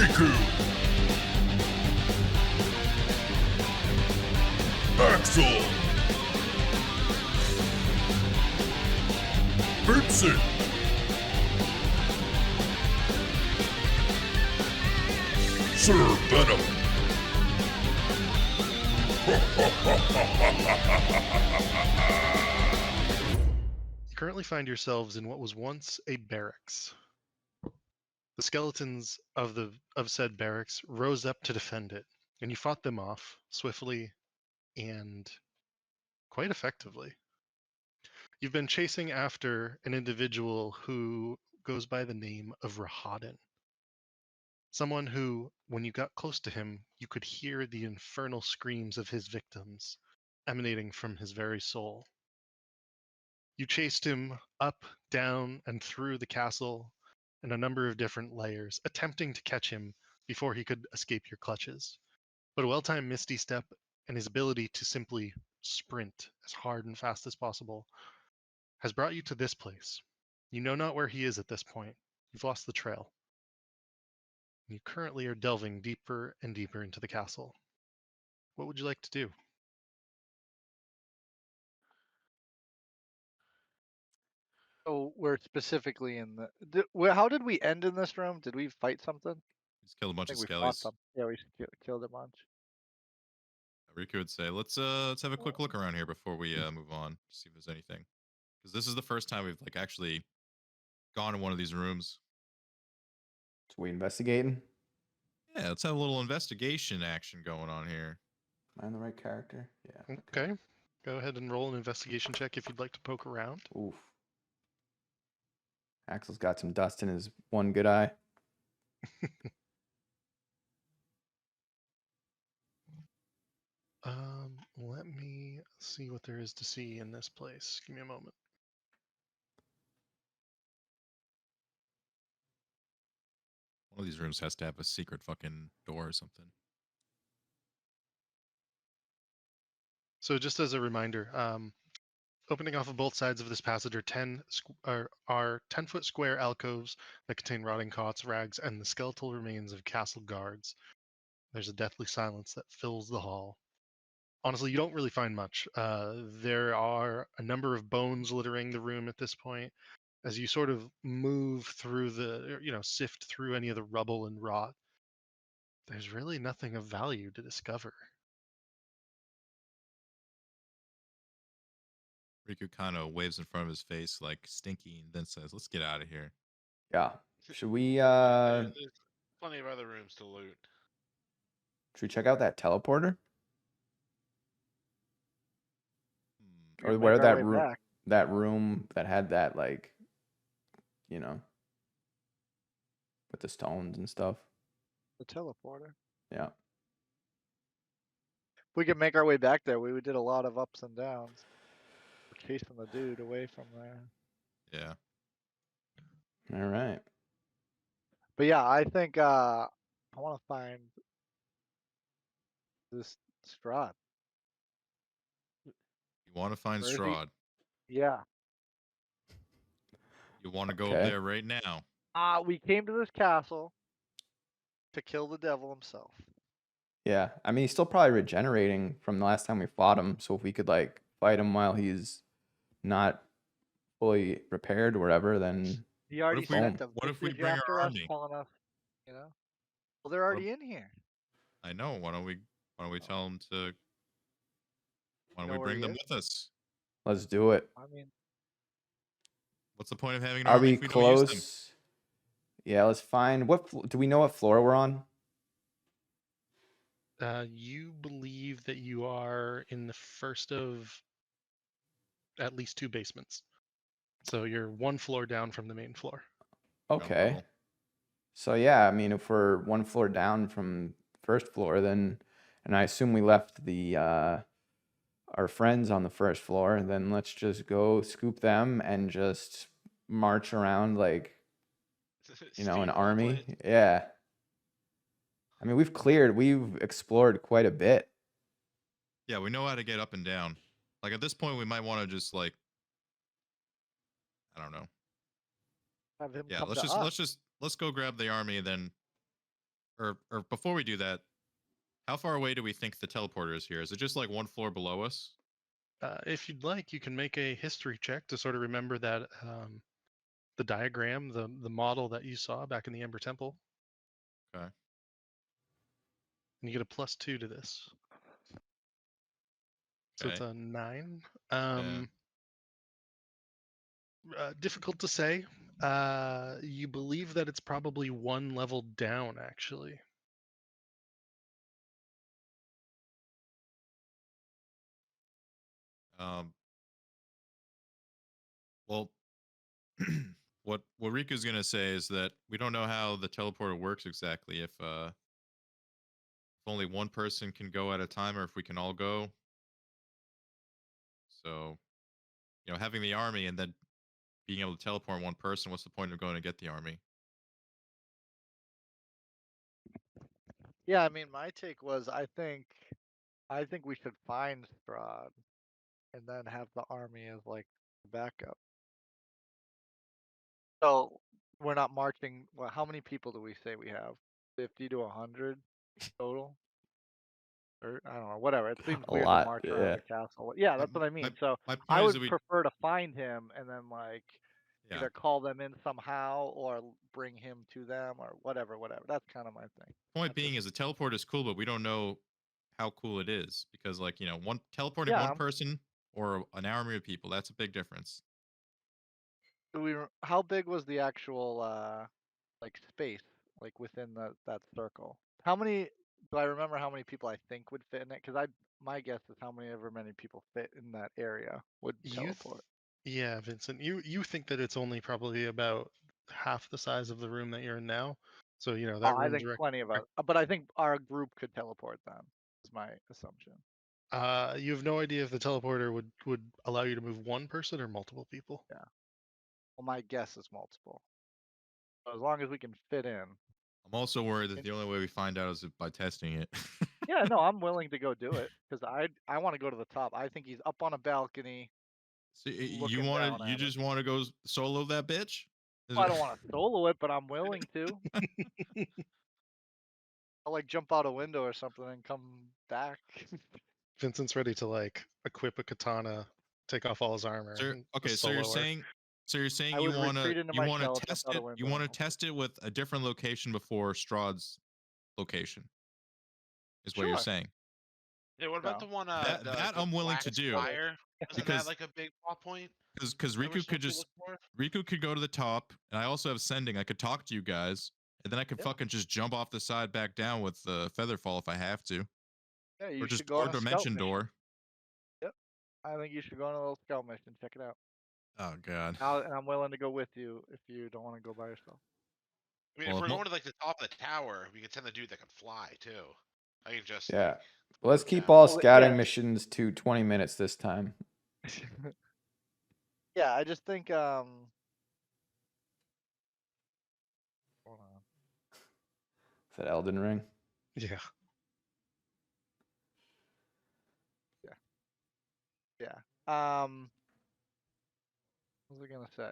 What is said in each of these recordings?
Riku! Axel! Vincent! Sir Venom! You currently find yourselves in what was once a barracks. The skeletons of said barracks rose up to defend it, and you fought them off swiftly and quite effectively. You've been chasing after an individual who goes by the name of Rahadin. Someone who, when you got close to him, you could hear the infernal screams of his victims emanating from his very soul. You chased him up, down, and through the castle in a number of different layers, attempting to catch him before he could escape your clutches. But a well-timed Misty Step and his ability to simply sprint as hard and fast as possible has brought you to this place. You know not where he is at this point. You've lost the trail. You currently are delving deeper and deeper into the castle. What would you like to do? So we're specifically in the. How did we end in this room? Did we fight something? Just killed a bunch I of think we fought skellies. them. Yeah, we killed a bunch. Riku would say, let's have a quick look around here before we move on, see if there's anything. Because this is the first time we've like actually gone to one of these rooms. So we investigating? Yeah, let's have a little investigation action going on here. Am I in the right character? Yeah. Okay. Go ahead and roll an investigation check if you'd like to poke around. Oof. Axel's got some dust in his one good eye. Let me see what there is to see in this place. Give me a moment. One of these rooms has to have a secret fucking door or something. So just as a reminder, opening off of both sides of this passage are 10-foot square alcoves that contain rotting cots, rags, and the skeletal remains of castle guards. There's a deathly silence that fills the hall. Honestly, you don't really find much. There are a number of bones littering the room at this point. As you sort of move through sift through any of the rubble and rot, there's really nothing of value to discover. Riku kind of waves in front of his face like stinky and then says, let's get out of here. Yeah. Should we There's plenty of other rooms to loot. should we check out that teleporter? Or Make where our that way room back. that room that had that, like, you know, with the stones and stuff. The teleporter. Yeah. If we could make our way back there, we did a lot of ups and downs. We're chasing the dude away from there. Yeah. All right. But yeah, I think I want to find this Strahd. You want to find Where is he? Strahd. Yeah. You want to go Okay. up there right now. We came to this castle to kill the devil himself. Yeah. I mean, he's still probably regenerating from the last time we fought him. So if we could, like, fight him while he's not fully repaired or whatever, then He already if we- sent them. what if we Did you bring our after us army? telling us, you know? Well, they're already in here. I know. Why don't we tell them to? Why don't know we where bring he them is? with us? let's do it. I mean, What's the point of having an Are army we if we don't use them? close? Yeah, let's find do we know what floor we're on? You believe that you are in the first of at least 2 basements. So you're 1 floor down from the main floor. Okay. level. So yeah, I mean, if we're 1 floor down from first floor, then, and I assume we left the our friends on the first floor, then let's just go scoop them and just march around like, you know, an Steamroll army. it. Yeah. I mean, we've explored quite a bit. Yeah, we know how to get up and down. Like at this point, we might want to just like, I don't know. have him Yeah, come let's to just us. let's go grab the army and then or before we do that, how far away do we think the teleporter is here? Is it just like one floor below us? If you'd like, you can make a history check to sort of remember that the diagram, the model that you saw back in the Ember Temple. Okay. And you get a +2 to this. So it's Okay. a 9. Yeah. Difficult to say. You believe that it's probably one level down, actually. Well, what Riku's gonna say is that we don't know how the teleporter works exactly. If only one person can go at a time, or if we can all go. So, having the army and then being able to teleport one person, what's the point of going to get the army? Yeah, I mean, my take was I think we should find Strahd and then have the army as like backup. So we're not marching. Well, how many people do we say we have? 50 to 100 total? Or I don't know, whatever. It seems A weird to lot. march around Yeah. the castle. Yeah, My, that's what I my, mean. So my I point is that would we, prefer to find him and then like yeah. either call them in somehow or bring him to them or whatever. That's kind of my thing. Point That's being just, is the teleport is cool, but we don't know how cool it is because, like, one teleporting yeah. one person or an army of people, that's a big difference. How big was the actual like space like within that circle? How many do I remember how many people I think would fit in it? Because my guess is how many people fit in that area would You, teleport. yeah, Vincent. You think that it's only probably about half the size of the room that you're in now. So Oh, that I room's think plenty of us, but I think our group could teleport them. Is my assumption. You have no idea if the teleporter would allow you to move one person or multiple people. Yeah. Well, my guess is multiple. So as long as we can fit in. I'm also worried that the only way we find out is by testing it. Yeah, no, I'm willing to go do it because I want to go to the top. I think he's up on a balcony. So Looking down you at just want to go solo that bitch? Well, I don't want to solo it, but I'm willing to. I'll like jump out a window or something and come back. Vincent's ready to like equip a katana, take off all his armor. So, and okay, just so you're solo her. saying I you would want retreat into to my shell, jump test out a it, window. you want to test it with a different location before Strahd's location, is what you're Sure. saying. Yeah, what about No. the one That the I'm willing to black do. spire? Isn't Because- that like a big plot point? Because that we're Riku could supposed to just look for? Riku could go to the top, and I also have sending. I could talk to you guys, and then I could Yeah. fucking just jump off the side back down with Featherfall if I have to, Yeah, you or just should go on a scout dimension mission. door. Yep. I think you should go on a little scout mission. Check it out. Oh god. And I'm willing to go with you if you don't want to go by yourself. I mean, Well, if we're mo- going to like the top of the tower, we could send the dude that can fly too. I can just Yeah. like, Well, let's keep Yeah. all Well, scouting yeah. missions to 20 minutes this time. Yeah, I just think hold on. Is that Elden Ring? Yeah. Yeah. What was I gonna say?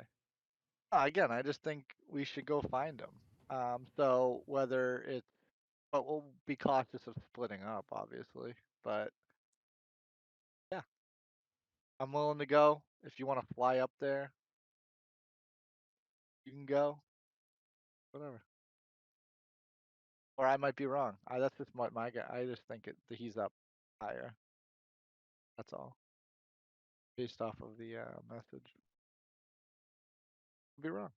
Again, I just think we should go find them. So whether it's, but we'll be cautious of splitting up, obviously. But yeah, I'm willing to go. If you want to fly up there, you can go. Whatever. Or I might be wrong. That's just my guy. I just think that he's up higher. That's all. Based off of the message. Could be wrong.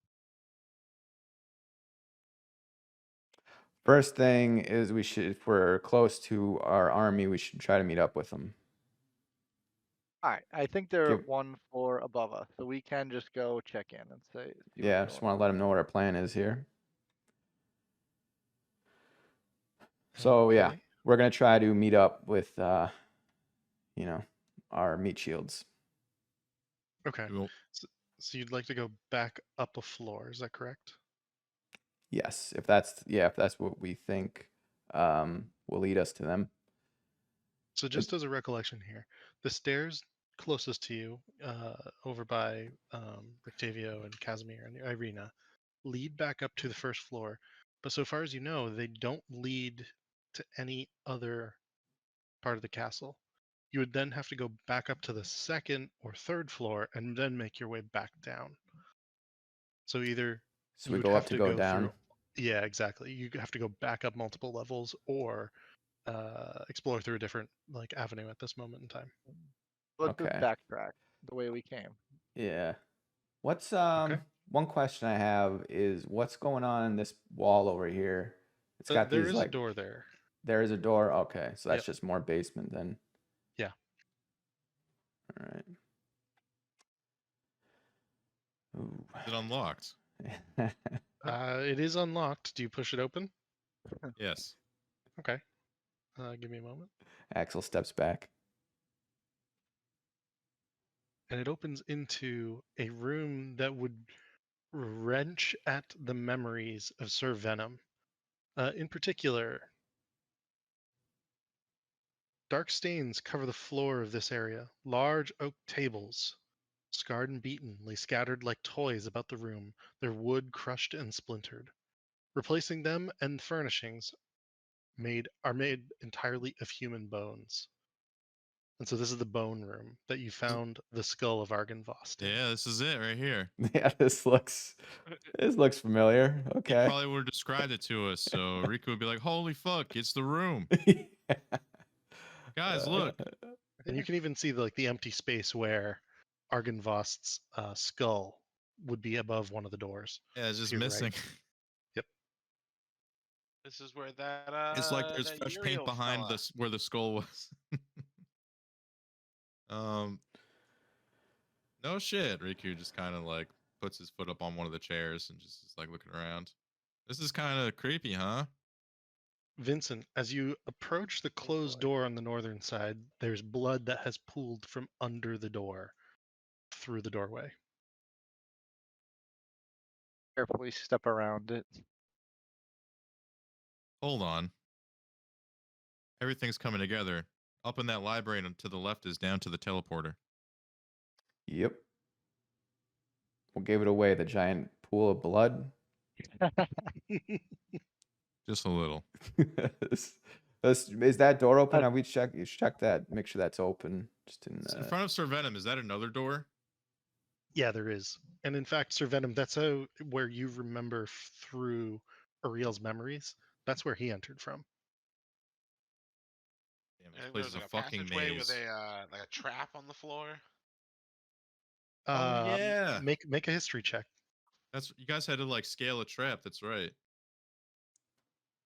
First thing is we should, if we're close to our army, we should try to meet up with them. All right. I think they're Give- one floor above us, so we can just go check in and see Yeah, what's just going want on. to let them know what our plan is here. So yeah, Okay. we're gonna try to meet up with, our meat shields. Okay. Well, So you'd like to go back up a floor, is that correct? Yes, if that's what we think will lead us to them. So just as a recollection here, the stairs closest to you, over by Rictavio and Casimir and Irina, lead back up to the first floor, but so far as you know, they don't lead to any other part of the castle. You would then have to go back up to the second or third floor and then make your way back down. So either So you we would go up have to to go go through, down. yeah, exactly. You have to go back up multiple levels or explore through a different like avenue at this moment in time. Let's just Okay. backtrack the way we came. Yeah. What's Okay. one question I have is what's going on in this wall over here? It's got There these is a like door there. there is a door. Okay, so that's Yep. just more basement then. Yeah. All right. Ooh. Is it unlocked? It is unlocked. Do you push it open? Yes. Okay. Give me a moment. Axel steps back. And it opens into a room that would wrench at the memories of Sir Venom. In particular, dark stains cover the floor of this area. Large oak tables, scarred and beaten, lay scattered like toys about the room, their wood crushed and splintered. Replacing them and furnishings are made entirely of human bones. And so this is the bone room that you found the skull of Argynvost in. Yeah, this is it right here. Yeah, this looks familiar. He Okay. probably would have described it to us, so Riku would be like, "Holy fuck, it's the room, guys! Look." And you can even see the empty space where Argynvost's skull would be above one of the doors. Yeah, it's just to your right. missing. This is where that It's like there's that fresh Uriel paint behind fella. this where the skull was. No shit. Riku just kind of like puts his foot up on one of the chairs and just is like looking around. This is kind of creepy, huh? Vincent, as you approach the closed door on the northern side, there's blood that has pooled from under the door through the doorway. Carefully step around it. Hold on. Everything's coming together. Up in that library and to the left is down to the teleporter. Yep. What gave it away? The giant pool of blood? Just a little. Is that door open? Have we checked? You should check that. Make sure that's open. Just in. In front of Sir Venom, is that another door? Yeah, there is. And in fact, Sir Venom, that's where you remember through Uriel's memories. That's where he entered from. Damn, this And place there's is a like fucking passageway maze. with a like a trap on the floor. Oh yeah, Make a history check. that's you guys had to like scale a trap. That's right.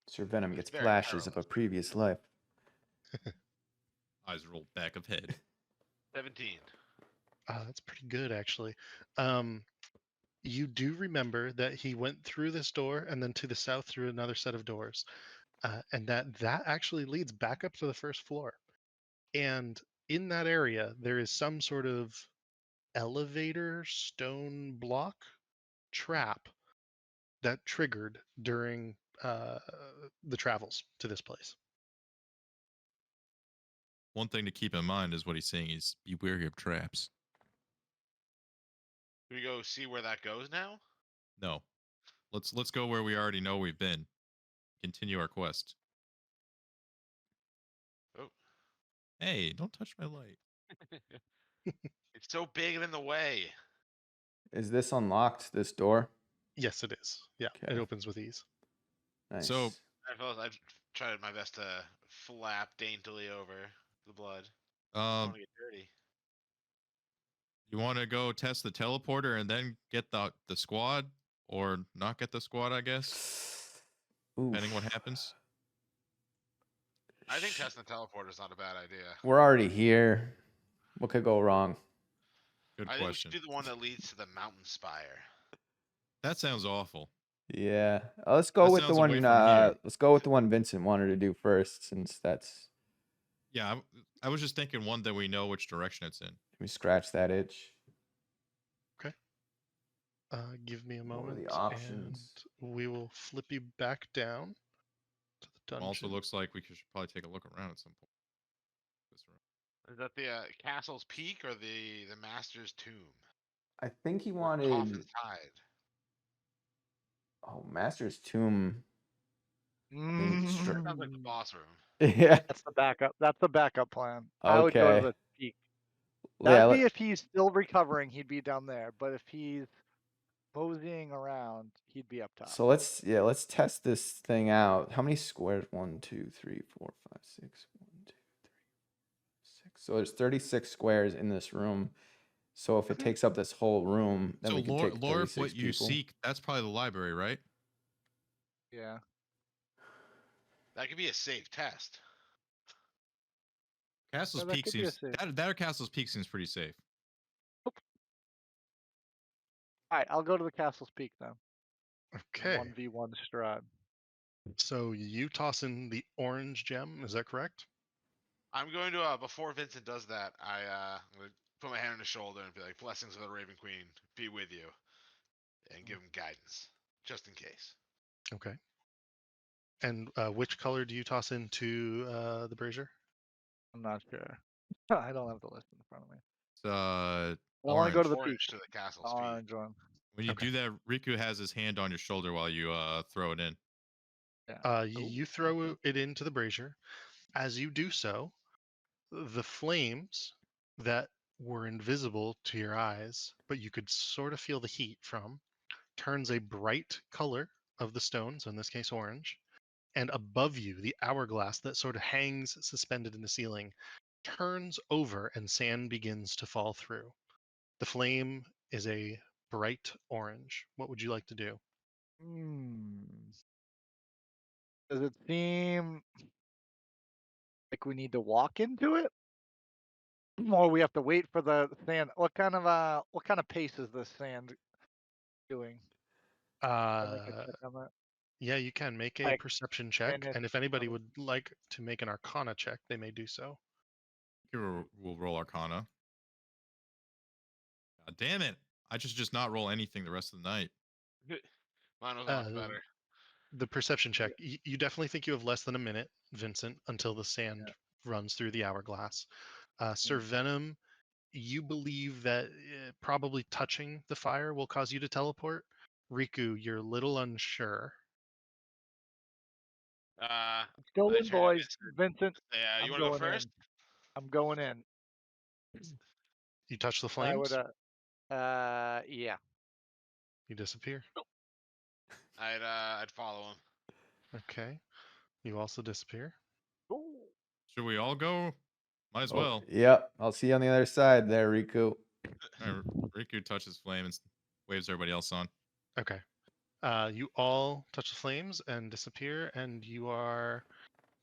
Sir Venom It's gets very flashes of a perilous. previous life. Eyes rolled back of head. 17. That's pretty good, actually. You do remember that he went through this door and then to the south through another set of doors, and that actually leads back up to the first floor. And in that area, there is some sort of elevator stone block trap that triggered during the travels to this place. One thing to keep in mind is what he's saying is be wary of traps. Do we go see where that goes now? No. Let's go where we already know we've been. Continue our quest. Oh. Hey, don't touch my light. It's so big and in the way. Is this unlocked? This door? Yes, it is. Yeah, Okay. it opens with ease. Nice. So- I've tried my best to flap daintily over the blood. I don't Um, want to get dirty. you want to go test the teleporter and then get the squad, or not get the squad? I guess, depending what happens. I think testing the teleporter is not a bad idea. We're already here. What could go wrong? Good I think we question. should do the one that leads to the mountain spire. That sounds awful. Yeah. Let's go That with the sounds away one. from here. Let's go with the one Vincent wanted to do first, since that's. Yeah, I was just thinking one that we know which direction it's in. We scratch that itch. Give me a What were moment, the options? and we will flip you back down to the dungeon. Also, looks like we should probably take a look around at some point. This room. Is that the castle's peak or the master's tomb? I think he Or wanted. Coffin's Tide. Oh, Master's Tomb. mean, sure. Sounds like the Mm, boss room. Yeah. that's the backup. That's the backup plan. I would go to Okay. the peak. Yeah. That'd be if he's still recovering. He'd be down there. But if he's moseying around, he'd be up top. So let's test this thing out. How many squares? 1, 2, 3, 4, 5, 6. 1, 2, 3, 6. So there's 36 squares in this room. So if it takes up this whole room, then So we can lore, take lore, 36 what you people. seek, that's probably the library, right? Yeah. That could be a safe test. Castle's Yeah, that Peak could be a seems safe. that or Castle's Peak seems pretty safe. All right, I'll go to the Castle's Peak then. Okay. 1v1 Strahd. So you toss in the orange gem, is that correct? I'm going to before Vincent does that, I'm gonna put my hand on his shoulder and be like, "Blessings of the Raven Queen be with you," and give him guidance, just in case. Okay. And which color do you toss into the brazier? I'm not sure. I don't have the list in front of me. It's I want to orange. go to the Orange peak. to the The castle's peak. orange one. When you Okay. do that, Riku has his hand on your shoulder while you throw it in. Yeah. You throw it into the brazier. As you do so, the flames that were invisible to your eyes, but you could sort of feel the heat from, turns a bright color of the stones, in this case orange, and above you, the hourglass that sort of hangs suspended in the ceiling turns over and sand begins to fall through. The flame is a bright orange. What would you like to do? Hmm. Does it seem like we need to walk into it? Or we have to wait for the sand? What kind of pace is this sand doing? Can I make a Uh, check on that? yeah, you can make a Like perception check, minutes. and if anybody would like to make an arcana check, they may do so. We'll roll Arcana. God damn it! I just not roll anything the rest of the night. Mine was Uh, much better. the perception check, you definitely think you have less than a minute, Vincent, until the sand runs through the hourglass. Sir Venom, you believe that probably touching the fire will cause you to teleport. Riku, you're a little unsure. Let's go I in, turn to boys. Vincent. Vincent, Yeah, you I'm want to go going first? in. I'm going in. You touch the I would. flames, Yeah. you disappear. I'd follow him. Okay, you also disappear. Should we all go? Might as Oh, well. yep. I'll see you on the other side there, Riku. All right, Riku touches flame and waves everybody else on. Okay. You all touch the flames and disappear, and you are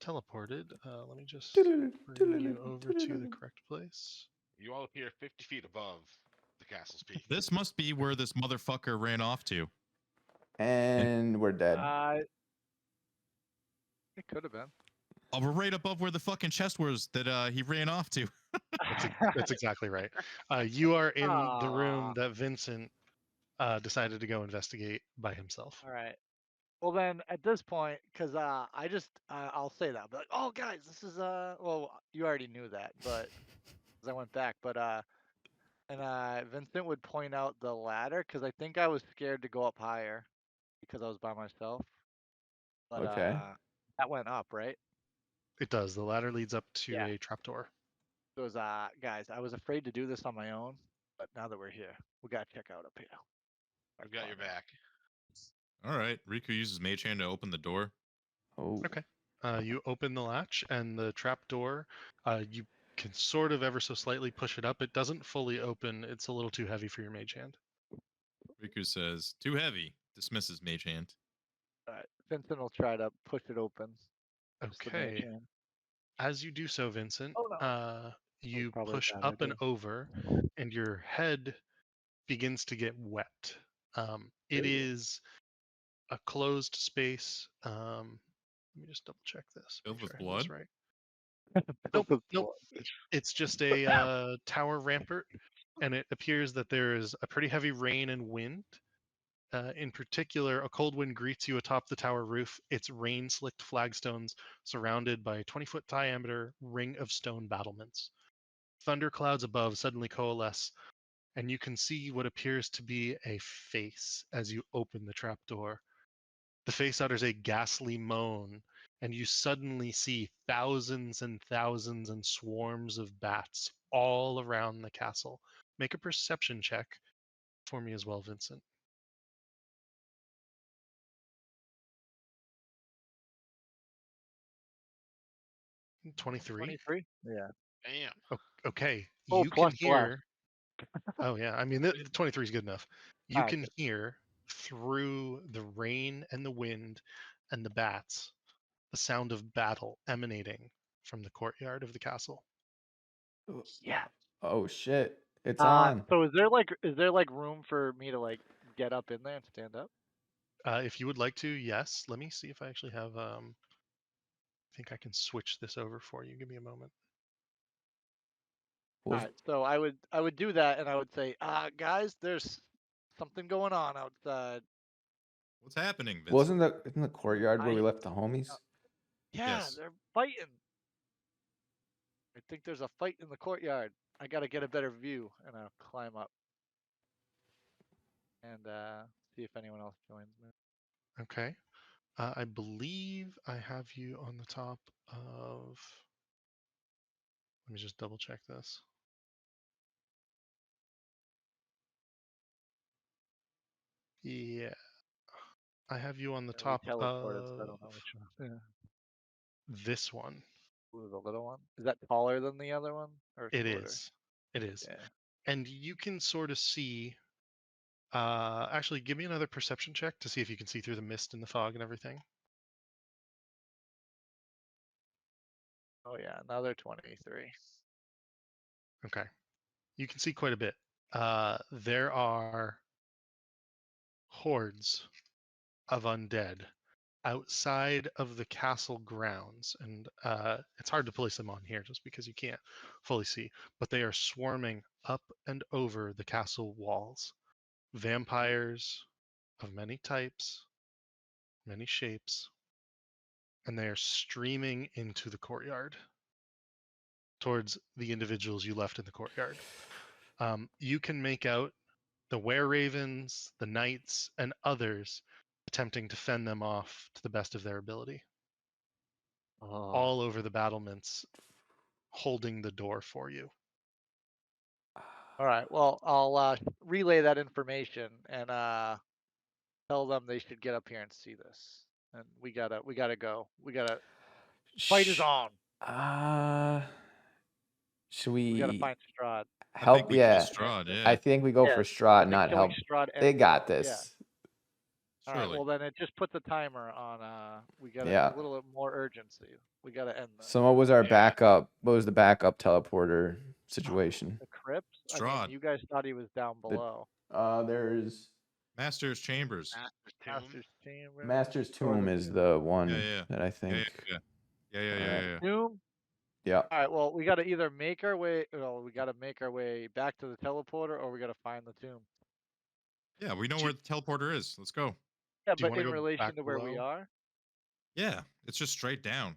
teleported. Let me just bring you over to the correct place. You all appear 50 feet above the castle's peak. This must be where this motherfucker ran off to. And we're dead. It could have been. Oh, we're right above where the fucking chest was that he ran off to. That's exactly right. You are in the room Aw. that Vincent decided to go investigate by himself. All right. Well then, at this point, because I'll say that, but like, oh guys, this is well, you already knew that, but as I went back, but Vincent would point out the ladder because I think I was scared to go up higher because I was by myself, but Okay. that went up, right? It does. The ladder leads up to Yeah. a trapdoor. So it was guys, I was afraid to do this on my own, but now that we're here, we gotta check out up here. I've got your back. All right, Riku uses Mage Hand to open the door. Oh. Okay. You open the latch, and the trapdoor, you can sort of ever so slightly push it up. It doesn't fully open. It's a little too heavy for your mage hand. Riku says, "Too heavy." Dismisses Mage Hand. All right, Vincent will try to push it open. Just the mage Okay. hand. As you do so, Vincent, Oh, no. you probably a push bad up and idea. over, and your head begins to get wet. It is a closed space. Let me just double check this. Filled Make with sure I have this blood? right. Filled Nope, with nope. blood. It's just a tower rampart, and it appears that there is a pretty heavy rain and wind. In particular, a cold wind greets you atop the tower roof. Its rain-slicked flagstones surrounded by a 20-foot diameter ring of stone battlements. Thunder clouds above suddenly coalesce, and you can see what appears to be a face as you open the trapdoor. The face utters a ghastly moan, and you suddenly see thousands and thousands and swarms of bats all around the castle. Make a perception check for me as well, Vincent. 23. 23. Yeah. Damn. Okay, Oh, you can plus blast. hear. Oh yeah, I mean, the 23 is good enough. You Alright, can good. hear through the rain and the wind and the bats the sound of battle emanating from the courtyard of the castle. Yeah. Oh shit! It's on. So is there like room for me to like get up in there and stand up? If you would like to, yes. Let me see if I actually have. I think I can switch this over for you. Give me a moment. Was, Alright, so I would do that and I would say, guys, there's something going on outside. What's happening, Vincent? wasn't the in the courtyard where we I- left the homies? Yeah, Yes. they're fighting. I think there's a fight in the courtyard. I gotta get a better view and I'll climb up and see if anyone else joins me. Okay. I believe I have you on the top of. Let me just double check this. Yeah. I have you on the And we top teleported, so I of don't know which one. Yeah. this one. Ooh, the little one. Is that taller than the other one or It shorter? is. It is. Yeah. And you can sort of see. Actually, give me another perception check to see if you can see through the mist and the fog and everything. Oh yeah, another 23. Okay. You can see quite a bit. There are hordes of undead outside of the castle grounds, and it's hard to place them on here just because you can't fully see, but they are swarming up and over the castle walls. Vampires of many types, many shapes, and they are streaming into the courtyard towards the individuals you left in the courtyard. You can make out the were-ravens, the knights, and others attempting to fend them off to the best of their ability, Oh. all over the battlements, holding the door for you. All right. Well, I'll relay that information and tell them they should get up here and see this. And we gotta go. Fight is Sh- on. Should We gotta we find Strahd. I think help? we kill Yeah, Strahd, I yeah. think we go Yeah, for I Strahd, think not killing help. Strahd They ends got it. Yeah. this. All right. Surely. Well, then it just puts a timer on. We got Yeah. a little bit more urgency. We gotta end this. So what was our Yeah. backup? What was the backup teleporter situation? The crypt. I Strahd. mean, you guys thought he was down below. There's Master's Chambers. Master's Tomb. Master's chamber. Master's or Tomb is tomb. the one Yeah, yeah. that I Yeah, think. yeah, yeah. Yeah, yeah, Alright. yeah, yeah. Tomb. Yeah. All right. Well, we gotta either make our way. Well, we gotta make our way back to the teleporter, or we gotta find the tomb. Yeah, we know Do- where the teleporter is. Let's go. Yeah, Do you but wanna in go relation back to where we below? are. Yeah, it's just straight down.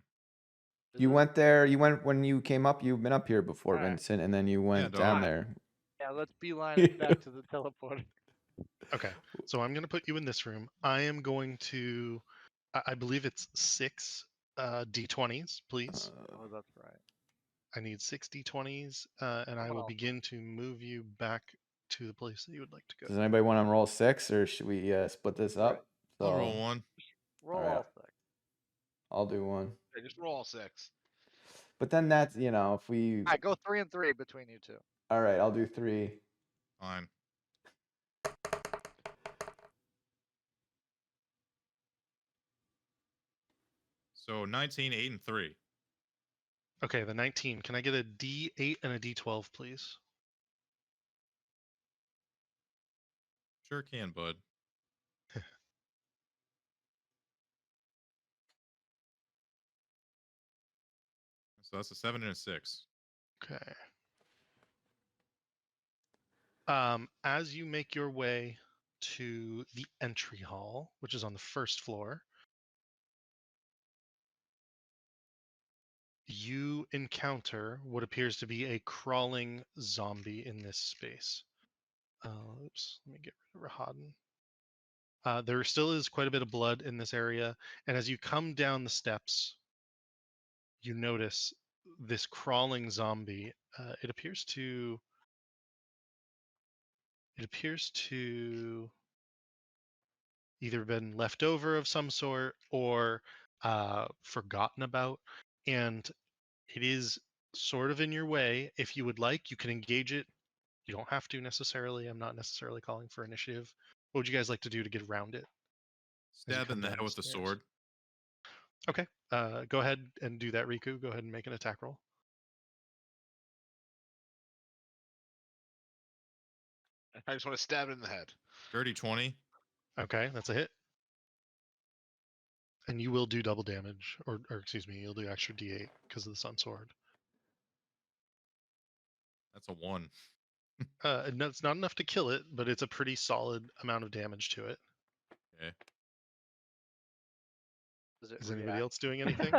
Is You it? went there. You went when you came up. You've been up here before, Alright. Vincent, and then you went dog. down Alright. there. Yeah, let's beeline it back to the teleporter. Okay, so I'm going to put you in this room. I am going to, I believe it's 6 d20s, please. Oh, that's right. I need 6 d20s, and I Someone will else. begin to move you back to the place that you would like to go. Does anybody want to roll 6, or should we split this Alright. up? I'll roll one. Roll Alright. all six. I'll do one. Yeah, just roll all 6. But then that's if we. Alright, go 3 and 3 between you two. All right, I'll do 3. Fine. So 19, 8, and 3. Okay, the 19. Can I get a d8 and a d12, please? Sure can, bud. So that's a 7 and a 6. Okay. As you make your way to the entry hall, which is on the first floor, you encounter what appears to be a crawling zombie in this space. Oops, let me get rid of Rahaden. There still is quite a bit of blood in this area, and as you come down the steps, you notice this crawling zombie. It appears to either been left over of some sort or forgotten about, and it is sort of in your way. If you would like, you can engage it. You don't have to necessarily. I'm not necessarily calling for initiative. What would you guys like to do to get around it? as you Stab come in the down head with the stairs? sword. Okay. Go ahead and do that, Riku. Go ahead and make an attack roll. I just want to stab it in the head. Dirty 20. Okay, that's a hit. And you will do double damage, or excuse me, you'll do extra D8 because of the Sun Sword. That's a 1. And that's not enough to kill it, but it's a pretty solid amount of damage to it. Okay. Does it Is anybody react? else doing anything?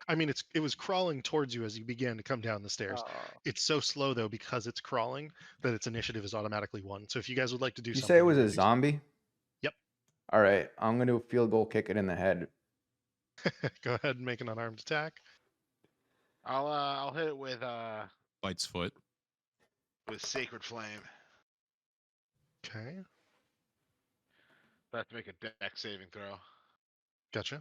I mean, it was crawling towards you as you began to come down the stairs. Oh, It's so slow though because it's crawling that its initiative is automatically 1. So if you guys would like to do You something, say it was you a may do so. zombie? Yep. All right, I'm gonna field goal kick it in the head. Go ahead and make an unarmed attack. I'll hit it with Bites foot. Sacred Flame. Okay, I have to make a deck saving throw. gotcha.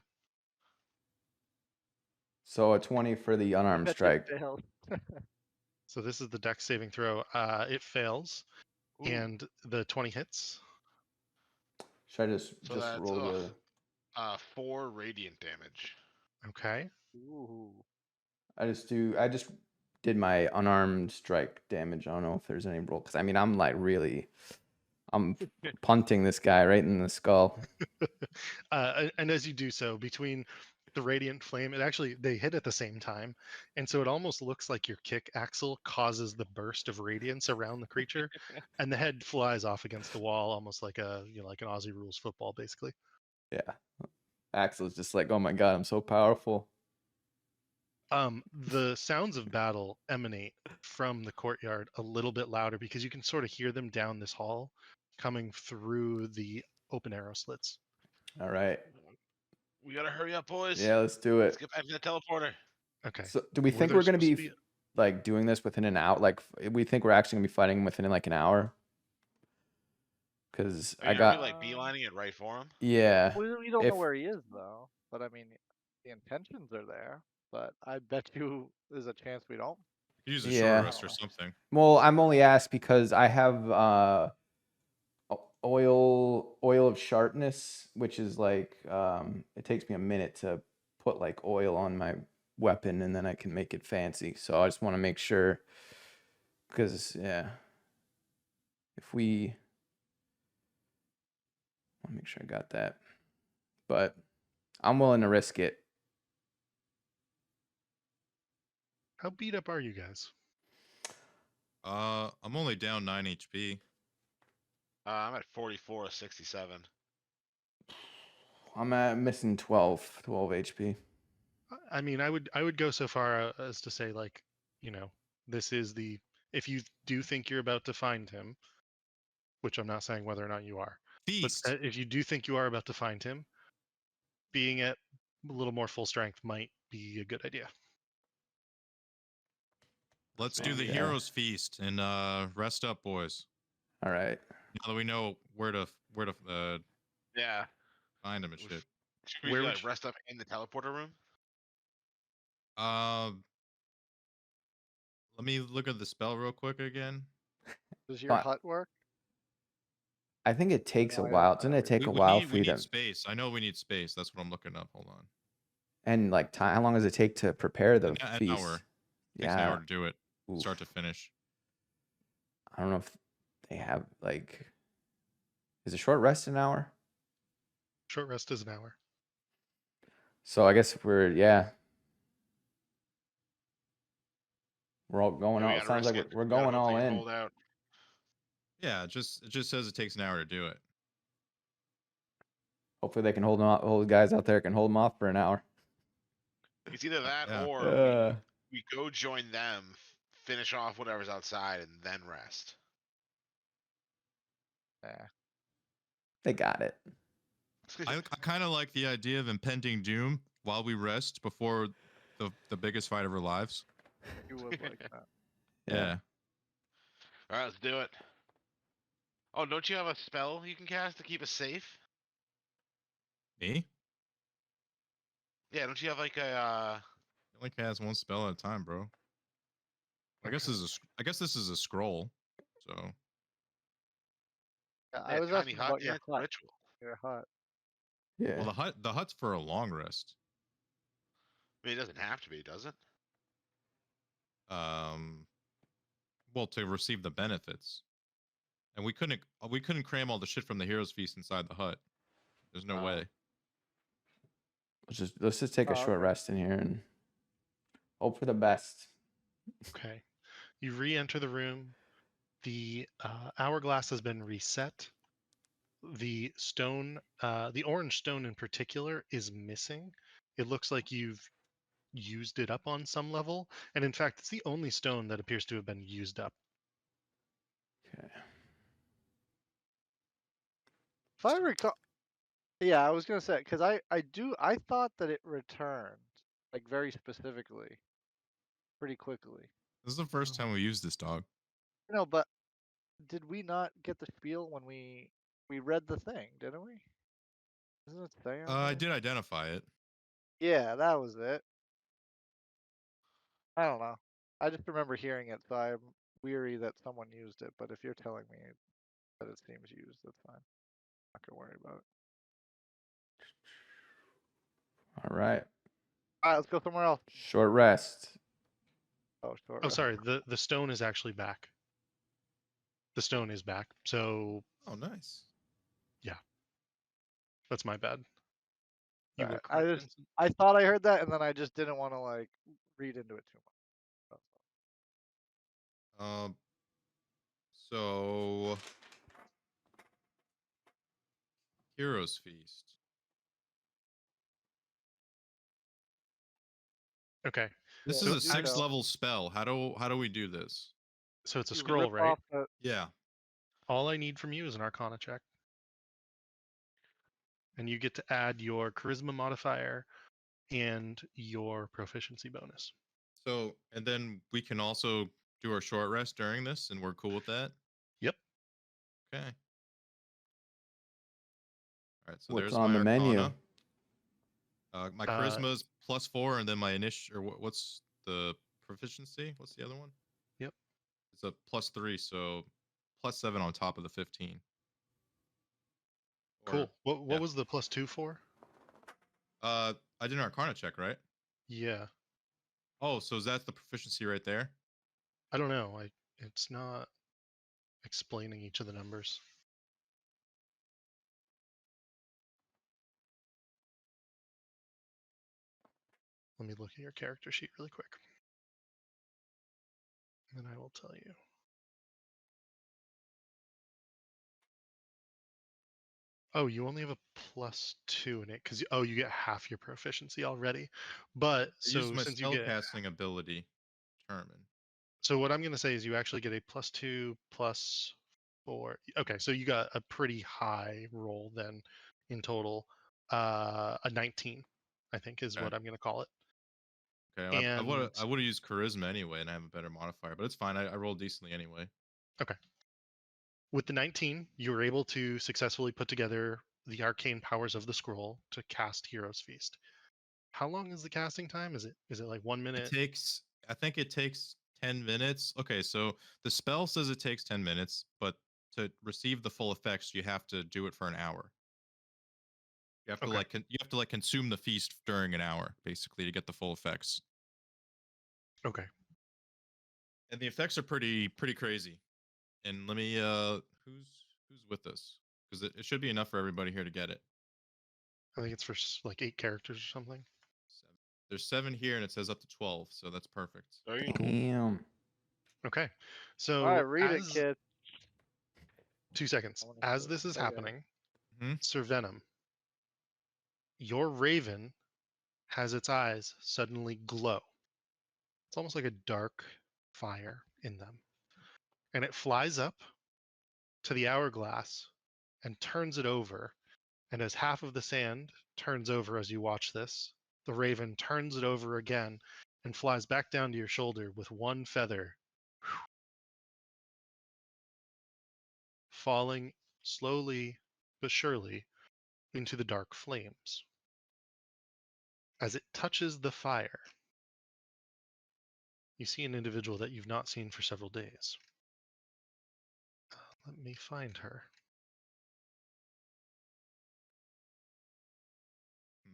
So a 20 for the unarmed bet it strike. failed. So this is the dex saving throw. It fails, Ooh, and the 20 hits. Should I just so that's roll the? 4 radiant damage. Okay. Ooh. I just did my unarmed strike damage. I don't know if there's any roll because I mean I'm like really, I'm punting this guy right in the skull. And as you do so, between the radiant flame, they hit at the same time, and so it almost looks like your kick axle causes the burst of radiance around the creature, and the head flies off against the wall, almost like like an Aussie rules football, basically. Yeah, Axel's just like, oh my god, I'm so powerful. The sounds of battle emanate from the courtyard a little bit louder because you can sort of hear them down this hall, coming through the open arrow slits. All right, We gotta hurry up, boys. yeah, let's do Let's it. get back to the teleporter. Okay. So do we Were think there we're gonna supposed be to like doing this within an hour? Like we think we're actually gonna be fighting within like an hour? Because Are I you gonna got be like beelining it right for him? yeah. We don't If know where he is though. But I mean, the intentions are there. But I bet you there's a chance we don't. Use a Yeah. short rest or something. well, I'm only asked because I have oil of sharpness, which is like it takes me a minute to put like oil on my weapon and then I can make it fancy. So I just want to make sure because yeah, if we want to make sure I got that, but I'm willing to risk it. How beat up are you guys? I'm only down 9 HP. I'm at 44 of 67. I'm at missing 12 HP. I mean, I would go so far as to say, like, this is if you do think you're about to find him, which I'm not saying whether or not you are, Feast. but if you do think you are about to find him, being at a little more full strength might be a good idea. Let's do the Yeah. hero's feast and rest up, boys. All right. Now that we know where to Yeah. find him and We shit. Should we Where do, would like you- rest up in the teleporter room? Let me look at the spell real quick again. Does your Fine. hut work? I think it takes a No, I while. don't Doesn't know. it take We, a we while need for we you need to space. I know we need space. That's what I'm looking up. Hold on. and like time? How long does it take to prepare the An feast? hour. Takes an Yeah. hour to do it, Oof. start to finish. I don't know if they have like. Is a short rest an hour? Short rest is an hour. So I guess we're we're all going Yeah, we all. It gotta sounds risk like it. we're We gotta going hope all they can in. Hold out. Yeah, it just says it takes an hour to do it. Hopefully they can hold the guys out there can hold them off for an hour. It's either that Yeah. or we go join them, finish off whatever's outside, and then rest. Yeah. They got it. I kind of like the idea of impending doom while we rest before the biggest fight of our lives. You would like that. Yeah. All right, let's do it. Oh, don't you have a spell you can cast to keep us safe? Me? Yeah, don't you have like a? I only cast one spell at a time, bro. I guess this is a scroll. So Yeah, Yeah, I was tiny asking hut. about Yeah, your it's hut. ritual. Your hut. Yeah. well, the hut's for a long rest. I mean, it doesn't have to be, does it? Um, well, to receive the benefits, and we couldn't cram all the shit from the heroes feast inside the hut. There's no Oh. way. Let's just take a Oh, short okay. rest in here and hope for the best. Okay. You re-enter the room. The hourglass has been reset. The stone, the orange stone in particular, is missing. It looks like you've used it up on some level, and in fact, it's the only stone that appears to have been used up. Okay. If I recall, yeah, I was gonna say because I thought that it returned like very specifically, pretty quickly. This is the first time we used this dog. No, but did we not get the spiel when we read the thing? Didn't we? Doesn't it say on I there? did identify it. Yeah, that was it. I don't know. I just remember hearing it, so I'm weary that someone used it. But if you're telling me that it seems used, that's fine. Not gonna worry about it. All right. All right, let's go somewhere else. Short rest. Oh, sure. Oh, sorry. The stone is actually back. The stone is back. So Oh, nice. that's my bad. You were I correct, just Vincent. I thought I heard that, and then I just didn't want to like read into it too much. That's all. So heroes feast. Okay. This Yeah, is a do 6th tell. level spell. How do we do this? So it's a You scroll, rip right? off the- Yeah. All I need from you is an Arcana check. And you get to add your Charisma modifier and your proficiency bonus. So and then we can also do our short rest during this, and we're cool with that. Yep. Okay. All right. So What's there's on my the menu? Arcana. My charisma is +4, and then my initial, or what's the proficiency? What's the other one? Yep. It's a +3, so +7 on top of the 15. Or, Cool. What yeah. was the +2 for? I did an Arcana check, right? Yeah. Oh, so is that the proficiency right there? I don't know. It's not explaining each of the numbers. Let me look at your character sheet really quick. And I will tell you. Oh, you only have a +2 in it because you get half your proficiency already. But I used my since you get spellcasting ability determine. so what I'm going to say is you actually get a +2 +4. Okay, so you got a pretty high roll then in total. A 19, I think, is Okay. what I'm going to call it. Okay, I And would have used charisma anyway, and I have a better modifier, but it's fine. I rolled decently anyway. with the 19, you were able to successfully put together the arcane powers of the scroll to cast Hero's Feast. How long is the casting time? Is it like 1 It minute? takes, I think it takes 10 minutes. Okay, so the spell says it takes 10 minutes, but to receive the full effects, you have to do it for an hour. You have to Okay. you have to like consume the feast during an hour, basically, to get the full effects. Okay. And the effects are pretty crazy. And let me who's with us? Because it should be enough for everybody here to get it. I think it's for like 8 characters or something. 7. There's 7 here, and it says up to 12, so that's perfect. Very cool. Damn. Okay. All right, So read it, as kid. 2 seconds. I wanna As see it. this is Okay. happening, Mhm. Sir Venom, your raven has its eyes suddenly glow. It's almost like a dark fire in them. And it flies up to the hourglass and turns it over And as half of the sand turns over as you watch this, the raven turns it over again and flies back down to your shoulder with one feather, falling slowly but surely into the dark flames. As it touches the fire, you see an individual that you've not seen for several days. Let me find her.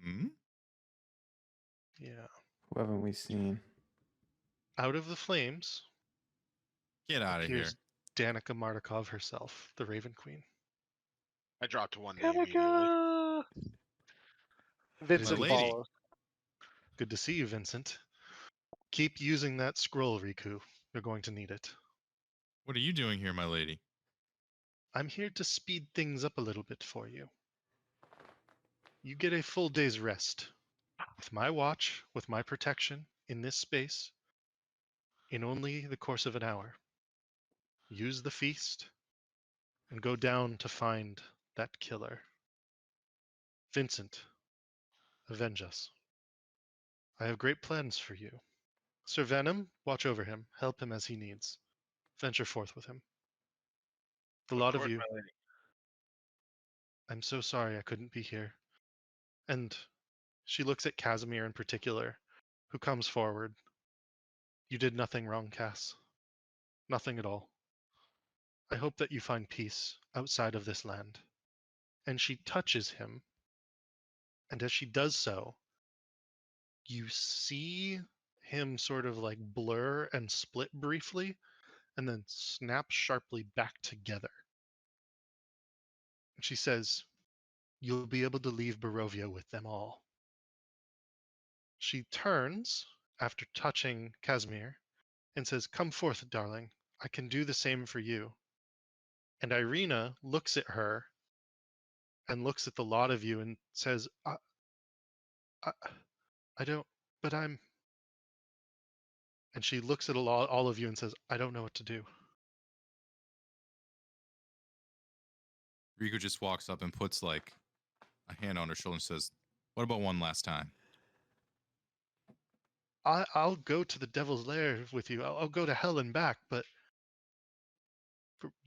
Hmm? Yeah. Who haven't we seen? Out of the flames Get out of here. appears Danica Martikov herself, the Raven Queen. I dropped to one knee immediately. Danica! Vincent lady. follows. Good to see you, Vincent. Keep using that scroll, Riku. You're going to need it. What are you doing here, my lady? I'm here to speed things up a little bit for you. You get a full day's rest. With my watch, with my protection, in this space, in only the course of an hour. Use the feast, and go down to find that killer. Vincent, avenge us. I have great plans for you. Sir Venom, watch over him, help him as he needs. Venture forth with him. The lot of course, you, my lady. I'm so sorry I couldn't be here. And she looks at Casimir in particular, who comes forward. You did nothing wrong, Cass. Nothing at all. I hope that you find peace outside of this land. And she touches him, and as she does so, you see him sort of like blur and split briefly, and then snap sharply back together. And she says, "You'll be able to leave Barovia with them all." She turns after touching Casimir and says, "Come forth, darling. I can do the same for you." And Irina looks at her and looks at the lot of you and says, I, I don't, but I'm. And she looks at all of you and says, "I don't know what to do." Riku just walks up and puts like a hand on her shoulder and says, "What about one last time?" I'll go to the devil's lair with you. I'll go to hell and back, but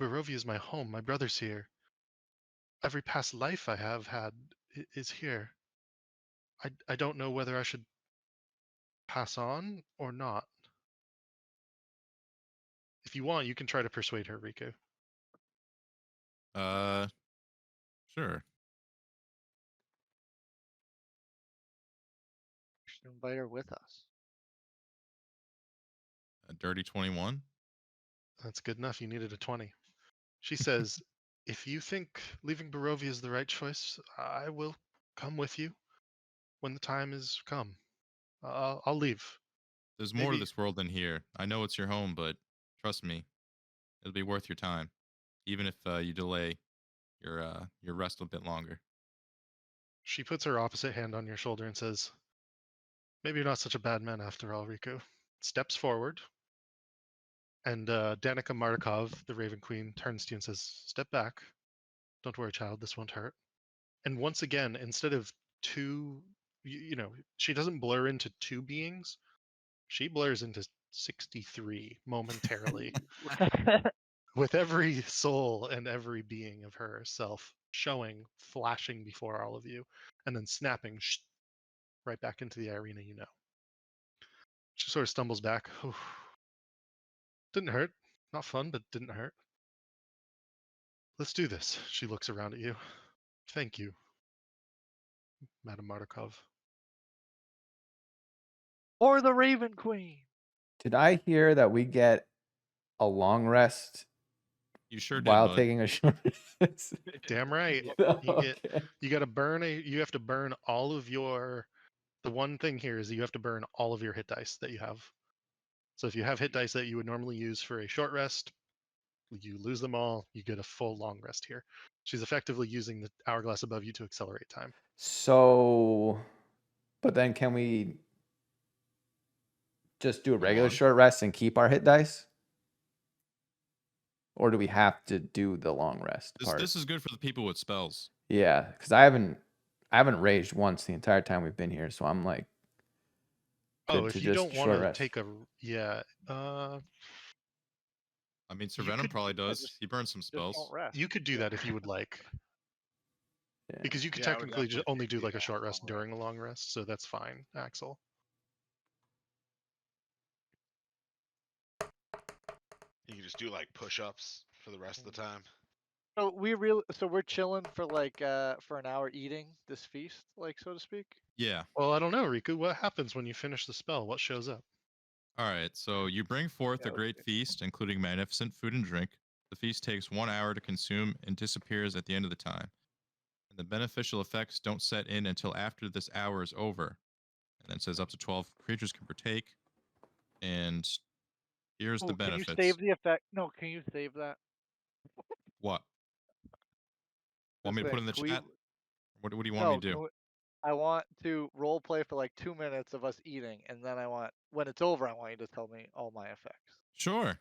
Barovia is my home. My brother's here. Every past life I have had is here. I don't know whether I should pass on or not. If you want, you can try to persuade her, Riku. Sure. We should invite her with us. A dirty 21. That's good enough. You needed a 20. She says, "If you think leaving Barovia is the right choice, I will come with you when the time is come. I'll leave." There's more to Maybe- this world than here. I know it's your home, but trust me, it'll be worth your time, even if you delay your rest a bit longer. She puts her opposite hand on your shoulder and says, "Maybe you're not such a bad man after all, Riku." Steps forward, and Danica Martikov, the Raven Queen, turns to you and says, "Step back. Don't worry, child. This won't hurt." And once again, instead of two, she doesn't blur into two beings. She blurs into 63 momentarily, with every soul and every being of herself showing, flashing before all of you, and then snapping right back into the arena. She sort of stumbles back. Didn't hurt. Not fun, but didn't hurt. Let's do this. She looks around at you. Thank you, Madame Martikov. Or the Raven Queen. Did I hear that we get a long rest You sure did, while bud. taking a short rest? Damn right. Okay. You got to you have to burn all of your. The one thing here is that you have to burn all of your hit dice that you have. So if you have hit dice that you would normally use for a short rest, you lose them all. You get a full long rest here. She's effectively using the hourglass above you to accelerate time. So, but then can we just do a Go regular on. short rest and keep our hit dice? Or do we have to do the long rest part? This is good for the people with spells. Yeah, because I haven't raged once the entire time we've been here, so I'm like Oh, good if to you don't just want short to rest. take a yeah, I mean, Sir You Venom could- probably Yeah, does. He burns some just don't spells. rest. you could do that if you would like, Yeah. because you could Yeah, I would technically definitely only take do the, like a short rest long during a long rest, so that's fine, Axel. You can just do like push-ups for the rest of the time. So we're chilling for like for an hour eating this feast, like so to speak. Yeah. Well, I don't know, Riku. What happens when you finish the spell? What shows up? All right. So you bring forth Yeah, a great feast, including magnificent food and drink. The feast takes 1 hour to consume and disappears at the end of the time. And the beneficial effects don't set in until after this hour is over. And then it says up to 12 creatures can partake. And here's the Oh, can you benefits. save the effect? No, can you save that? What? Want me to put it in the Can we? chat? What do you want me No, to do? I want to role play for like 2 minutes of us eating, and then when it's over, I want you to tell me all my effects. Sure.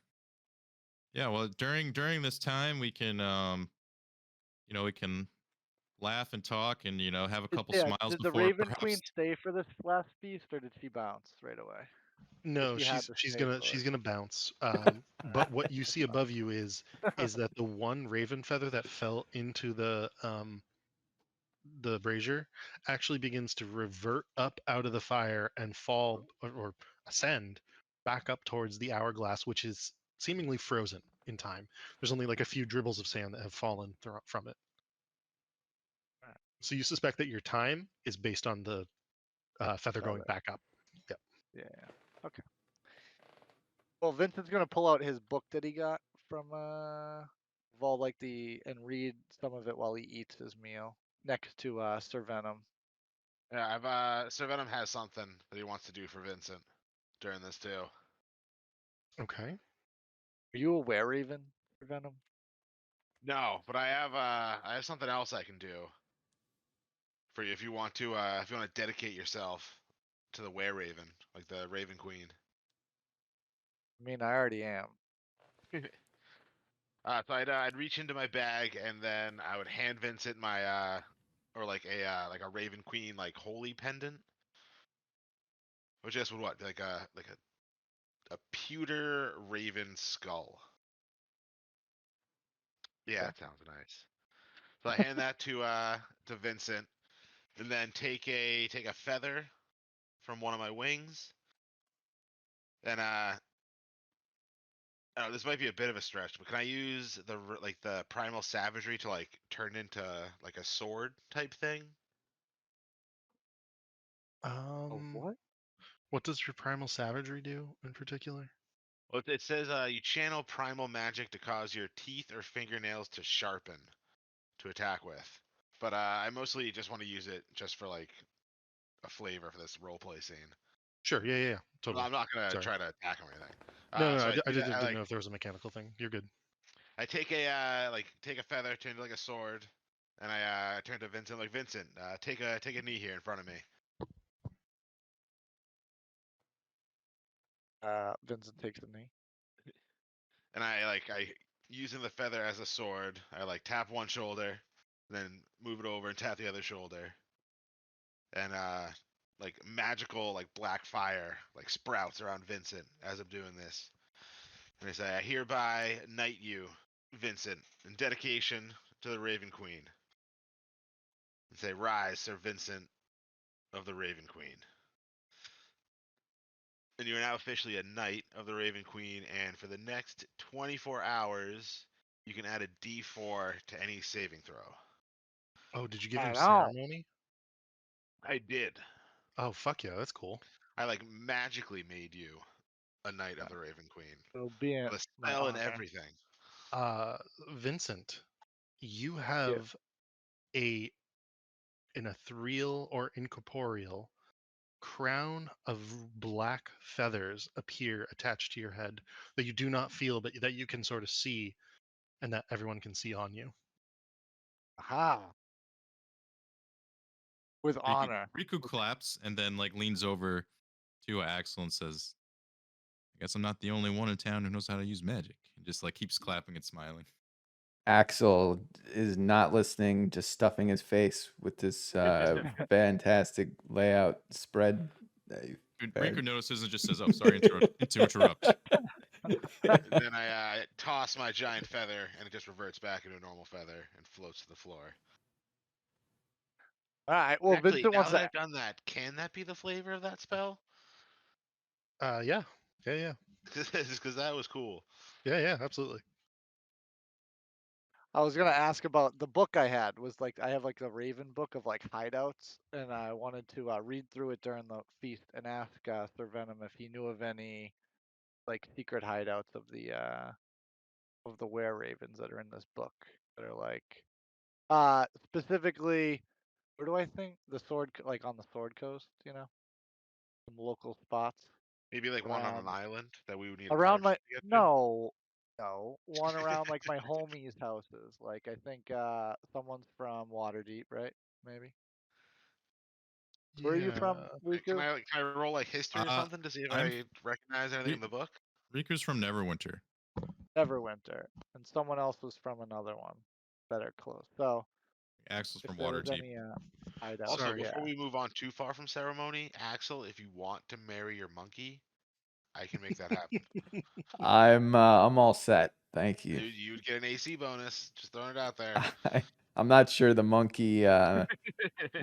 Yeah, well, during this time we can we can laugh and talk and have a couple smiles Did the before Raven perhaps. Queen stay for this last feast, or did she bounce right away? No, she had she's to she's stay gonna for she's it. gonna bounce. But what you see above you is that the one raven feather that fell into the brazier actually begins to revert up out of the fire and fall or ascend back up towards the hourglass, which is seemingly frozen in time. There's only like a few dribbles of sand that have fallen from it. Right. So you suspect that your time is based on the feather going Feather. back up. Yep. Yeah. Okay. Well, Vincent's gonna pull out his book that he got from of all like and read some of it while he eats his meal next to Sir Venom. Yeah, Sir Venom has something that he wants to do for Vincent during this too. Okay. Are you a were-raven, Sir Venom? No, but I have something else I can do for you if you want to dedicate yourself to the Were Raven, like the Raven Queen. I mean, I already am. So I'd reach into my bag and then I would hand Vincent my or like a Raven Queen like holy pendant, which just would what be like a pewter raven skull. Yeah, Okay. that sounds nice. So I hand that to Vincent, and then take a feather from one of my wings. Then oh, this might be a bit of a stretch, but can I use the primal savagery to like turn into like a sword type thing? Oh, what? What does your primal savagery do in particular? Well, it says you channel primal magic to cause your teeth or fingernails to sharpen to attack with. But I mostly just want to use it just for like a flavor for this roleplay scene. Sure. Yeah. Well, Totally. I'm not gonna Sorry. try to attack him or anything. No, So I I do that. didn't know if there was a mechanical thing. You're good. I take take a feather, turn it like a sword, and I turn to Vincent like Vincent, take a knee here in front of me. Vincent takes a knee. And I using the feather as a sword, I like tap one shoulder, then move it over and tap the other shoulder. And like magical like black fire like sprouts around Vincent as I'm doing this. And I say, I hereby knight you, Vincent, in dedication to the Raven Queen. And say, rise, Sir Vincent of the Raven Queen. And you are now officially a knight of the Raven Queen, and for the next 24 hours, you can add a D4 to any saving throw. Oh, did you give I him know. ceremony? I did. Oh, fuck yeah, that's cool. I like magically made you a knight of the Raven Queen. It'll be With a my spell and honor. everything. Vincent, you Yeah. have an ethereal or incorporeal crown of black feathers appear attached to your head that you do not feel, but that you can sort of see, and that everyone can see on you. Aha. With honor. Riku claps and then like leans over to Axel and says, I guess I'm not the only one in town who knows how to use magic. And just like keeps clapping and smiling. Axel is not listening, just stuffing his face with this fantastic layout spread. that you Riku prepared. notices and just says, "Oh, sorry to interrupt." Then I toss my giant feather, and it just reverts back into a normal feather and floats to the floor. All right. Well, Actually, Vincent now wants that to. I've done that, can that be the flavor of that spell? Yeah. Yeah. Because that was cool. Yeah. Absolutely. I was gonna ask about the book I had. Was like I have like a Raven book of like hideouts, and I wanted to read through it during the feast and ask Sir Venom if he knew of any like secret hideouts of the were ravens that are in this book that are like specifically. Where do I think the like on the Sword Coast? You know, some local spots Maybe like one on an around island that we would need a around pirate my ship to get to. no one around like my homies' houses. Like I think someone's from Waterdeep, right? Maybe. Where are you from, Yeah. Can Riku? I roll like history or Uh, something to see if I'm I recognize anything in the book? Riku's from Neverwinter. Neverwinter, and someone else was from another one that are close. So Axel's if from there was Waterdeep. any hideouts, Also, Sorry. yeah. before we move on too far from ceremony, Axel, if you want to marry your monkey, I can make that happen. I'm all set. Thank you. Dude, you'd get an AC bonus. Just throwing it out there. I'm not sure the monkey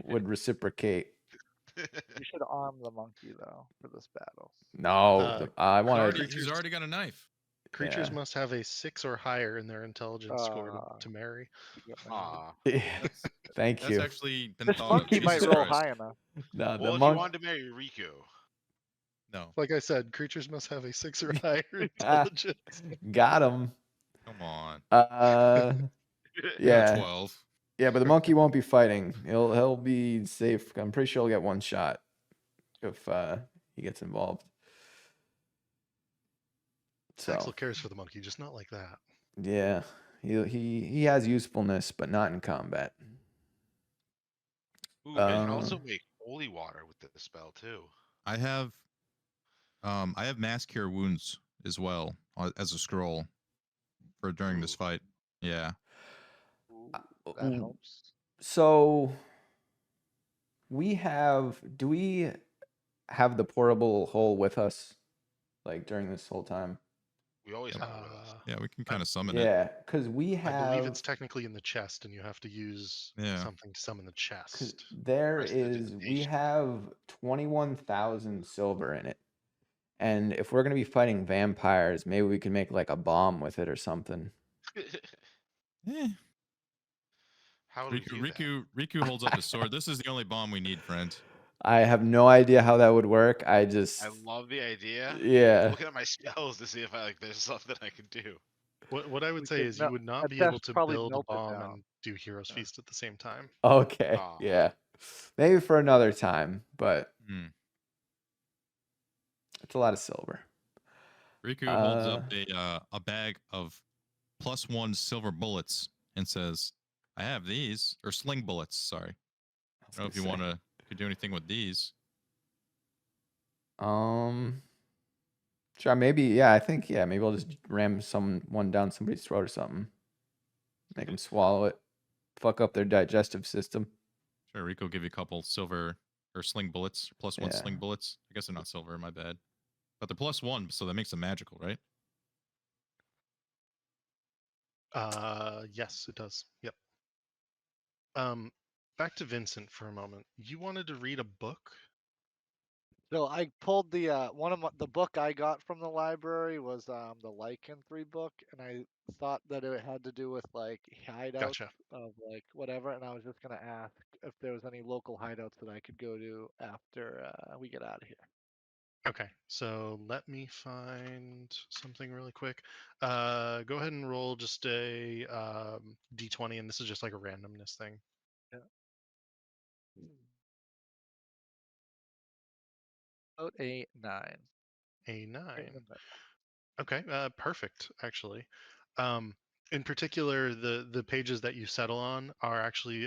would reciprocate. You should arm the monkey though for this battle. No, I want to. He's already got a knife. Creatures Yeah. must have a 6 or higher in their intelligence score to marry. You get married. Aw. That's Thank that's you. actually been This thought of. monkey might Jesus roll Christ. high enough. No, the Well, if you monk. wanted to marry Riku, No, Like I said, creatures must have a 6 or higher Ah. intelligence. Got him. come on. Uh, yeah, 12. yeah, but the monkey won't be fighting. He'll be safe. I'm pretty sure he'll get one shot if he gets involved. So Axel cares for the monkey, just not like that. yeah, he has usefulness, but not in combat. ooh, you can also make holy water with this spell too. I have mass cure wounds as well as a scroll for during this Ooh. fight. Yeah. That helps. So do we have the portable hole with us, like during this whole time? We always have it with us. Yeah, we can kind of summon it. Yeah, because we I believe have. it's technically in the chest, and you have to use Yeah. something to summon the 'Cause chest. there First is, we invitation. have 21,000 silver in it. And if we're going to be fighting vampires, maybe we can make like a bomb with it or something. Eh. How would we do that? Riku holds up his sword. This is the only bomb we need, friend. I have no idea how that would work. I love the idea. yeah. Looking at my spells to see if there's something I can do. What I would We say could is you would not at be best able to probably build a melt it bomb down. and do Hero's Yeah. Feast at the same time. Okay. Aw. Yeah. Maybe for another time, but Hmm. it's a lot of silver. Riku holds up a bag of +1 silver bullets and says, "I have these, or sling bullets. Sorry. I don't know if you want to could do anything with these." Sure, maybe, yeah, I think, yeah, maybe I'll just ram one down somebody's throat or something. Make them swallow it. Fuck up their digestive system. Sure, Riku will give you a couple silver or sling bullets, +1 Yeah. sling bullets. I guess they're not silver, my bad. But they're +1, so that makes them magical, right? Yes, it does. Yep. Back to Vincent for a moment. You wanted to read a book? So I pulled the the book I got from the library was the Lycanthropy book, and I thought that it had to do with like hideouts Gotcha. of like whatever, and I was just gonna ask if there was any local hideouts that I could go to after we get out of here. Okay, so let me find something really quick. Go ahead and roll just a d20, and this is just like a randomness thing. About a 9. A Right 9. in the middle. Okay, perfect, actually. In particular, the pages that you settle on are actually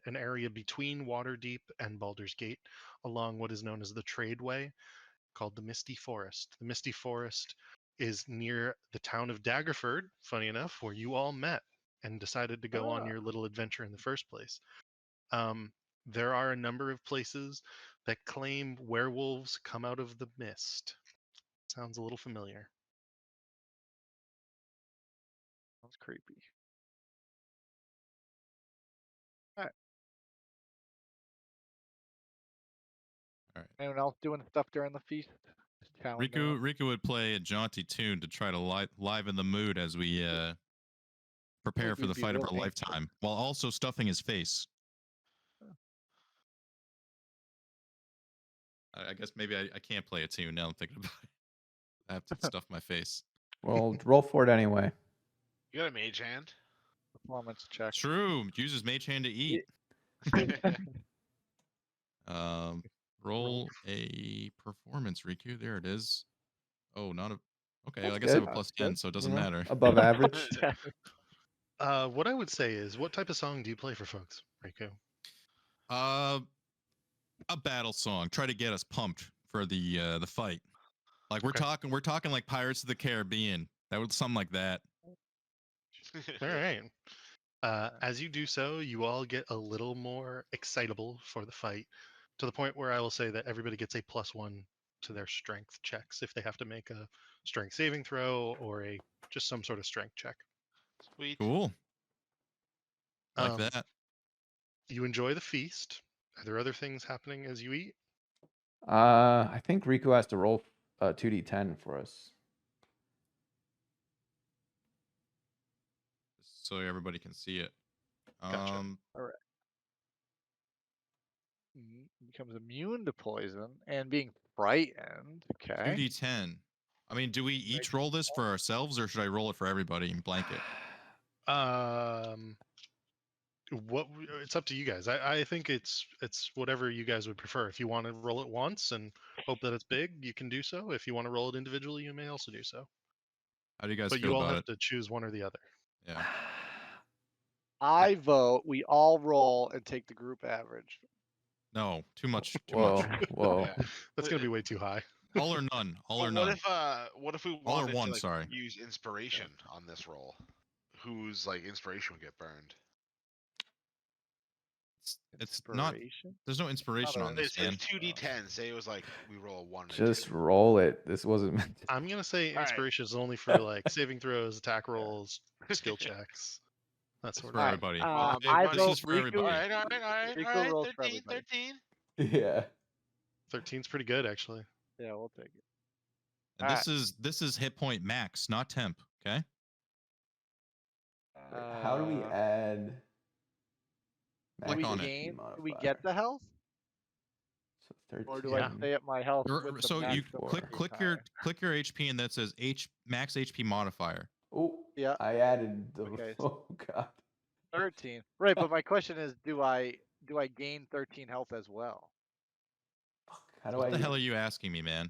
an area between Waterdeep and Baldur's Gate, along what is known as the Tradeway, called the Misty Forest. The Misty Forest is near the town of Daggerford, funny enough, where you all met. and decided to go on Ah. your little adventure in the first place. There are a number of places that claim werewolves come out of the mist. Sounds a little familiar. Sounds creepy. All right. Anyone else doing stuff during the feast? Just chowing down? Riku would play a jaunty tune to try to liven the mood as we prepare Like for the we'd be fight of real our anxious. lifetime, while also stuffing his face. I guess maybe I can't play a tune now. I'm thinking about it. I have to stuff my face. Well, roll for it anyway. You got a mage hand? Performance check. True. Uses Mage Hand to eat. Roll a performance, Riku. There it is. Oh, not a. Okay, That's I guess I have a good. plus Good. 10, so it doesn't You know, matter. above average. What I would say is, what type of song do you play for folks, Riku? A battle song. Try to get us pumped for the fight. Like we're Okay. talking like Pirates of the Caribbean. That would something like that. All right. As you do so, you all get a little more excitable for the fight, to the point where I will say that everybody gets a +1 to their strength checks if they have to make a strength saving throw or just some sort of strength check. Sweet. Cool. Like Um, that. You enjoy the feast. Are there other things happening as you eat? I think Riku has to roll 2d10 for us. So everybody can see it. Gotcha. Becomes immune to poison and being frightened. Okay. 2d10. I mean, do we each roll this for ourselves, or should I roll it for everybody in blanket? It's up to you guys. I think it's whatever you guys would prefer. If you want to roll it once and hope that it's big, you can do so. If you want to roll it individually, you may also do so. How do you guys But feel you all about have it? to choose one or the other. Yeah. I vote we all roll and take the group average. No, too much. Too Whoa, much. whoa. Yeah. That's gonna be way too high. All or none. All or But none. what if we All or wanted one, to like sorry. use inspiration on this roll? Whose like inspiration would get burned? It's not. Inspiration? There's no inspiration Not on a- this, It's man. 2d10. Say it was like we roll a 1 and a Just 2. roll it. This wasn't meant to. I'm gonna say All right. inspiration is only for like saving throws, attack rolls, skill checks, that It's sort for of Alright, thing. everybody. I This vote is for Riku. everybody. All right. Riku rolls for everybody. 13. Yeah. 13's pretty good, actually. Yeah, we'll take it. And this is hit point max, not temp. Okay. How do we add Click max on it. HP Do we modifier? get the health? So 13. Or do Yeah. I stay at my health with the So max you of click- HP click your HP and that says max HP modifier. Oh, Yeah. I added the. Okay. Oh god. 13. Right, but my question is, do I gain 13 health as well? Fuck, how do What I? the hell are you asking me, man?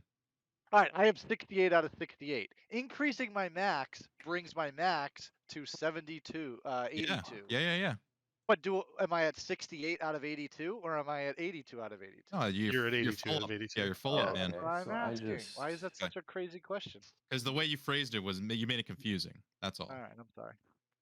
All right, I have 68 out of 68. Increasing my max brings my max to 72, 82. Yeah. But am I at 68 out of 82 or am I at 82 out of 82? No, You're at 82 full out of up. 82. Yeah, you're full Yeah, up, man. that's what I'm so I asking. Why is that just- such a crazy question? Because the way you phrased it was you made it confusing. That's all. All right, I'm sorry.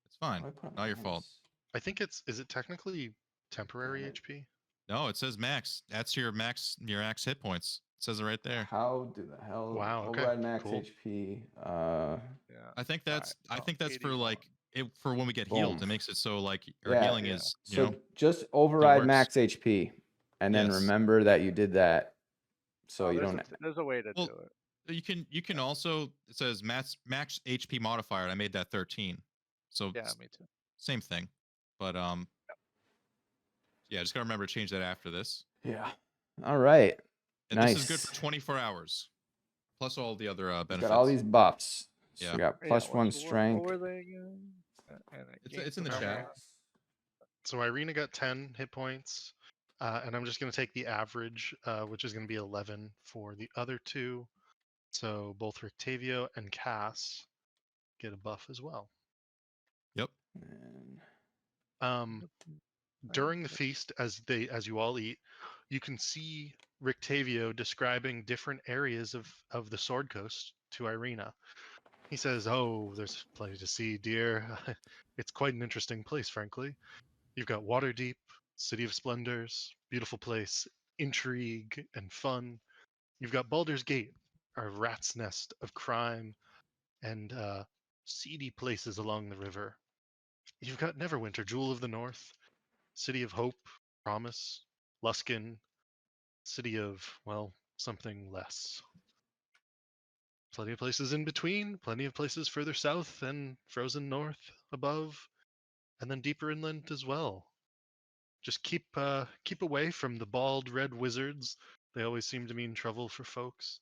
It's fine. Why put Not your fault. minus? I think is it technically temporary Damn it. HP? No, it says max. That's your max hit points. It says it right there. How do the hell? Wow, okay, Override max cool. HP. Yeah. I think that's Alright, for 81. like for when we get healed. Boom. It makes it so like our Yeah, healing yeah. is So just override works. max HP, and then Yes. remember that you did that, so Oh, you there's don't. there's a way to Well, do it. you can also it says max HP modifier. And I made that 13. So Yeah, me too. same thing. But yeah, just gotta remember to change that after this. Yeah. All right. And Nice. this is good for 24 hours. Plus all the other He's benefits. got all these buffs. So Yeah. we got Yeah, plus one what strength. were they again? And it It's- gains it's in the some chat. health. So Irina got 10 hit points, and I'm just going to take the average, which is going to be 11 for the other two. So both Rictavio and Cass get a buff as well. Yep. And During the feast, as you all eat, you can see Rictavio describing different areas of the Sword Coast to Irina. He says, "Oh, there's plenty to see, dear. It's quite an interesting place, frankly. You've got Waterdeep, City of Splendors, beautiful place, intrigue and fun. You've got Baldur's Gate, a rat's nest of crime and seedy places along the river. You've got Neverwinter, Jewel of the North, City of Hope, Promise, Luskin, City of, well, something less. Plenty of places in between, plenty of places further south and frozen north above, and then deeper inland as well. Just keep away from the bald red wizards. They always seem to mean trouble for folks.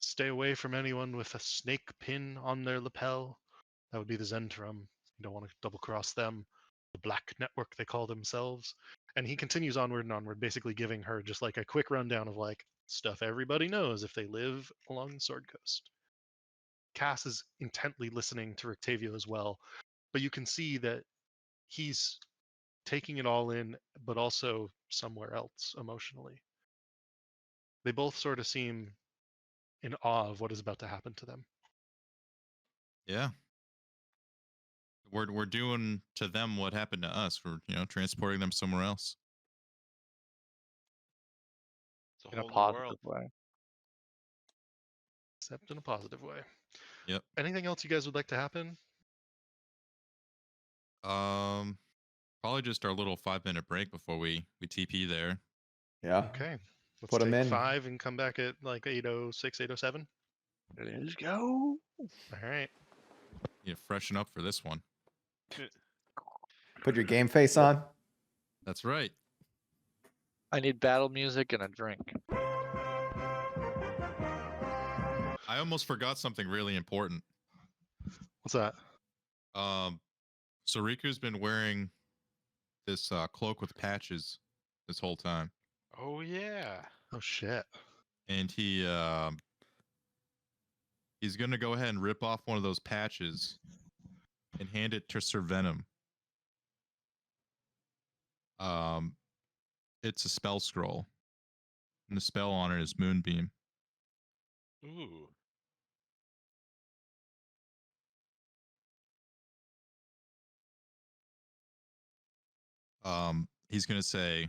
Stay away from anyone with a snake pin on their lapel. That would be the Zentrum. You don't want to double cross them. The Black Network, they call themselves. And he continues onward and onward, basically giving her just like a quick rundown of like stuff everybody knows if they live along the Sword Coast. Cass is intently listening to Rictavio as well, but you can see that he's taking it all in, but also somewhere else emotionally. They both sort of seem in awe of what is about to happen to them. Yeah. We're doing to them what happened to us. We're transporting them somewhere else. It's a In a whole new world. positive way. Except in a positive way. Yep. Anything else you guys would like to happen? Probably just our little 5-minute break before we TP there. Yeah. Okay. Let's Put 'em take in. 5 and come back at like 8:06, 8:07. Let's go. All right. Freshen up for this one. Put your game face on. That's right. I need battle music and a drink. I almost forgot something really important. What's that? So Riku's been wearing this cloak with patches this whole time, Oh yeah. Oh shit. and he's gonna go ahead and rip off one of those patches and hand it to Sir Venom. It's a spell scroll, and the spell on it is Moonbeam. Ooh. He's gonna say,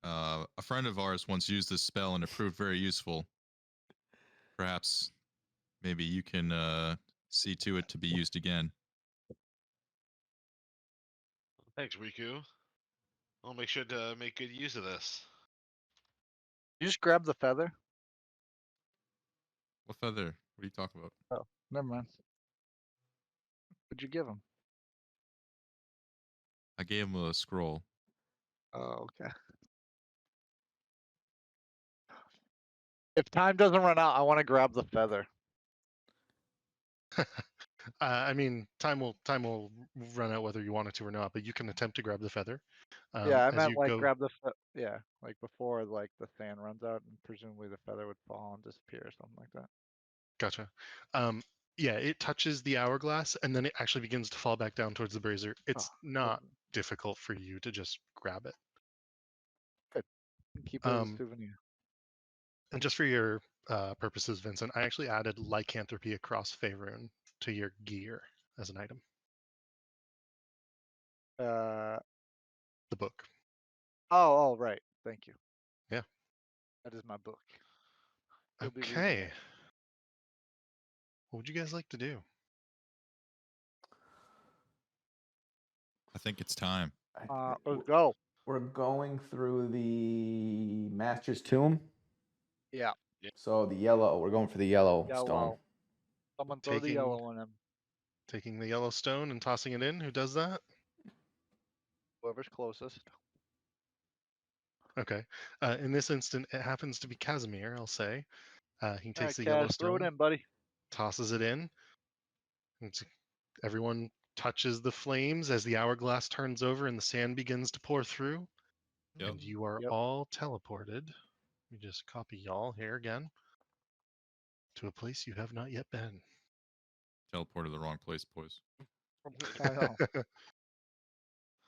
a friend of ours once used this spell and it proved very useful. Perhaps, maybe you can see to it to be used again. Thanks, Riku. I'll make sure to make good use of this. You just grab the feather. What feather? What are you talking about? Oh, never mind. What'd you give him? I gave him a scroll. Oh, okay. If time doesn't run out, I want to grab the feather. I mean, time will run out whether you want it to or not, but you can attempt to grab the feather. Yeah, I as meant you like go. grab the yeah, like before like the sand runs out, and presumably the feather would fall and disappear or something like that. Gotcha. Yeah, it touches the hourglass and then it actually begins to fall back down towards the brazier. It's Oh, not good. difficult for you to just grab it. Keep it as a Um, souvenir. And just for your purposes, Vincent, I actually added lycanthropy across Faerun to your gear as an item. Uh The book. oh, right. Thank you. Yeah. That is my book. You'll be reading Okay. it. What would you guys like to do? I think it's time. Let's go. We're going through the Master's Tomb. Yeah. So the yellow. We're going for the yellow stone. Yellow. Someone throw the Taking- yellow one in. Taking the yellow stone and tossing it in. Who does that? Whoever's closest. Okay. In this instant, it happens to be Casimir, I'll say. He All takes right, the yellow Cash, throw it stone, in, buddy. tosses it in. Everyone touches the flames as the hourglass turns over and the sand begins to pour through. Yep. And you are Yep. all teleported. Let me just copy y'all here again to a place you have not yet been. Teleport to the wrong place, boys. I know.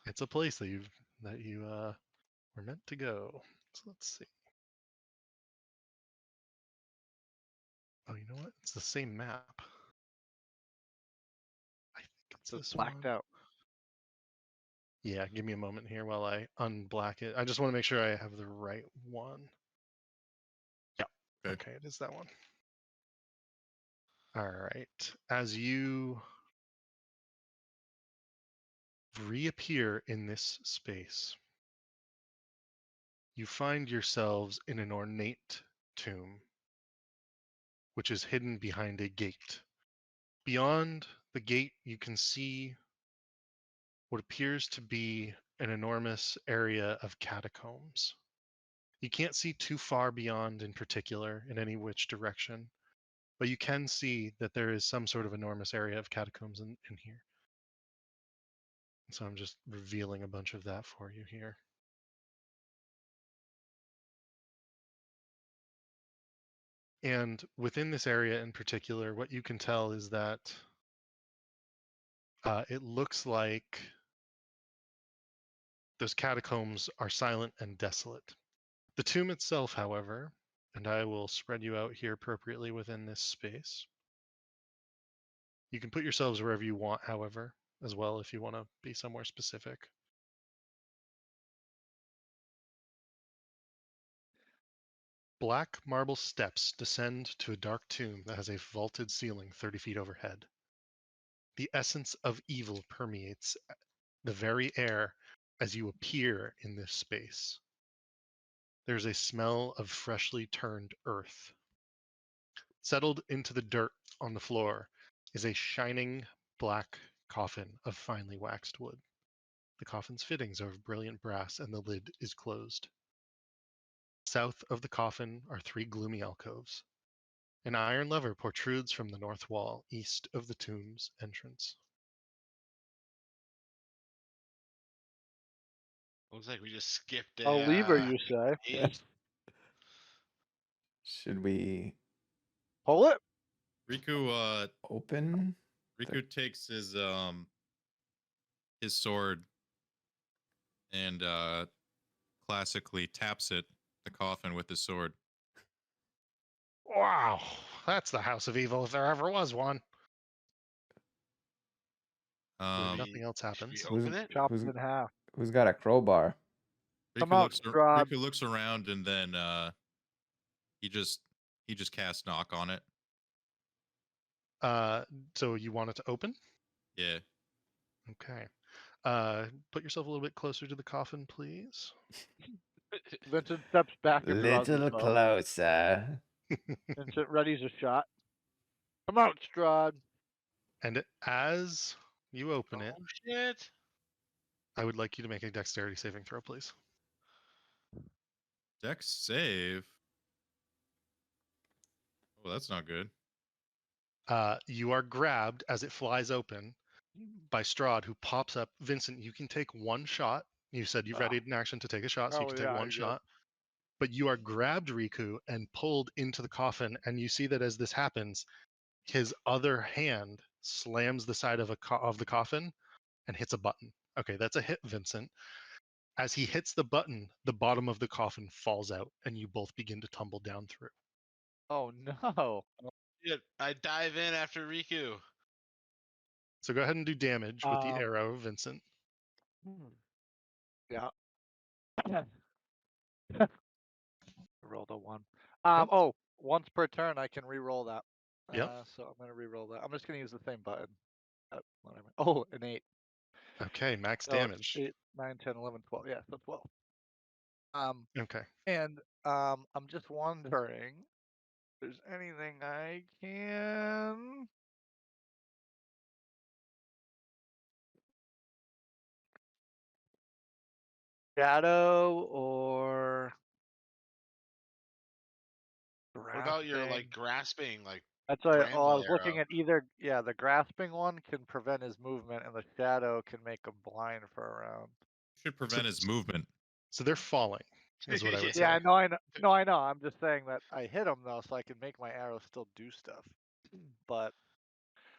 It's a place that you were meant to go. So let's see. Oh, you know what? It's the same map. I think it's So this it's blacked one. out. Yeah, give me a moment here while I unblack it. I just want to make sure I have the right one. Yeah. Okay. Okay, it is that one. All right. As you reappear in this space, you find yourselves in an ornate tomb, which is hidden behind a gate. Beyond the gate, you can see what appears to be an enormous area of catacombs. You can't see too far beyond in particular in any which direction, but you can see that there is some sort of enormous area of catacombs in here. So I'm just revealing a bunch of that for you here. And within this area in particular, what you can tell is that it looks like those catacombs are silent and desolate. The tomb itself, however, and I will spread you out here appropriately within this space. You can put yourselves wherever you want, however, as well if you want to be somewhere specific. Black marble steps descend to a dark tomb that has a vaulted ceiling 30 feet overhead. The essence of evil permeates the very air as you appear in this space. There's a smell of freshly turned earth. Settled into the dirt on the floor is a shining black coffin of finely waxed wood. The coffin's fittings are of brilliant brass and the lid is closed. South of the coffin are 3 gloomy alcoves. An iron lever protrudes from the north wall, east of the tomb's entrance. Looks like we just skipped A a lever, you say? page. Should we Pull it. open? Riku takes his sword and classically taps it, the coffin, with his sword. Wow, that's the House of Evil if there ever was one. Um, Nothing else Should happens. we open it? Chopped in half. Who's got a crowbar? Come out, Strahd. Riku looks around and then he just casts knock on it. So you want it to open? Yeah. Okay. Put yourself a little bit closer to the coffin, please. Vincent steps back and draws his Little bow. closer. Vincent readies a shot. Come out, Strahd. And as you open it, Oh shit! I would like you to make a dexterity saving throw, please. Dex save. Oh, that's not good. You are grabbed as it flies open by Strahd, who pops up. Vincent, you can take one shot. You said you've readied an action to take a shot, so you Oh, can take yeah, one I shot. But you are grabbed, Riku, and pulled into the coffin. And you see that as this happens, his other hand slams the side of the coffin and hits a button. Okay, that's a hit, Vincent. As he hits the button, the bottom of the coffin falls out, and you both begin to tumble down through. Oh no. Shit, I dive in after Riku. So go ahead and do damage with the Um, arrow, Vincent. Yeah. Rolled a 1. Okay. Oh, once per turn I can re-roll that. Yep. So I'm gonna re-roll that. I'm just gonna use the same button. Oh, an 8. Okay, max So it's damage. 8, 9, 10, 11, 12. Yeah, so 12. Okay. And I'm just wondering if there's anything I can. Shadow or What about your grasping. grasping, like That's why. Oh, I bramble was arrow? looking at either. Yeah, the grasping one can prevent his movement, and the shadow can make him blind for a round. Should prevent his movement. So they're falling, is what I would say. Yeah, no, I know. No, I know. I'm just saying that I hit him though, so I can make my arrow still do stuff. But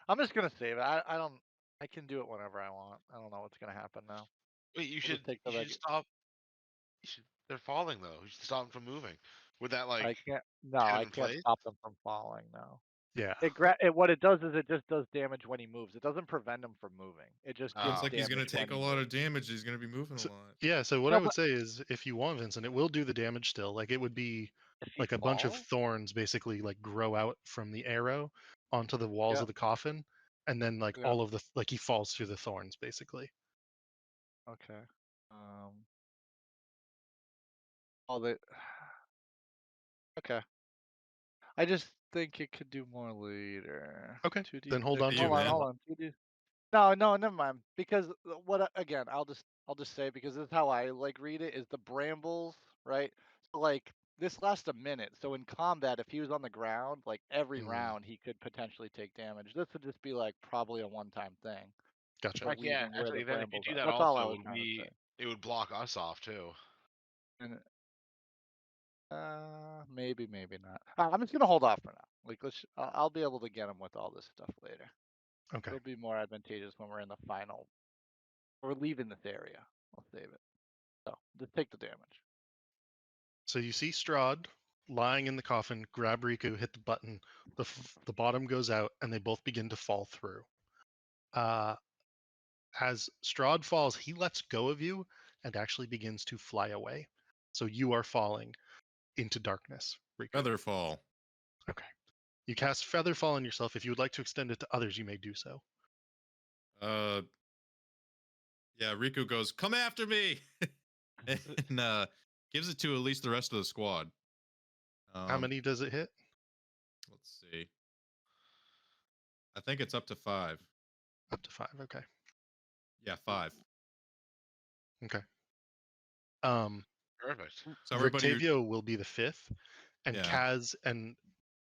I'm just gonna save it. I don't. I can do it whenever I want. I don't know what's gonna happen now. Wait, you We'll should just take you the should stop. They're falling though. You should stop them from moving. Would that like I can't. No, hit him I in can't place? stop them from falling. No. Yeah. What it does is it just does damage when he moves. It doesn't prevent him from moving. It just gives Sounds like he's damage gonna take when a he lot moves. of damage. He's gonna be moving a So, lot. yeah, so what No, I would but say is if you want, Vincent, it will do the damage still. Like it would be if he like a bunch of falls, thorns basically like grow out from the arrow onto the walls yeah, of the coffin, and then like yeah, all of the like he falls through the thorns basically. okay. All the okay. I just think it could do more later. Okay, 2D6. then hold on to You, it. Hold on, man. hold on. 2D. No, no, never mind. Because again, I'll just say because this is how I like read it is the brambles, right? So like this lasts a minute. So in combat, if he was on the ground, like every Mm, round he could potentially take damage. This would just be like probably a one-time thing. gotcha. So Like yeah, leaving where the actually then if you brambles do are. that That's all I also was would trying to be say. it would block us off too. And maybe, maybe not. I'm just gonna hold off for now. Like I'll be able to get him with all this stuff later. Okay. It'll be more advantageous when we're in the final. We're leaving this area. I'll save it. So just take the damage. So you see Strahd lying in the coffin, grab Riku, hit the button, the bottom goes out, and they both begin to fall through. As Strahd falls, he lets go of you and actually begins to fly away. So you are falling into darkness, Riku. Featherfall. Okay. You cast Featherfall on yourself. If you would like to extend it to others, you may do so. Yeah, Riku goes, "Come after me," and gives it to at least the rest of the squad. How many does it hit? Let's see. I think it's up to 5. Up to 5. Okay. Yeah, 5. Okay. Um, Perfect. So everybody, Rictavio will be the 5th, and yeah. Kaz and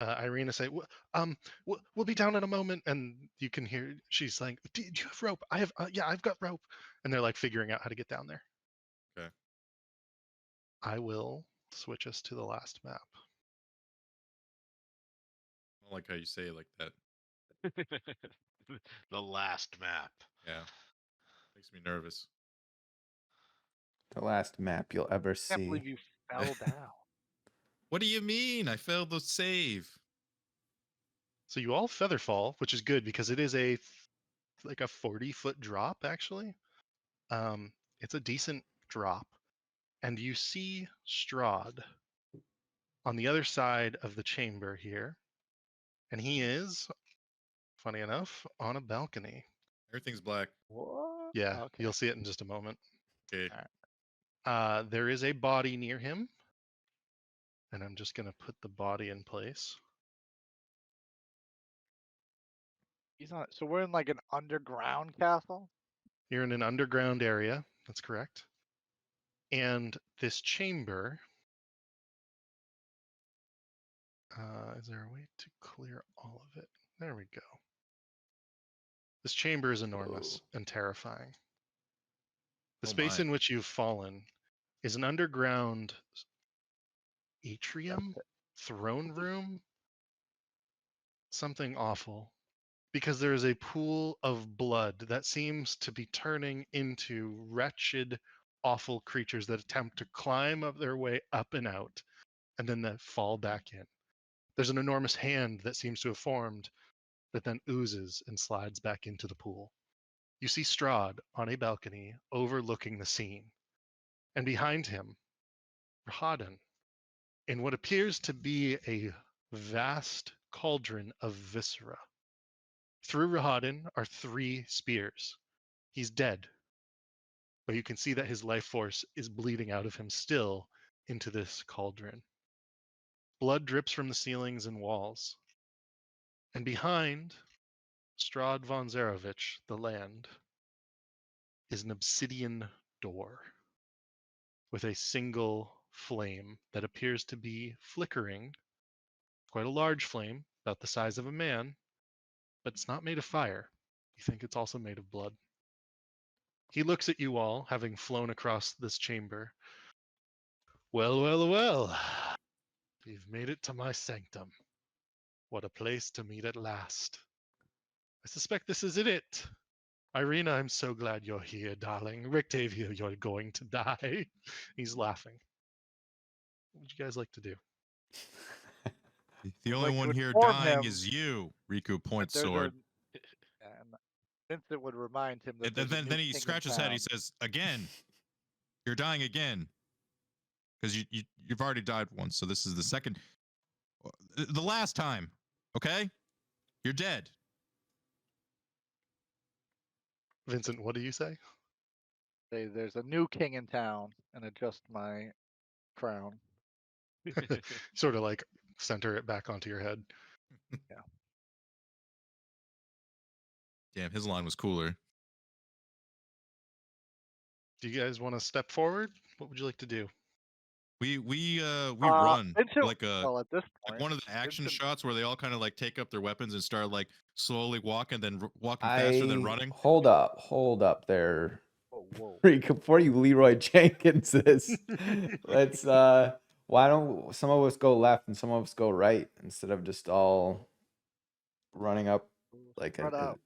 Irina say, we'll be down in a moment," and you can hear she's saying, do you have rope? I have, yeah, I've got rope, and they're like figuring out how to get down there. Okay. I will switch us to the last map. I don't like how you say it like that. The last map. Yeah, makes me nervous. The last map you'll ever I can't believe see. you fell down. What do you mean? I failed the save. So you all featherfall, which is good because it is like a 40-foot drop actually. It's a decent drop, and you see Strahd on the other side of the chamber here, and he is, funny enough, on a balcony. Everything's black. What? Yeah, Okay. you'll see it in just a moment. Okay. There is a body near him, and I'm just gonna put the body in place. He's not. So we're in like an underground castle. You're in an underground area. That's correct. And this chamber. Is there a way to clear all of it? There we go. This chamber is enormous and terrifying. The Oh space my. in which you've fallen is an underground atrium, throne room, something awful. Because there is a pool of blood that seems to be turning into wretched, awful creatures that attempt to climb up their way up and out, and then that fall back in. There's an enormous hand that seems to have formed that then oozes and slides back into the pool. You see Strahd on a balcony overlooking the scene, and behind him, Rahadin, in what appears to be a vast cauldron of viscera. Through Rahadin are 3 spears. He's dead, but you can see that his life force is bleeding out of him still into this cauldron. Blood drips from the ceilings and walls. And behind Strahd von Zarovich, the land, is an obsidian door with a single flame that appears to be flickering. Quite a large flame, about the size of a man, but it's not made of fire. You think it's also made of blood. He looks at you all, having flown across this chamber. Well, well, well. You've made it to my sanctum. What a place to meet at last. I suspect this is it. Irina, I'm so glad you're here, darling. Rictavio, you're going to die. He's laughing. What would you guys like to do? The I'd only like to one here inform dying him is you. Riku that points there's sword. and Vincent would remind him that And there's a new then he king in scratches his head. He town. says, "Again, you're dying again, because you've already died once. So this is the second, the last time. Okay, you're dead." Vincent, what do you say? Say there's a new king in town, and adjust my crown. Sort of like center it back onto your head. Yeah. Damn, his line was cooler. Do you guys want to step forward? What would you like to do? We run Vincent, like well, at this point, like one of the action Vincent, shots where they all kind of like take up their weapons and start like slowly walking, then walking faster than running. Hold up there. whoa. Before you Leroy Jenkins this, let's why don't some of us go left and some of us go right instead of just all running up like Spread out.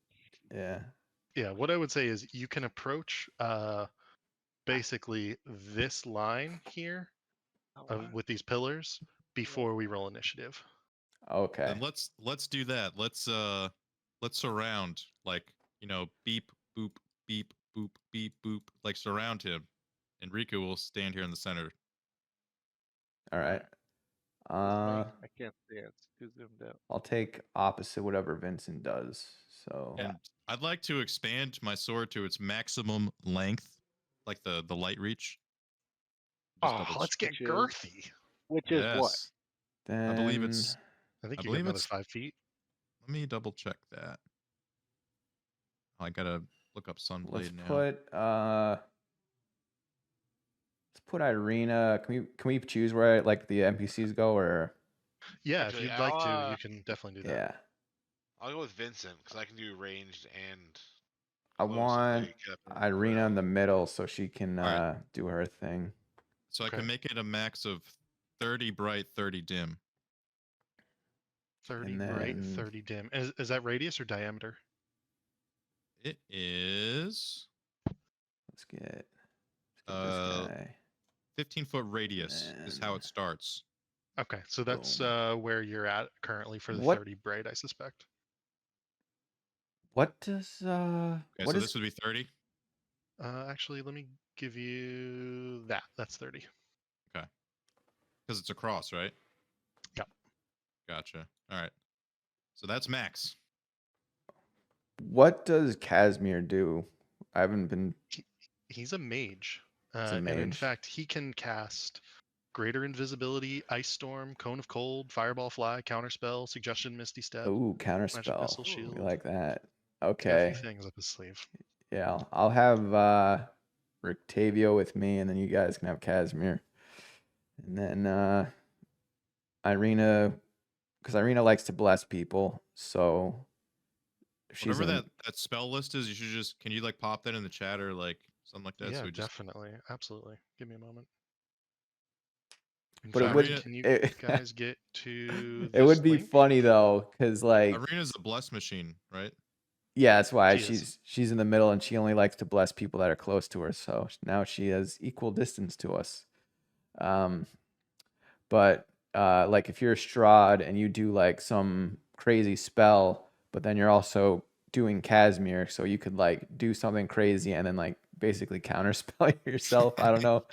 yeah. Yeah, what I would say is you can approach basically this line here with these pillars before we roll initiative. Okay. Then let's do that. Let's surround, like, beep boop beep boop beep boop, like surround him, and Riku will stand here in the center. All right. It's me. I can't see it. It's too zoomed out. I'll take opposite whatever Vincent does. So And I'd like to expand my sword to its maximum length, like the light reach. Just double Let's get Which is- girthy. Which is what? Yes. then I believe it's. I think I you believe get another it's- 5 feet. Let me double check that. I gotta look up Sunblade let's now. put Irina. Can we choose where like the NPCs go or Yeah, Actually, if you'd like to, I'll, you can definitely do that. yeah. I'll go with Vincent because I can do ranged and. I close if want they get up in Irina in row. the middle so she can Alright. do her thing. So I Okay. can make it a max of 30 bright, 30 dim. 30 And bright, then- 30 dim. Is that radius or diameter? It is Let's get Uh, this guy. 15-foot radius is how it starts. Okay, so that's Boom. where you're at currently for the What- 30 bright, I suspect. What does Okay, what so is this would be 30. Actually, let me give you that. That's 30. Because it's a cross, right? Yep. Gotcha. All right. So that's max. what does Casimir do? I haven't been He's a mage. He's a And in mage. fact, he can cast Greater Invisibility, Ice Storm, Cone of Cold, Fireball Fly, Counterspell, Suggestion, Misty Step. ooh, Magic counterspell. Missile We Shield. like that. Got a Okay. few things up his sleeve. Yeah, I'll have Rictavio with me, and then you guys can have Casimir. And then Irina, because Irina likes to bless people, so if she's Whatever in, that spell list is, you should just, can you like pop that in the chat or like something like that? Yeah, So we just, definitely. Absolutely. Give me a moment. In But it fact, would- can you it- guys get to it would this be link? funny though, because like Arena's a bless machine, right? yeah, that's why She is. she's in the middle, and she only likes to bless people that are close to her. So now she has equal distance to us. But like if you're Strahd and you do like some crazy spell, but then you're also doing Casimir, so you could like do something crazy and then like basically counterspell yourself. I don't know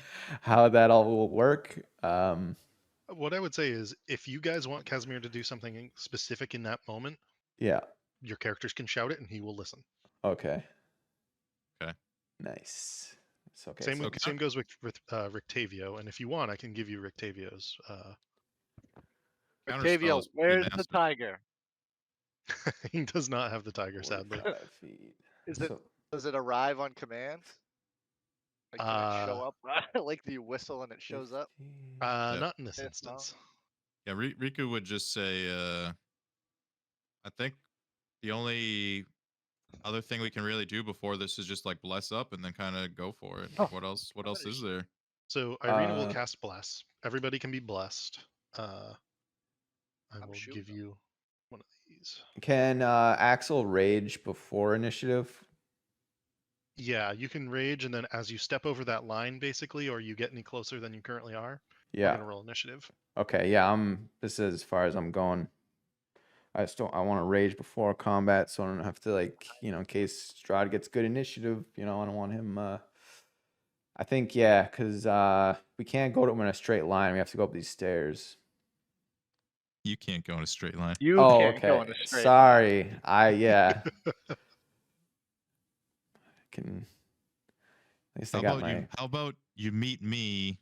how that all will work. What I would say is if you guys want Casimir to do something specific in that moment, Yeah. your characters can shout it and he will listen. Okay. Okay. Nice. It's okay. Same so- same goes with Rictavio, and if you want, I can give you Rictavio's. Counterspell Octavio, is pretty where's the nasty. tiger? He does not have the tiger, sadly. 45 feet. Is it? So- Does it arrive on command? Like does it show up? Like do you whistle and it shows up? 50. Yep. Not in this If instance. Yeah, Riku would just say, I think the only other thing we can really do before this is just like bless up and then kind of go for it. Like, what else? What else is there? So Irina will Uh, cast Bless. Everybody can be blessed. I I'm will shooting give you one of these. Can Axel rage before initiative? Yeah, you can rage, and then as you step over that line, basically, or you get any closer than you currently are, we're Yeah. gonna roll initiative. Okay. Yeah. This is as far as I'm going. I want to rage before combat, so I don't have to, like, in case Strahd gets good initiative. I don't want him. I think, yeah, because we can't go to him in a straight line. We have to go up these stairs. You can't go in a straight line. You Oh, can't go in okay. a straight line. Sorry. Yeah. Can at least I got my. How about you meet me,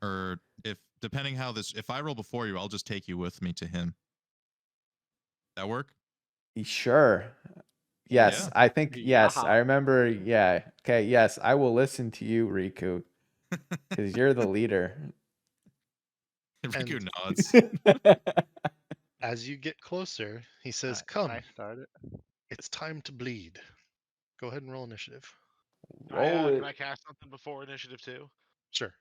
or depending how if I roll before you, I'll just take you with me to him. That work? Sure. Yes, Yeah. I think yes. Yeah. I remember. Yeah. Okay. Yes, I will listen to you, Riku, because you're the leader. Riku And nods. as you get closer, he says, Alright, can "Come, I start it? it's time to bleed." Go ahead and roll initiative. Roll Can I it. cast something before initiative 2? Sure.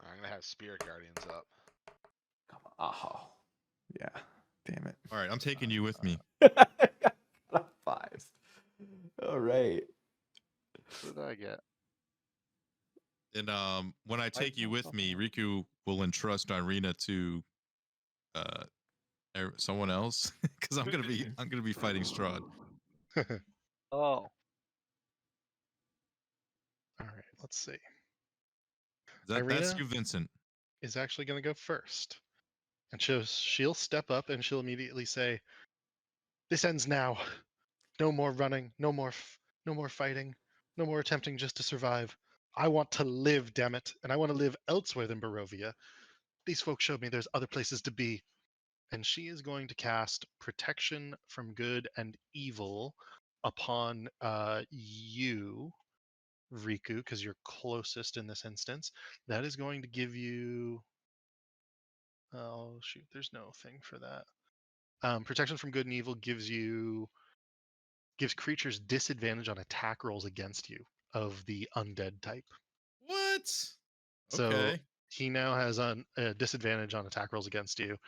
I'm gonna have Spirit Guardians up. Come on. Oh, yeah. Damn it. All right, I'm taking you with me. Fives. All right. What did I get? And when I take you with myself me, up. Riku will entrust Irina to uh someone else because I'm gonna be fighting Strahd. Oh, All right. Let's see. That's Irina you, Vincent. is actually gonna go first, and she'll step up and she'll immediately say, "This ends now. No more running. No more fighting. No more attempting just to survive. I want to live, damn it, and I want to live elsewhere than Barovia. These folks showed me there's other places to be." And she is going to cast Protection from Good and Evil upon you, Riku, because you're closest in this instance. That is going to give you. Oh shoot, there's no thing for that. Protection from Good and Evil gives creatures disadvantage on attack rolls against you of the undead type. What? So Okay. he now has a disadvantage on attack rolls against you.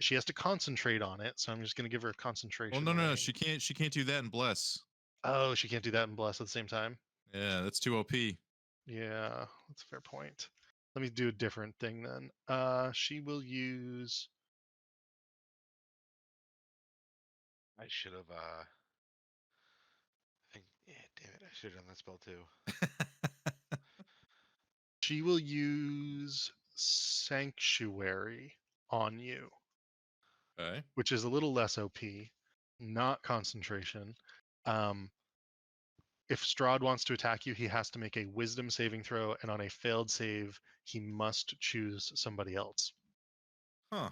She has to concentrate on it, so I'm just going to give her a concentration. Well, no, range. she can't. She can't do that in Bless. Oh, she can't do that and bless at the same time. Yeah, that's too OP. Yeah, that's a fair point. Let me do a different thing then. She will use. I should have. Yeah, damn it! I should have done that spell too. She will use Sanctuary on you, Okay. which is a little less OP, not concentration. Um, if Strahd wants to attack you, he has to make a Wisdom saving throw, and on a failed save, he must choose somebody else. Huh.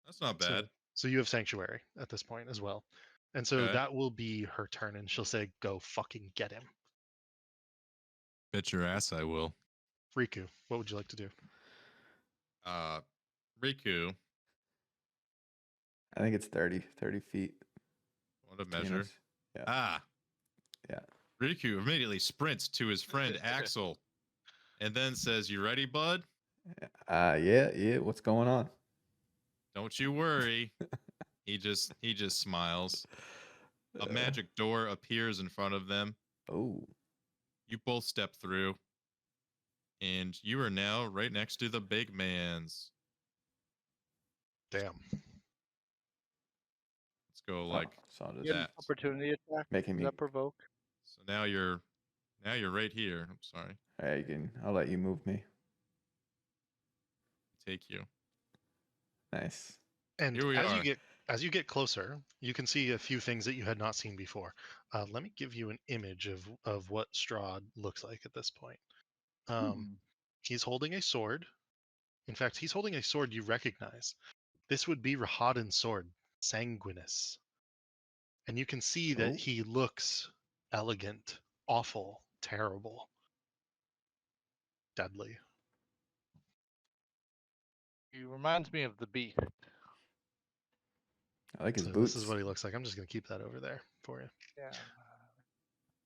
That's not bad. So you have Sanctuary at this point as well. And so Okay. that will be her turn, and she'll say, "Go fucking get him." Bet your ass I will. Riku, what would you like to do? Riku, I think it's 30 feet. what a between measure. us. Yeah. Ah, Yeah. Riku immediately sprints to his friend Axel, and then says, "You ready, bud? Yeah. What's going on? Don't you worry." He just smiles. A magic door appears in front of them. Oh. You both step through, and you are now right next to the big man's. Damn. Let's go like so I'll you just get an that. opportunity attack. making Does me. that provoke? So now you're right here. I'm sorry. All right, I'll let you move me. Take you. Nice. And Here we are. as you get closer, you can see a few things that you had not seen before. Let me give you an image of what Strahd looks like at this point. He's holding a sword. In fact, he's holding a sword you recognize. This would be Rahadin's sword, Sanguinus. And you can see that Oh. he looks elegant, awful, terrible, deadly. He reminds me of the beast. I like his So boots. this is what he looks like. I'm just going to keep that over there for you. Yeah.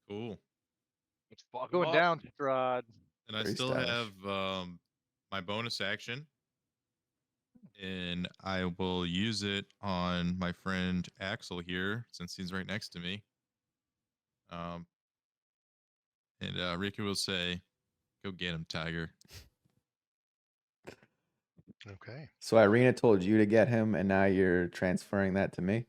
Cool. Let's fuck 'em Going up. down, Strahd. And I Very still stylish. have my bonus action, and I will use it on my friend Axel here since he's right next to me. And Riku will say, "Go get him, Tiger." Okay. So Irina told you to get him, and now you're transferring that to me.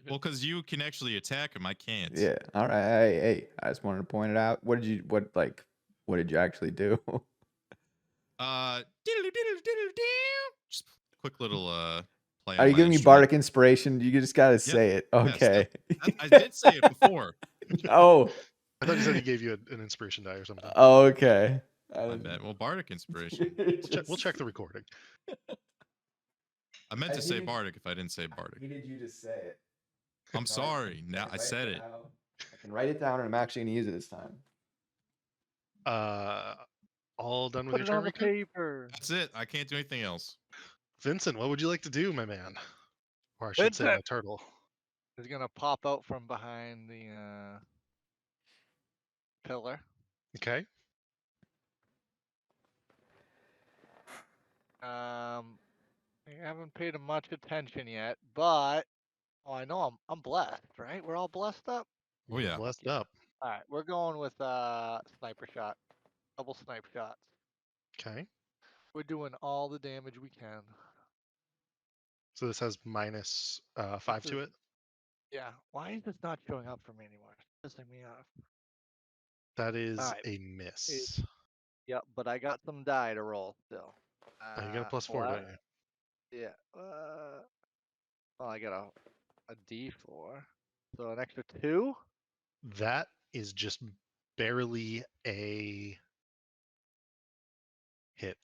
Well, because you can actually attack him, I can't. Yeah. All right. Hey, I just wanted to point it out. What did you actually do? Just quick little play Are on you my giving me instrument. bardic inspiration? You just gotta Yep. say it. Yes, Okay. I did say it before. Oh. I thought he said he gave you an inspiration die or something. Oh, okay. I bet. Well, bardic inspiration. We'll check the recording. I meant I to say needed- bardic if I didn't say bardic. needed you to say it. I'm sorry. Now I said it. I can write it down, and I'm actually gonna use it this time. All done with Put your it on turn, the Riku? paper. That's it. I can't do anything else. Vincent, what would you like to do, my man? Or I should say, my Vincent! turtle. Is gonna pop out from behind the pillar. Okay. I haven't paid him much attention yet, but I know I'm blessed, right? We're all blessed up. Oh, You're yeah. blessed up. All right, we're going with sniper shot, double snipe shots. Okay. We're doing all the damage we can. So this has minus 5 to is- it. Yeah. Why is this not showing up for me anymore? It's pissing me off. That is Alright, a miss. Yep, but I got some die to roll still. Oh, you got a plus 4, don't you? Yeah. Well, I got a D4, so an extra 2. That is just barely a hit.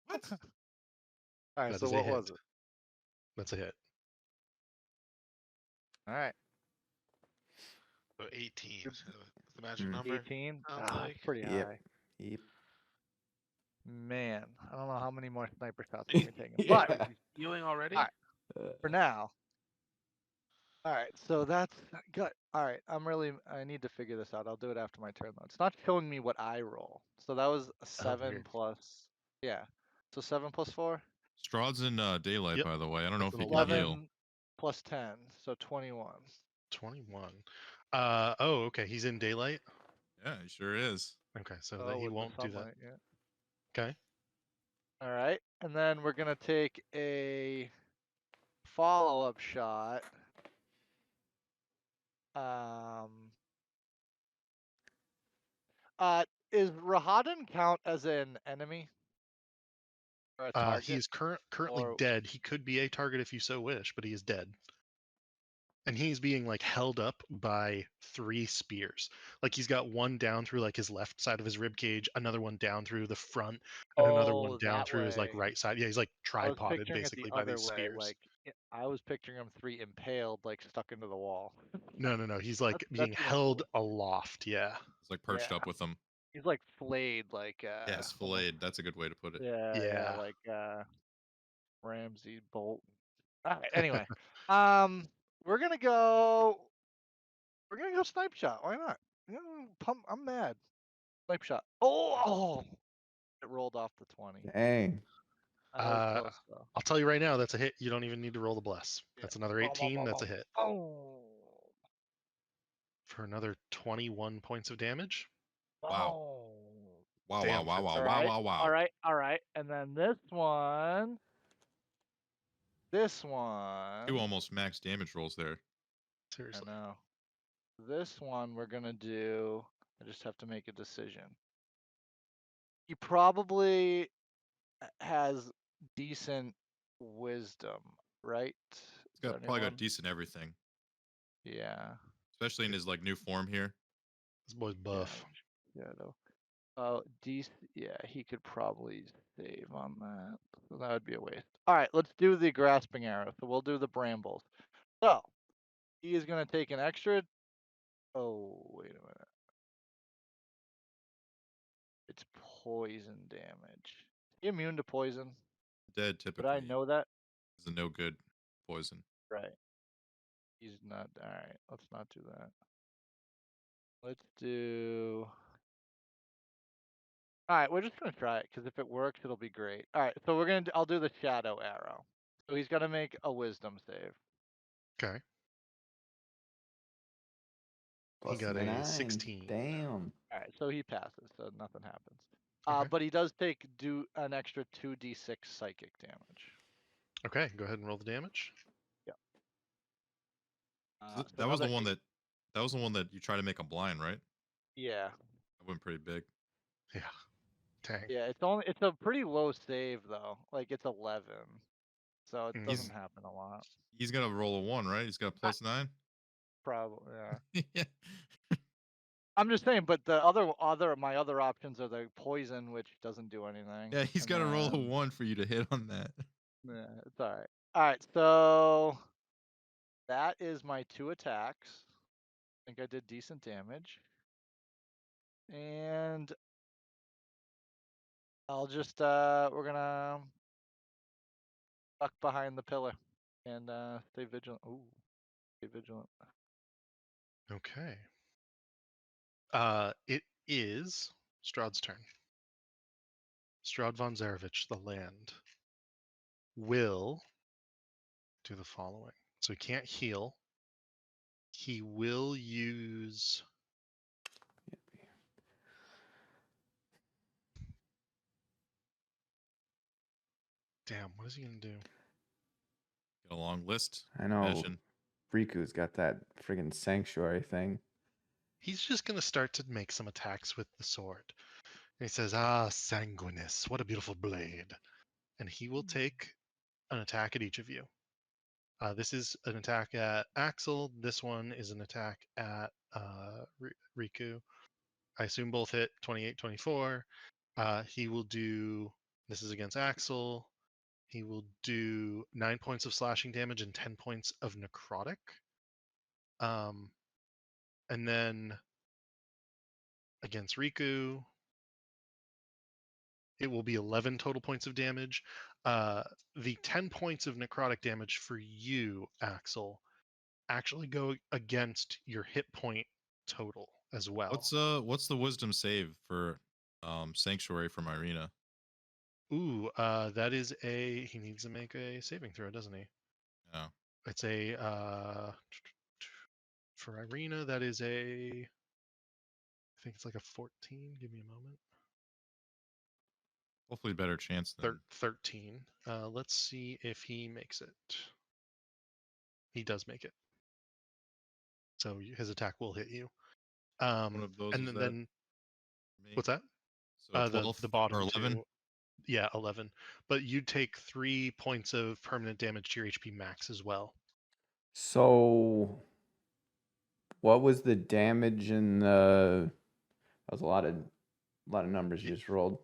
What? All right. That So is a what hit. was it? That's a hit. All right. So 18. Good. So what's the magic Mm. number? 18. Sounds Ah, like. that's pretty Yep. high. Yep. Man, I don't know how many more sniper shots we're taking, but Yeah. Healing already? Alright. for now. All right, so that's good. All right, I need to figure this out. I'll do it after my turn though. It's not showing me what I roll. So that was a 7 weird. plus, yeah. So 7 plus 4, Strahd's in daylight, Yep, by the way. I don't know if that's he an can heal. 11 plus 10, so 21. 21. Okay. He's in daylight. Yeah, he sure is. Okay, so Oh, that he with the won't do that. sunlight, yeah. Okay. All right, and then we're gonna take a follow-up shot. Is Rahadin count as an enemy or a target? He is currently or- dead. He could be a target if you so wish, but he is dead. And he's being like held up by 3 spears. Like he's got one down through like his left side of his rib cage, another one down through the front, and another one Oh, down that through his like way. right side. Yeah, he's like I was tripoded picturing it basically the by other these way, spears. like I was picturing him 3 impaled, like stuck into the wall. No. He's like being that's even held cooler. aloft. Yeah. He's like perched Yeah. up with them. He's like flayed, like Yes, almost- filleted. That's a good way to put it. Yeah, Yeah. like Ramsey Bolt. All right, anyway, we're gonna go snipe shot. Why not? I'm mad. Snipe shot. Oh, it rolled off the 20. Dang. That was close though. I'll tell you right now, that's a hit. You don't even need to roll the bless. Yeah. That's another 18. That's a hit Oh. for another 21 points of damage. Wow. Oh. Wow, Damn, wow, wow, wow, All wow, right, wow, wow. All right. And then this one. Two almost max damage rolls there. I Seriously. know. This one we're gonna do. I just have to make a decision. He probably has decent wisdom, right? He's got probably got decent everything, Yeah. especially in his like new form here. This boy's buff. Yeah. No. Oh, yeah, he could probably save on that. So that would be a waste. All right, let's do the grasping arrow. So we'll do the brambles. So he is going to take an extra. Oh, wait a minute. It's poison damage. Is he immune to poison? Dead But typically I know that. is a no good poison. Right. He's not. All right, let's not do that. Let's do. All right, we're just gonna try it because if it works, it'll be great. All right, so I'll do the shadow arrow. So he's gonna make a wisdom save. Okay. He Plus got a 9. 16. Damn. All right, so he passes, so nothing happens. Okay. But he does do an extra 2d6 psychic damage. Okay, go ahead and roll the damage. Yeah. So So that was the another one eight- that was the one that you try to make a blind, right? Yeah. That went pretty big. Yeah. Dang. Yeah, it's a pretty low save though. Like it's 11. So it Mm. doesn't happen a lot. He's gonna roll a 1, right? He's got a +9. Probably, yeah. Yeah. I'm just saying, but the my other options are the poison, which doesn't do anything. Yeah, he's and got to roll a then- 1 for you to hit on that. Yeah, it's all right. All right, so that is my 2 attacks. I think I did decent damage. And I'll just we're gonna duck behind the pillar and stay vigilant. Ooh, stay vigilant. Okay. It is Strahd's turn. Strahd von Zarevich, the land, will do the following. So he can't heal. He will use. Damn, what is he gonna do? Got a long list. I know. Imagine. Riku's got that friggin' sanctuary thing. He's just gonna start to make some attacks with the sword. And he says, "Ah, sanguinis, what a beautiful blade!" And he will take an attack at each of you. This is an attack at Axel. This one is an attack at Riku. I assume both hit 28, 24. He will do. This is against Axel. He will do 9 points of slashing damage and 10 points of necrotic. And then against Riku, it will be 11 total points of damage. The 10 points of necrotic damage for you, Axel, actually go against your hit point total as well. What's the wisdom save for Sanctuary from Irina? Ooh, that is a. He needs to make a saving throw, doesn't he? Yeah. It's a. For Irina, that is a. I think it's like a 14. Give me a moment. Hopefully better chance than 13. Let's see if he makes it. He does make it. So his attack will hit you. one of those. And Was then for me? what's that? So 12 The bottom or 11. two. Yeah, 11. But you take 3 points of permanent damage to your HP max as well. So, what was the damage in the? That was a lot of numbers you just rolled.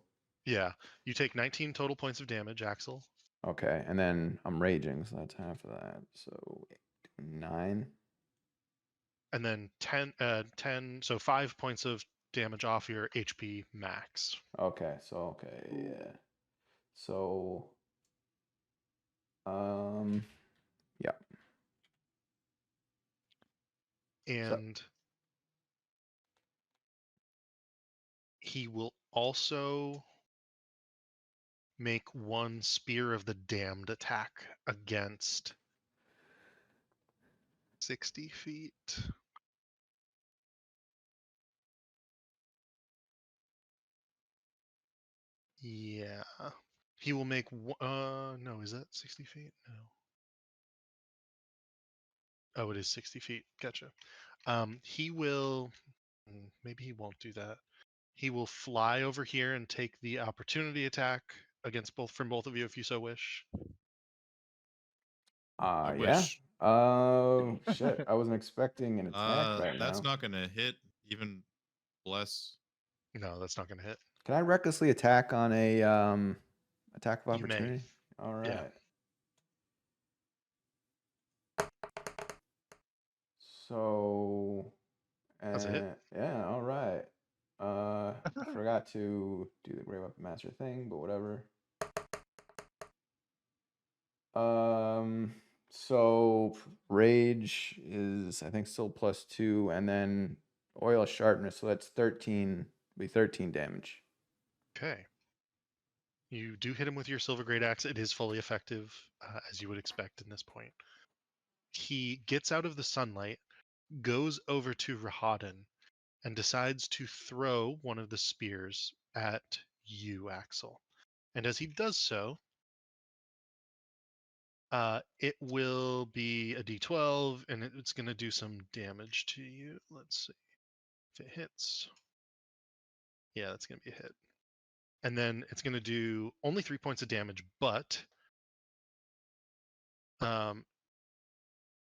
Yeah, you take 19 total points of damage, Axel. Okay, and then I'm raging, so that's half of that. So 9. And then 10, so 5 points of damage off your HP max. Okay, yeah. So, yeah. And he will also make one Spear of the Damned attack against 60 feet. Yeah. He will make no, is that 60 feet? No. Oh, it is 60 feet. Gotcha. He will maybe he won't do that. He will fly over here and take the opportunity attack against both of you if you so wish. I Yeah. wish. Oh, shit. I wasn't expecting an attack right That's now. not gonna hit. Even bless. No, that's not going to hit. Can I recklessly attack on a attack of You may. opportunity? All Yeah. right. So, That's a hit. yeah, all right. I forgot to do the Great Weapon Master thing, but whatever. So rage is I think still +2, and then oil of sharpness, so that's 13. Be 13 damage. Okay. You do hit him with your silver great axe. It is fully effective, as you would expect in this point. He gets out of the sunlight, goes over to Rahadan and decides to throw one of the spears at you, Axel. And as he does so, it will be a d12, and it's going to do some damage to you. Let's see if it hits. Yeah, that's going to be a hit. And then it's going to do only 3 points of damage, but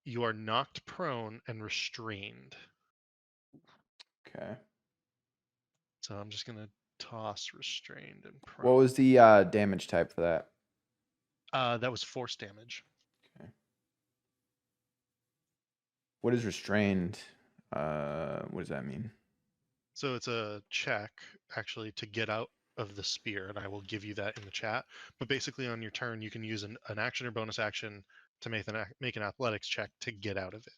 you are knocked prone and restrained. Okay. So I'm just going to toss restrained and prone. What was the damage type for that? That was force damage. Okay. What is restrained? What does that mean? So it's a check actually to get out of the spear, and I will give you that in the chat. But basically, on your turn, you can use an action or bonus action to make an athletics check to get out of it.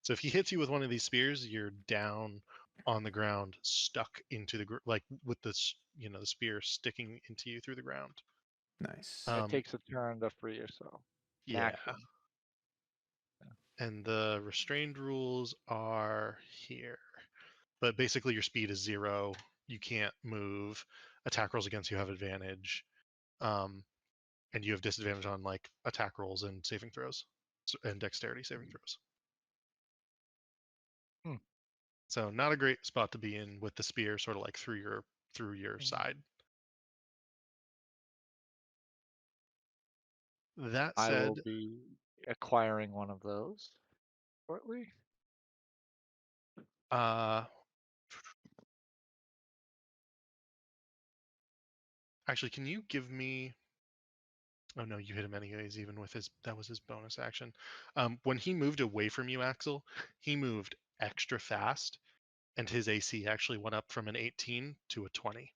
So if he hits you with one of these spears, you're down on the ground, stuck into the like with this, the spear sticking into you through the ground. Nice. It takes a turn to free yourself. An Yeah. action. And the restrained rules are here. But basically, your speed is 0. You can't move. Attack rolls against you have advantage, and you have disadvantage on like attack rolls and saving throws, and dexterity saving throws. Hmm. So not a great spot to be in with the spear, sort of like through your side. That I said, will be acquiring one of those shortly. Actually, can you give me? Oh no, you hit him anyways, even with that was his bonus action. When he moved away from you, Axel, he moved extra fast, and his AC actually went up from an 18 to a 20.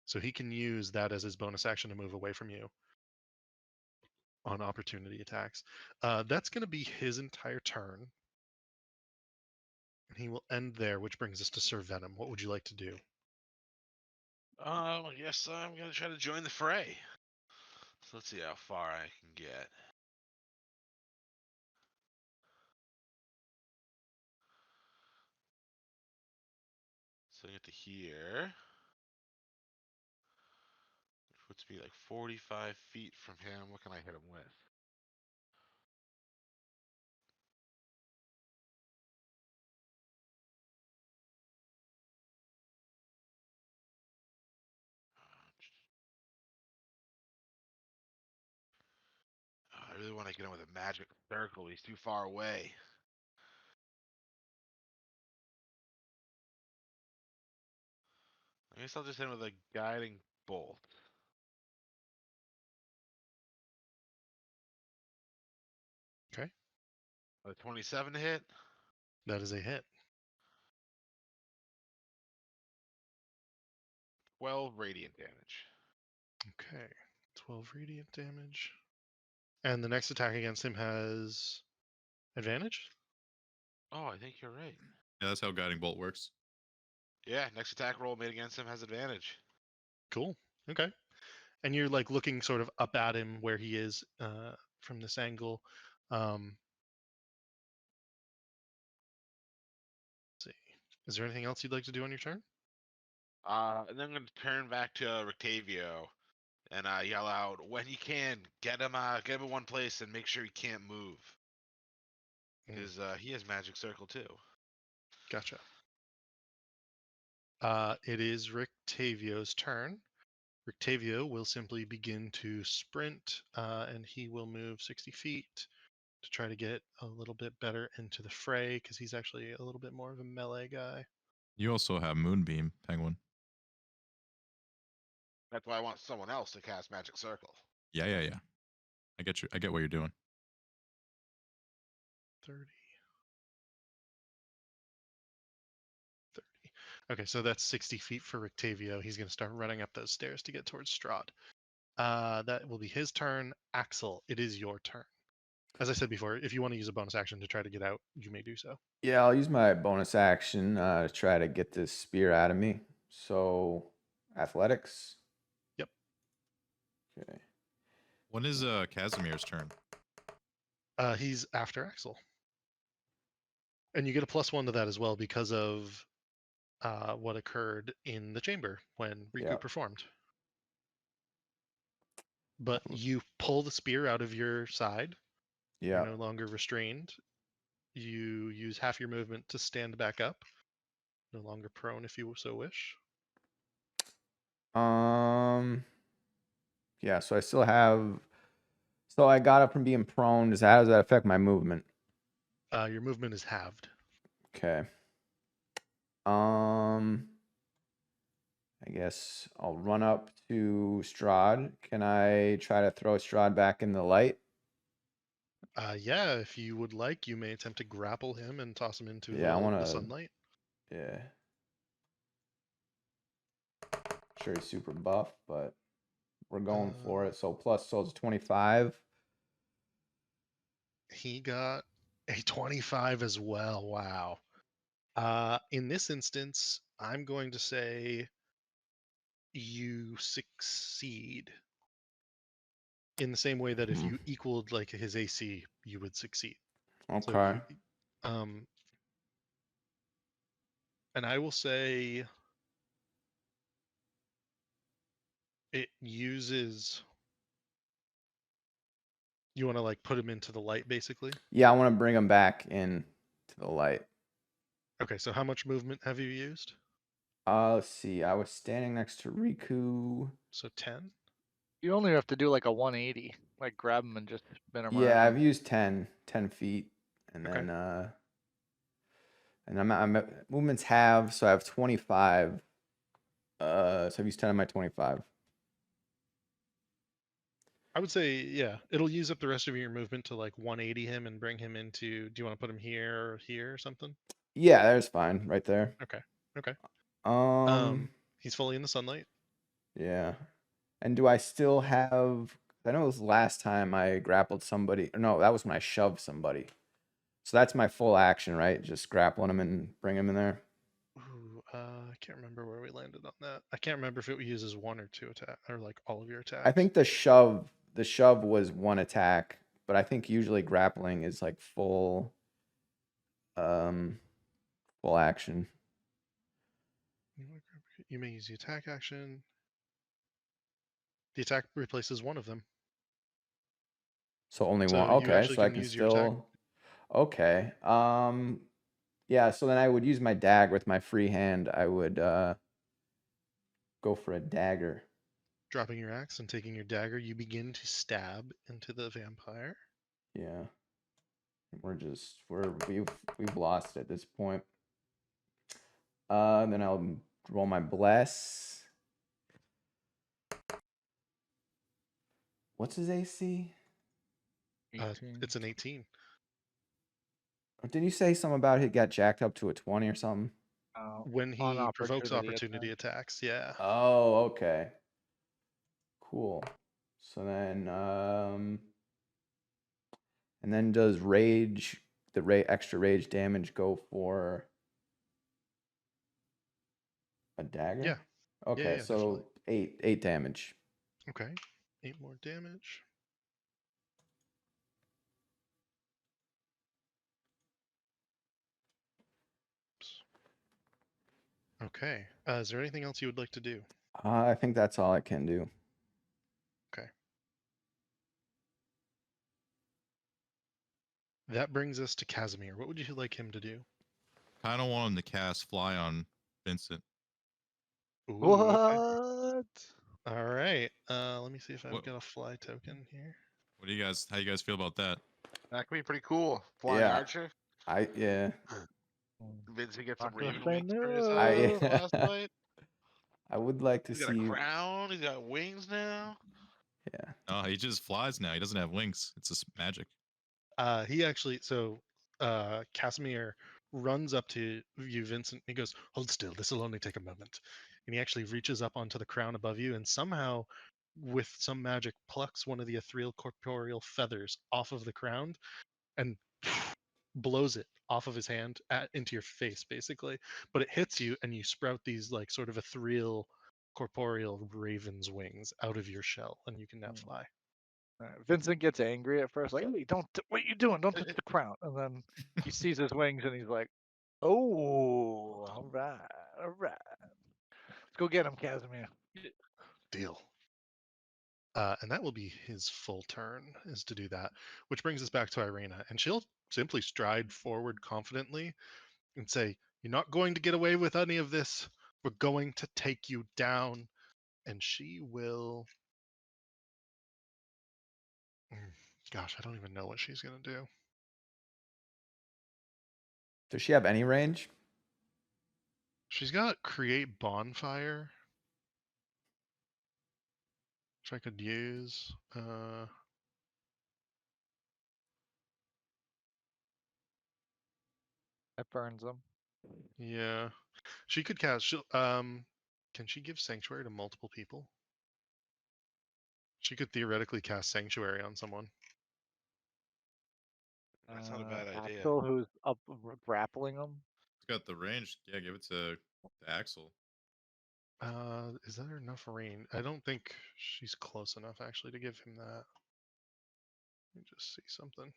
So he can use that as his bonus action to move away from you on opportunity attacks. That's going to be his entire turn. And he will end there, which brings us to Sir Venom. What would you like to do? I guess I'm gonna try to join the fray. So let's see how far I can get. So I get to here, which puts me like 45 feet from him. What can I hit him with? I really want to get him with a magic circle. He's too far away. I guess I'll just hit him with a guiding bolt. Okay. A 27 to hit. That is a hit. 12 radiant damage. Okay. 12 radiant damage. And the next attack against him has advantage? Oh, I think you're right. Yeah, that's how guiding bolt works. Yeah, next attack roll made against him has advantage. Cool. Okay. And you're like looking sort of up at him where he is from this angle. Let's see. Is there anything else you'd like to do on your turn? And then I'm gonna turn back to Rictavio and yell out, when he can, get him in one place and make sure he can't move. Because he has magic circle too. Gotcha. It is Rictavio's turn. Rictavio will simply begin to sprint, and he will move 60 feet to try to get a little bit better into the fray, because he's actually a little bit more of a melee guy. You also have Moonbeam, Penguin. That's why I want someone else to cast magic circle. Yeah. I get you. I get what you're doing. 30. Okay, so that's 60 feet for Rictavio. He's going to start running up those stairs to get towards Strahd. That will be his turn. Axel, it is your turn. As I said before, if you want to use a bonus action to try to get out, you may do so. Yeah, I'll use my bonus action to try to get this spear out of me. So, athletics. Yep. Okay. When is Casimir's turn? He's after Axel. And you get a +1 to that as well because of what occurred in the chamber when Riku Yep. performed. But you pull the spear out of your side. You're Yeah. no longer restrained. You use half your movement to stand back up. No longer prone if you so wish. Yeah, so I still have. So I got up from being prone. How does that affect my movement? Your movement is halved. Okay. I guess I'll run up to Strahd. Can I try to throw Strahd back in the light? Yeah, if you would like, you may attempt to grapple him and toss him into Yeah, I want the to. sunlight. Yeah. Sure, he's super buff, but we're going for it. So it's 25. He got a 25 as well. Wow. In this instance, I'm going to say you succeed. In the same way that if Hmm. you equaled like his AC, you would succeed. So Okay. um, and I will say it uses. You want to like put him into the light, basically. Yeah, I want to bring him back in to the light. Okay, so how much movement have you used? Let's see. I was standing next to Riku. So 10. You only have to do like a 180, like grab him and just spin him Yeah, I've around. used 10 feet, and Okay. then and I'm at movements half, so I have 25. So I've used 10 of my 25. I would say, yeah, it'll use up the rest of your movement to like 180 him and bring him into. Do you want to put him here or here or something? Yeah, there's fine right there. Okay. Okay. Um, He's fully in the sunlight. yeah. And do I still have? I know it was last time I grappled somebody. No, that was when I shoved somebody. So that's my full action, right? Just grappling him and bring him in there. Ooh, I can't remember where we landed on that. I can't remember if it uses 1 or 2 attack or like all of your attacks. I think the shove was one attack, but I think usually grappling is like um full action. You may use the attack action. The attack replaces one of them. So only one. So you Okay, actually so I can can use your attack. still. Okay. Yeah, so then I would use my dagger with my free hand. I would go for a dagger. Dropping your axe and taking your dagger, you begin to stab into the vampire. Yeah. We've lost at this point. Then I'll roll my bless. What's his AC? 18. It's an 18. Or did you say something about it got jacked up to a 20 or something? When On he provokes opportunity opportunity attacks, yeah. Oh, okay. Cool. So then and then does extra rage damage go for a dagger? Yeah. Okay, Yeah, so definitely. 8 damage. Okay. 8 more damage. Okay. Is there anything else you would like to do? I think that's all I can do. Okay. That brings us to Casimir. What would you like him to do? Kind of want him to cast Fly on Vincent. Ooh, What? okay. All right. Let me see if I've What? got a fly token here. What do you guys? How you guys feel about that? That could be pretty cool. Flying Yeah. archer. Yeah. Vincent gets some Not gonna raven say wings for his no. last fight. I would like to He's got a see. crown. He's got wings now. Yeah. No, he just flies now. He doesn't have wings. It's just magic. He actually, Casimir runs up to you, Vincent. He goes, "Hold still. This will only take a moment." And he actually reaches up onto the crown above you, and somehow, with some magic, plucks one of the ethereal corporeal feathers off of the crown, and blows it off of his hand into your face, basically. But it hits you, and you sprout these like sort of ethereal, corporeal raven's wings out of your shell, and you can now fly. Vincent gets angry at first, like, "Hey, don't! What are you doing? Don't touch the crown!" And then he sees his wings, and he's like, "Oh, all right, all right. Let's go get him, Casimir." Deal. And that will be his full turn, is to do that. Which brings us back to Irina, and she'll simply stride forward confidently and say, "You're not going to get away with any of this. We're going to take you down." And she will. Gosh, I don't even know what she's going to do. Does she have any range? She's got create bonfire, which I could use. That burns him. Yeah, she could cast. Can she give sanctuary to multiple people? She could theoretically cast sanctuary on someone. That's not a bad idea. Axel, who's up grappling him. It's got the range. Yeah, give it to Axel. Is there enough range? I don't think she's close enough actually to give him that. Let me just see something.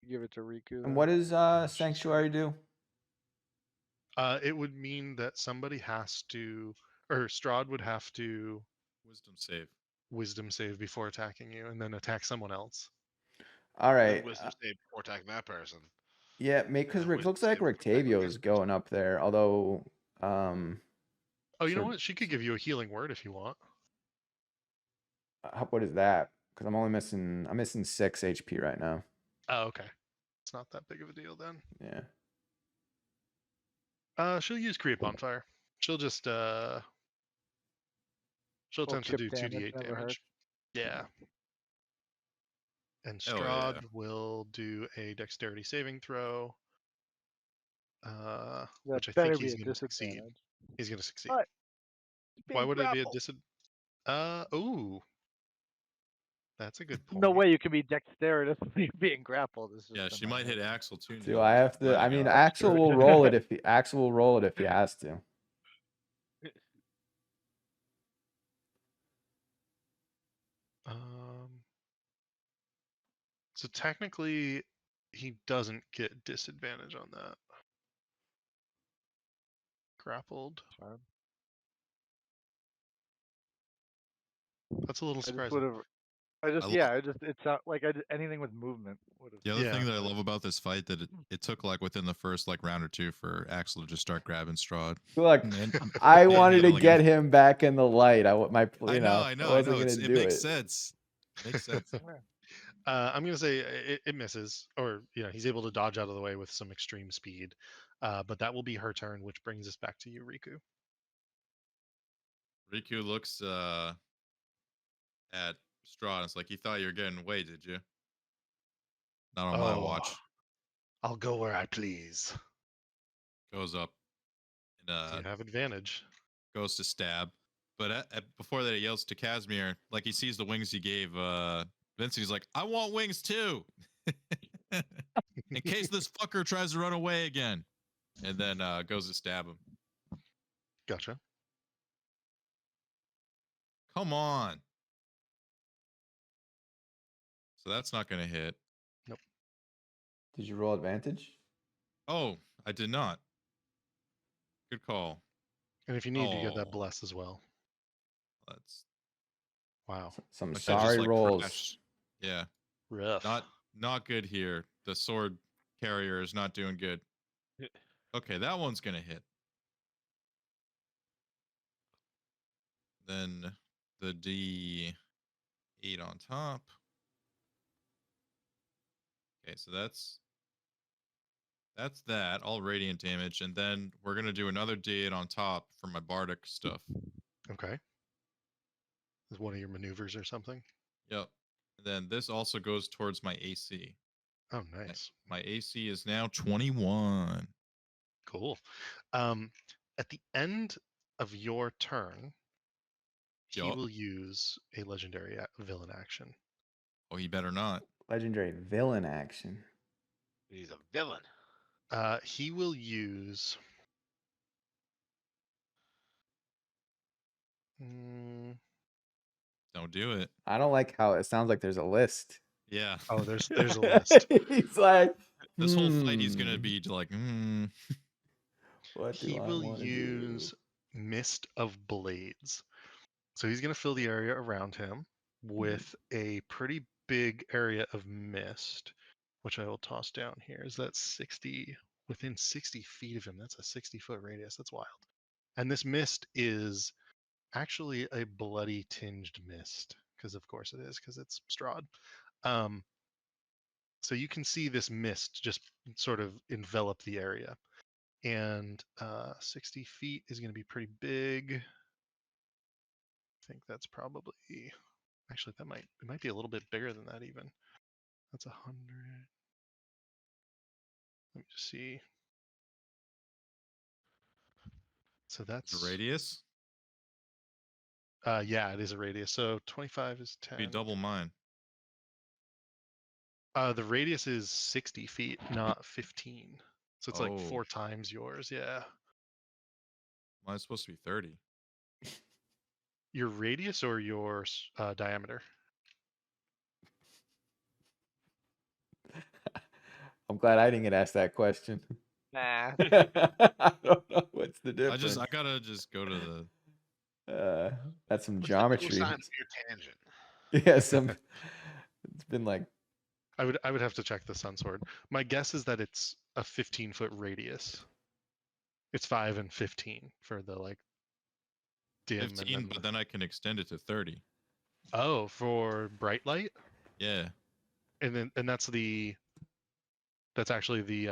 Give it to Riku. And then. what does Sanctuary do? It would mean that somebody has to, or Strahd would have to Wisdom save. wisdom save before attacking you, and then attack someone else. All Then right. wisdom save before attacking that person. Yeah, because then Rick wisdom looks like save before attacking Rictavio the is next going up there. Although, Oh, you know so what? She could give you a healing word if you want. what is that? Because I'm missing 6 HP right now. Oh, okay. It's not that big of a deal then. Yeah. She'll use create bonfire. She'll just she'll Little attempt to chip do damage 2d8 never damage. hurts. Yeah. And Oh, Strahd yeah. will do a dexterity saving throw. That Which I think better be he's a going to succeed. disadvantage. He's going to succeed. But Why would it be a grappled. disadvantage? Ooh. That's a good point. No way you can be dexterous when you're being grappled. It's just Yeah, in she my might head. hit Axel too. Do Neil. I have to? Letting I mean, off. Axel will roll it if Axel will roll it if he has to. So technically, he doesn't get disadvantage on that. Grappled. Fine. That's a little I just surprising. would have. It's not like anything with movement would have. The other thing Yeah. that I love about this fight that it took like within the first like round or two for Axel to just start grabbing Strahd. Look, And I wanted to healing get him. him back in the light. I I wasn't know. gonna It do makes it. sense. Makes sense. I'm gonna say it misses, or he's able to dodge out of the way with some extreme speed. But that will be her turn, which brings us back to you, Riku. Riku looks at Strahd. It's like, you thought you were getting away, did you? Not on my watch. I'll go where I please. Goes up and You have advantage. goes to stab. But before that, he yells to Casimir, like he sees the wings he gave Vincent. He's like, I want wings too. In case this fucker tries to run away again. And then goes to stab him. Gotcha. Come on. So that's not going to hit. Nope. Did you roll advantage? Oh, I did not. Good call. And if you need, you get that bless as well. That's Wow. Some like sorry rolls. Crash. Yeah. Rough. Not good here. The sword carrier is not doing good. Okay, that one's gonna hit. Then the D8 on top. Okay, so that's that, all radiant damage, and then we're gonna do another D8 on top for my bardic stuff. Okay. Is one of your maneuvers or something? Yep. And then this also goes towards my AC. Oh, nice. My AC is now 21. Cool. At the end of your turn, he will use a legendary villain action. Oh, he better not. Legendary villain action. He's a villain. He will use. Don't do it. I don't like how it sounds like there's a list. Yeah. Yeah. Oh, there's a list. He's like, This whole fight, he's "Hmm, gonna be like, what do He I will want to use do? Mist of Blades. So he's going to fill the area around him with a pretty big area of mist, which I will toss down here. Is that 60, within 60 feet of him? That's a 60-foot radius. That's wild. And this mist is actually a bloody tinged mist, because of course it is, because it's Strahd. So you can see this mist just sort of envelop the area. And 60 feet is going to be pretty big. I think that's probably, actually it might be a little bit bigger than that even. That's 100. Let me just see. So the that's radius. yeah, it is a radius. So 25 is 10. Be double mine. The radius is 60 feet, not 15. So it's like Oh. 4 times yours. Yeah. Mine's supposed to be 30. Your radius or your diameter? I'm glad I didn't get asked that question. Nah. I don't know what's the I difference. gotta just go to the. That's some What's geometry. the cosine of your tangent? Yeah, some. It's been like I would have to check the sun sword. My guess is that it's a 15-foot radius. It's 5 and 15 for the like dim 15, and then but then I can extend it to 30. oh, for bright light? Yeah. And that's actually the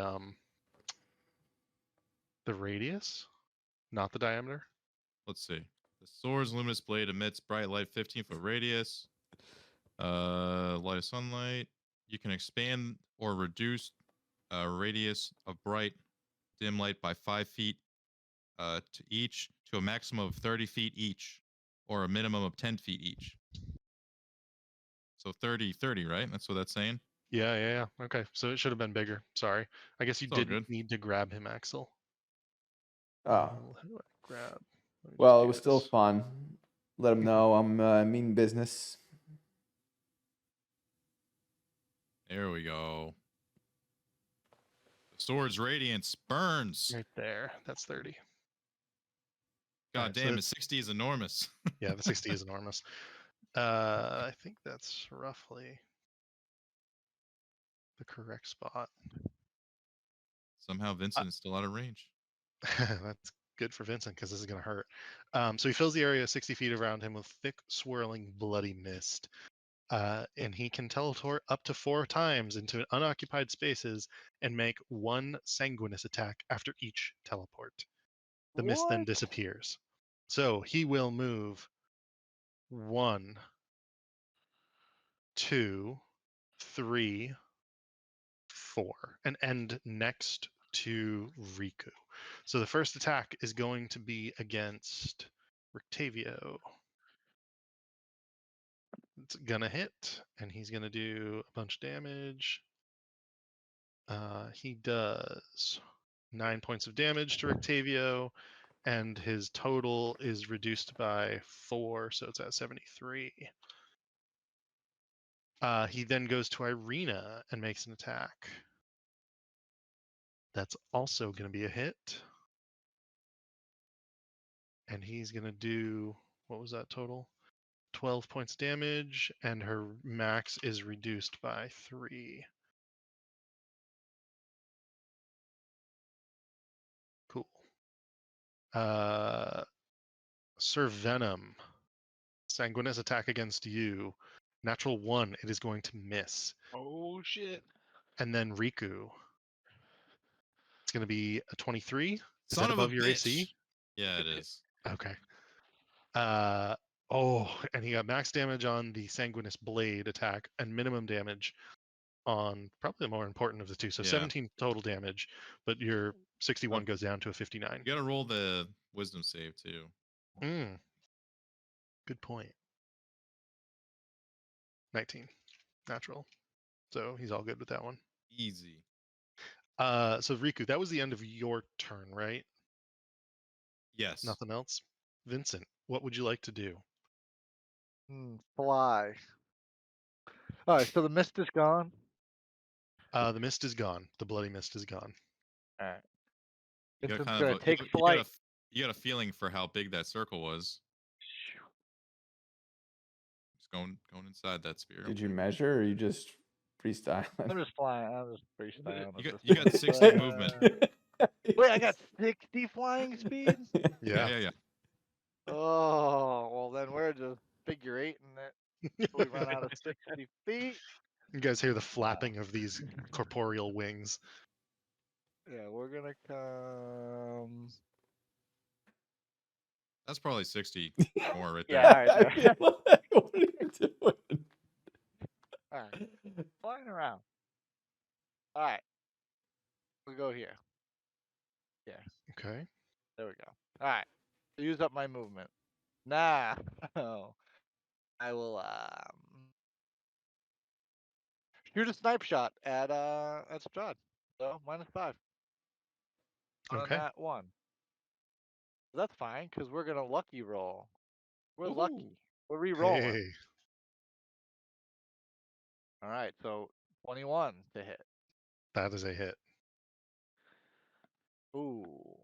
radius, not the diameter. Let's see. The sword's luminous blade emits bright light, 15-foot radius. Light of sunlight. You can expand or reduce radius of bright dim light by 5 feet to each to a maximum of 30 feet each, or a minimum of 10 feet each. So 30, right? That's what that's saying. Yeah. Okay, so it should have been bigger. Sorry. I guess you It's all didn't good. need to grab him, Axel. oh, How do I grab? Let me well, just it do was still this. fun. Let him know I'm mean business. There we go. The sword's radiance burns. Right there. That's 30. God Alright, so damn, it's- 60 is enormous. Yeah, the 60 is enormous. I think that's roughly the correct spot. Somehow Vincent is still out of range. That's good for Vincent because this is going to hurt. So he fills the area 60 feet around him with thick, swirling, bloody mist. And he can teleport up to 4 times into unoccupied spaces and make 1 sanguinous attack after each teleport. The mist then What? disappears. So he will move 1, 2, 3, 4, and end next to Riku. So the first attack is going to be against Rictavio. It's gonna hit, and he's gonna do a bunch of damage. He does 9 points of damage to Rictavio, and his total is reduced by 4, so it's at 73. He then goes to Irina and makes an attack. That's also going to be a hit. And he's going to do, what was that total? 12 points of damage, and her max is reduced by 3. Cool. Sir Venom, sanguinous attack against you. Natural 1, it is going to miss. Oh shit. And then Riku, it's going to be a 23. Is Son that of a above your AC? bitch. Yeah, it is. Okay. And he got max damage on the sanguinous blade attack and minimum damage on probably the more important of the two. So Yeah. 17 total damage, but your 61 goes down to a 59. You gotta roll the wisdom save too. Good point. 19 natural. So he's all good with that one. Easy. So Riku, that was the end of your turn, right? Yes. Nothing else? Vincent, what would you like to do? Fly. All right, so the mist is gone. The mist is gone. The bloody mist is gone. All right. You got Vincent's kind of gonna a take you got flight. you got a feeling for how big that circle was. Just going inside that sphere. Did you measure or you just freestyling? I'm just flying. I'm just freestyling. You got 60 movement. Wait, I got 60 flying speed? Yeah. Yeah. Oh, well then we're just figure eighting it. We run out of 60 feet. You guys hear the flapping of these corporeal wings. Yeah, we're gonna come. That's probably 60 more right Yeah, there. all right, I feel like, what are you doing? All right, flying around. All right, we go here. Yeah, Okay. there we go. All right, use up my movement. Nah, I will shoot a snipe shot at Strahd. So -5 on Okay. that one. That's fine because we're gonna lucky roll. We're Woohoo. lucky. We're re-rolling. Hey. All right, so 21 to hit. That is a hit. Ooh,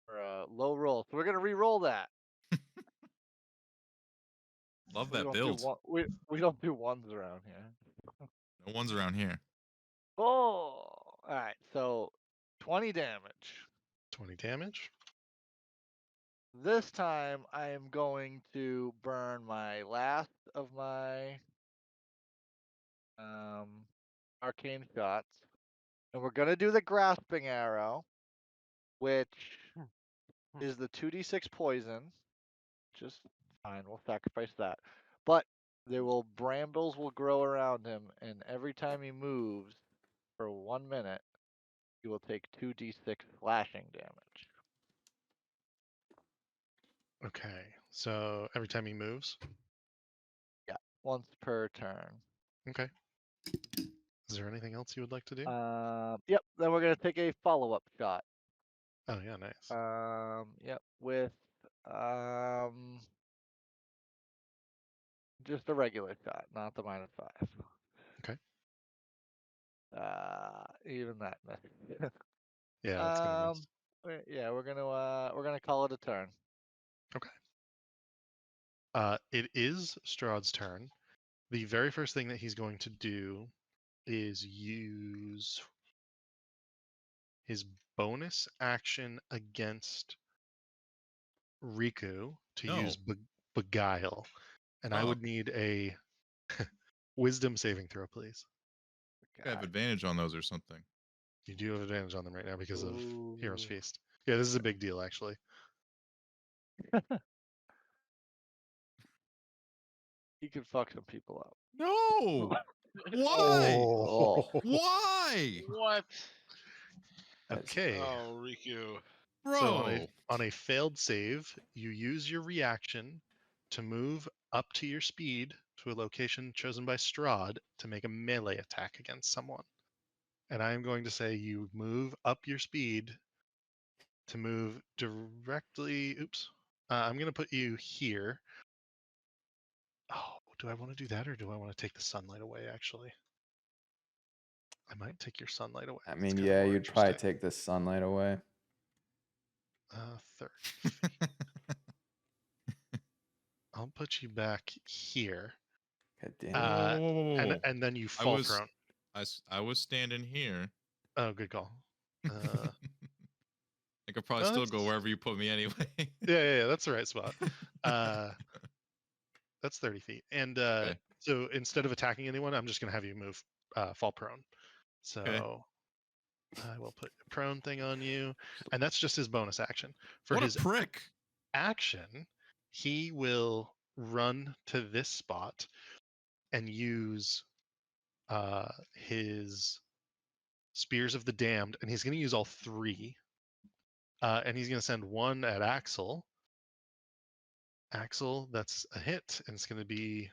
for a low roll. So we're gonna re-roll that. Love We that don't build. do we don't do ones around here. No one's around here. Oh, all right. So 20 damage. 20 damage. This time I am going to burn my last of my arcane shots, and we're gonna do the grasping arrow, which is the 2d6 poison. Just fine. We'll sacrifice that. But brambles will grow around him, and every time he moves for 1 minute, he will take 2d6 slashing damage. Okay. So every time he moves. Yeah, once per turn. Okay. Is there anything else you would like to do? Yep. Then we're gonna take a follow-up shot. Oh yeah, nice. Yep, with just a regular shot, not the -5. Okay. Even that. Yeah, that's gonna miss. Yeah, we're gonna call it a turn. Okay. It is Strahd's turn. The very first thing that he's going to do is use his bonus action against Riku to No. use Beguile. And I Oh. would need a wisdom saving throw, please. I have advantage on those or something. You do have advantage on them right now because of Hero's Ooh. Feast. Yeah, this is a big deal, actually. He could fuck some people up. No. Why? Oh. Why? What? Okay. Oh, Riku. So Bro. on a failed save, you use your reaction to move up to your speed to a location chosen by Strahd to make a melee attack against someone. And I am going to say you move up your speed to move directly. Oops. I'm going to put you here. Oh, do I want to do that or do I want to take the sunlight away, actually? I might take your sunlight away. I That's mean, kinda yeah, more you'd probably interesting. take the sunlight away. 30 feet. I'll put you back here. God damn. And then you fall prone. I was standing here. Oh, good call. I could probably no, still go that's- wherever you put me anyway. yeah, that's the right spot. That's 30 feet. And Okay. so instead of attacking anyone, I'm just going to have you move, fall prone. So I will put a prone thing on you. And that's just his bonus action. For What his a prick. action, he will run to this spot and use his Spears of the Damned. And he's going to use all 3. And he's going to send one at Axel. Axel, that's a hit, and it's going to be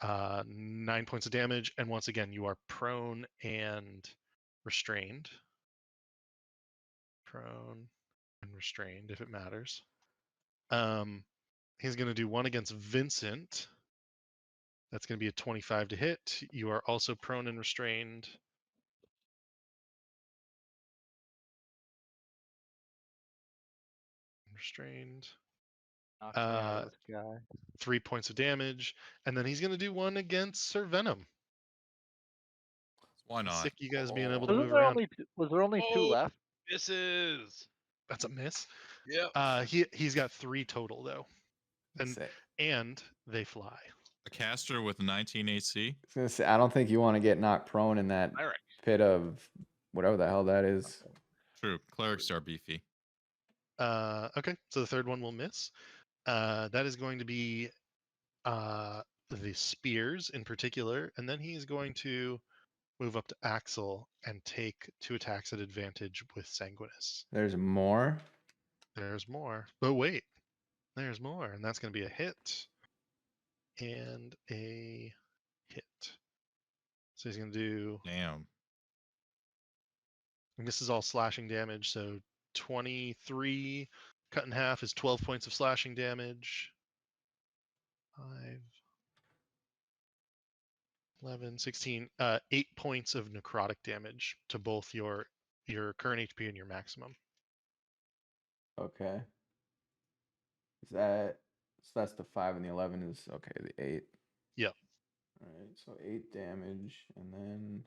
9 points of damage. And once again, you are prone and restrained. Prone and restrained, if it matters. He's going to do one against Vincent, That's going to be a 25 to hit. You are also prone and restrained. Restrained. Knock me out of this guy. 3 points of damage. And then he's going to do one against Sir Venom. Why not? Sick you guys being able to Wasn't move there around. only was there only two Oh, left? misses. That's a miss. Yep. He's got 3 total though. That's it. And they fly. A caster with 19 AC. I was gonna say, I don't think you want to get knocked prone in that Cleric. pit of whatever the hell that is. True. Clerics are beefy. Okay, so the third one will miss. That is going to be the spears in particular, and then he's going to move up to Axel and take 2 attacks at advantage with Sanguinus. There's more. There's more, but wait, there's more, and that's going to be a hit and a hit. So he's going to do, Damn. and this is all slashing damage, so 23 cut in half is 12 points of slashing damage. 5, 11, 16, 8 points of necrotic damage to both your current HP and your maximum. Okay. Is that so? That's the 5 and the 11 is okay. The 8. Yep. All right. So 8 damage, and then.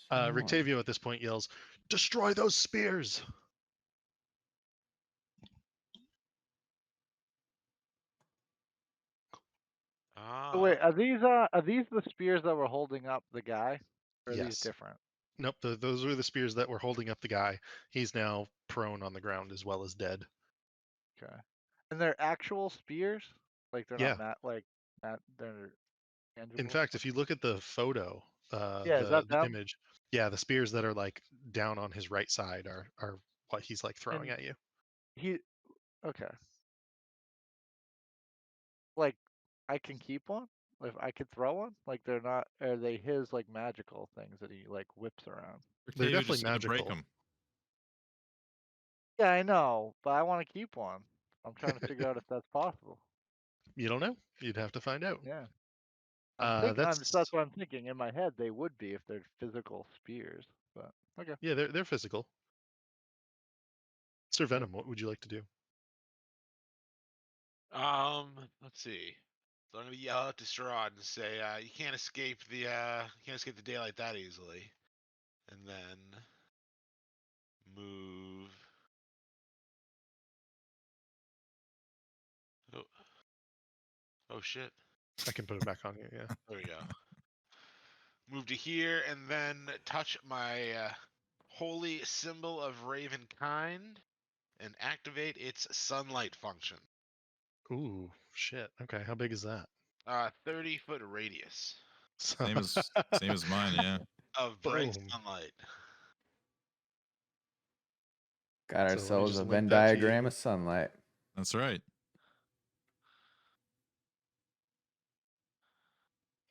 some more. Rictavio at this point yells, "Destroy those spears!" Oh, wait, are these the spears that were holding up the guy? Or are these Yes. different? Nope, those were the spears that were holding up the guy. He's now prone on the ground as well as dead. Okay. And they're actual spears? Like they're Yeah. not they're tangible? In fact, if you look at the photo, Yeah, is that the them? image, yeah, the spears that are like down on his right side are what he's like throwing And at you. Okay. Like I can keep one? If I could throw one? Like are they his like magical things that he like whips around? They're Rictavio definitely just said to break magical. them. Yeah, I know, but I want to keep one. I'm trying to figure out if that's possible. You don't know. You'd have to find out. Yeah. That's That's what I'm thinking. In my head, they would be if they're physical spears. But okay. yeah, they're physical. Sir Venom, what would you like to do? Let's see. So I'm gonna yell out to Strahd and say, "You can't escape the daylight that easily," and then move. Oh, oh shit! I can put it back on you. Yeah. There we go. Move to here and then touch my holy symbol of Ravenkind and activate its sunlight function. Ooh, shit. Okay, how big is that? 30-foot radius Same as mine. Yeah. of bright Boom. sunlight. Got So let me ourselves just a link Venn that to diagram you. of sunlight. That's right.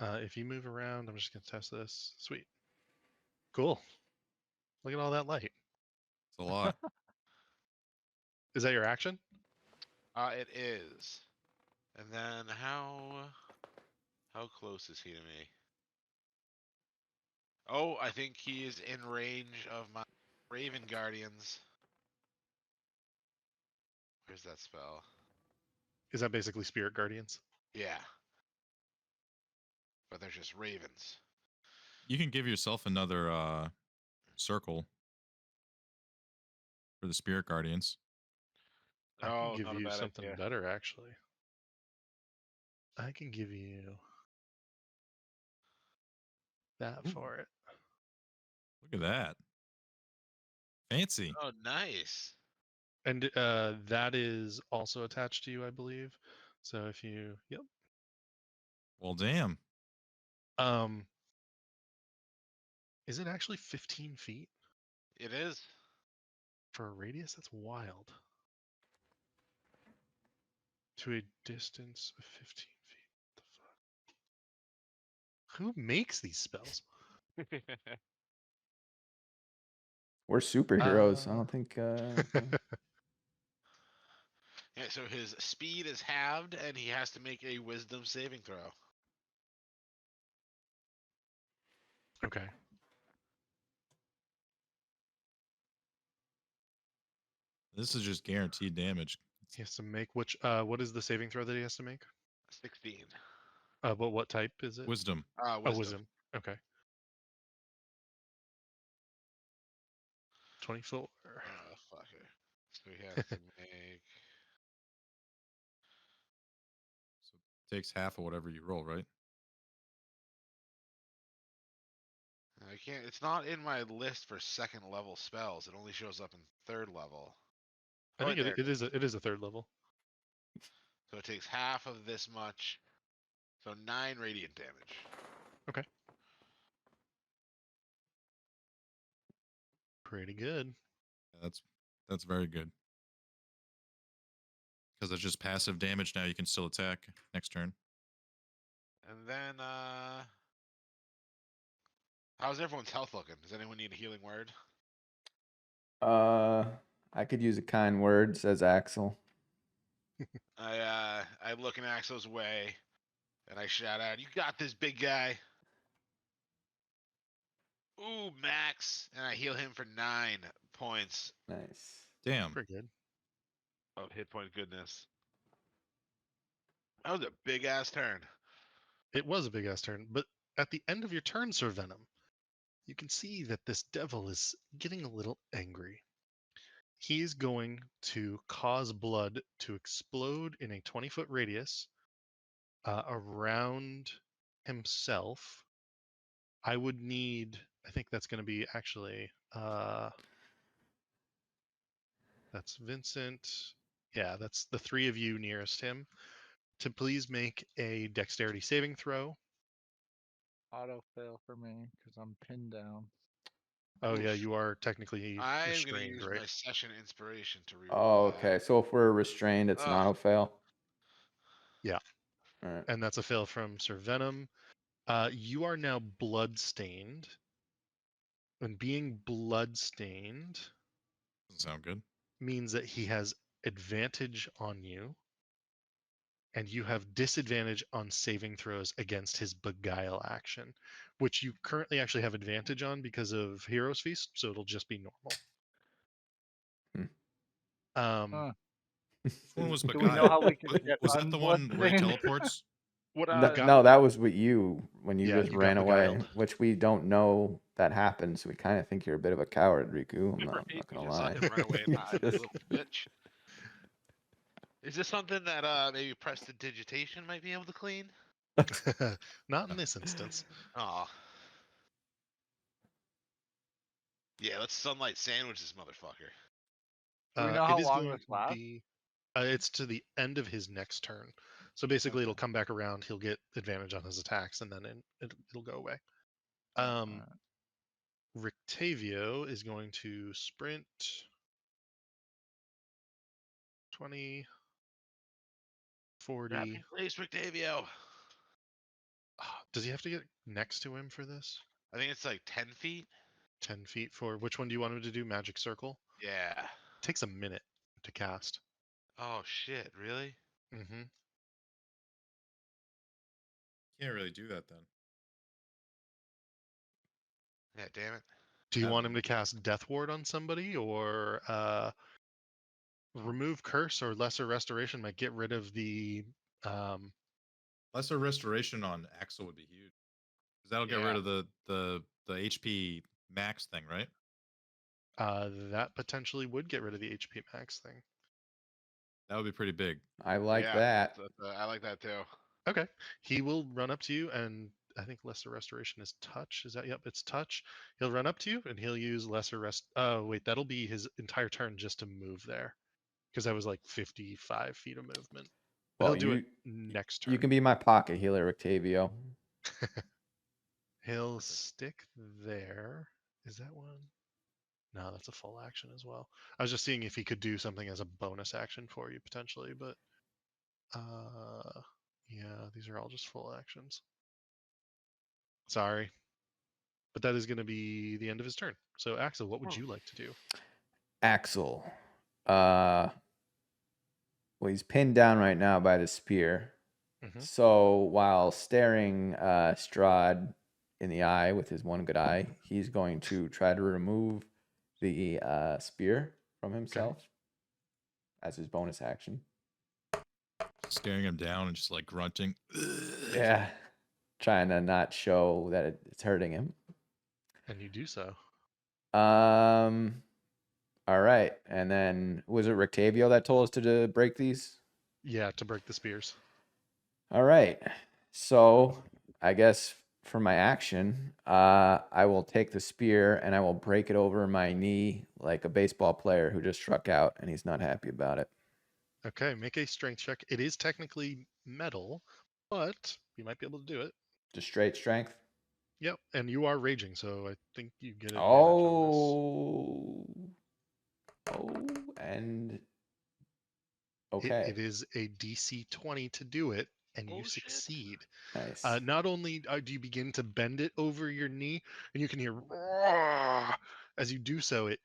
If you move around, I'm just gonna test this. Sweet. Cool. Look at all that light. It's a lot. Is that your action? It is. And then how close is he to me? Oh, I think he is in range of my Raven Guardians. Where's that spell? Is that basically Spirit Guardians? Yeah. But they're just ravens. You can give yourself another circle for the spirit guardians. I can Oh, give not a you bad something idea. better, actually. I can give you that Ooh. for it. Look at that. Fancy. Oh, nice. And that is also attached to you, I believe. So if you, yep. Well, damn. Is it actually 15 feet It is. for a radius? That's wild. To a distance of 15 feet. What the fuck? Who makes these spells? We're superheroes. I don't think. Yeah, Alright, so his speed is halved, and he has to make a wisdom saving throw. Okay. This is just guaranteed damage. He has to make what is the saving throw that he has to make? 16. But what type is it? Wisdom. Oh, Wisdom. wisdom. Okay. 24. Oh, fucker. So he has to make. So takes half of whatever you roll, right? I can't. It's not in my list for second level spells. It only shows up in third level. I Oh, think wait, there. it is a third level. So it takes half of this much. So 9 radiant damage. Okay. Pretty good. Yeah, that's very good. Because it's just passive damage now. You can still attack next turn. And then, how's everyone's health looking? Does anyone need a healing word? I could use a kind word, says Axel. I look in Axel's way, and I shout out, "You got this, big guy!" Ooh, Max, and I heal him for 9 points Nice. Damn. Pretty good. of hit point goodness. That was a big ass turn. It was a big ass turn, but at the end of your turn, Sir Venom, you can see that this devil is getting a little angry. He is going to cause blood to explode in a 20-foot radius around himself. I would need, I think that's going to be actually, that's Vincent. Yeah, that's the 3 of you nearest him. To please make a dexterity saving throw. Auto fail for me because I'm pinned down. Oh yeah, Oof. you are technically I am gonna restrained, use right? my session inspiration to Oh, reroll that. okay. So if we're restrained, it's an Ugh. auto fail. Yeah. All right. And that's a fail from Sir Venom. You are now bloodstained. And being bloodstained Doesn't sound good. means that he has advantage on you, and you have disadvantage on saving throws against his beguile action, which you currently actually have advantage on because of Hero's Feast, so it'll just be normal. Huh. Which one was Do we know how Beguile? we can get Was that the one where he unbloodstained? teleports? What No, that was with you when you Yeah, just you got ran away, beguiled. which we don't know that happened. So we kind of think you're a bit of a coward, Riku. I'm Right, not we gonna just lie. let him run away and hide, Just- little bitch. Is this something that maybe prestidigitation might be able to clean? Not in this instance. Aw. Yeah, let's sunlight sandwich this motherfucker. Do we know how It is long going this to lasts? be. It's to the end of his next turn. So basically, it'll Okay. come back around. He'll get advantage on his attacks, and then it'll go away. Alright. Rictavio is going to sprint 20, 40. Happy place, Rictavio. Does he have to get next to him for this? I think it's like 10 feet. 10 feet for which one do you want him to do? Magic Circle? Yeah. Takes a minute to cast. Oh shit, really? Mm-hmm. Can't really do that then. Yeah, damn it. Do you want him to cast Death Ward on somebody, or remove Curse or Lesser Restoration might get rid of the Lesser restoration on Axel would be huge. Because that'll get rid Yeah. of the HP max thing, right? that potentially would get rid of the HP max thing. That would be pretty big. I like Yeah, that. I like that too. Okay. He will run up to you, and I think Lesser Restoration is touch. Is that? Yep, it's touch. He'll run up to you, and he'll use Lesser Rest. Oh, wait, that'll be his entire turn just to move there. Because that was like 55 feet of movement. Well, He'll do it next turn. you can be my pocket healer, Octavio. He'll Perfect. stick there. Is that one? No, that's a full action as well. I was just seeing if he could do something as a bonus action for you potentially, but yeah, these are all just full actions. Sorry. But that is going to be the end of his turn. So Axel, what would you like to do? Axel. Well, he's pinned down right now by the spear. Mhm. So while staring Strahd in the eye with his one good eye, he's going to try to remove the spear from himself as his bonus action. Staring him down and just like grunting. Yeah. Trying to not show that it's hurting him. And you do so. All right. And then was it Rictavio that told us to break these? Yeah, to break the spears. All right. So I guess for my action, I will take the spear and I will break it over my knee like a baseball player who just struck out and he's not happy about it. Okay, make a strength check. It is technically metal, but you might be able to do it. Just straight strength. Yep, and you are raging, so I think you get advantage Oh. And on this. okay. It is a DC 20 to do it, and you Oh, shit. succeed. Nice. Not only do you begin to bend it over your knee, and you can hear "Roar!" as you do so, it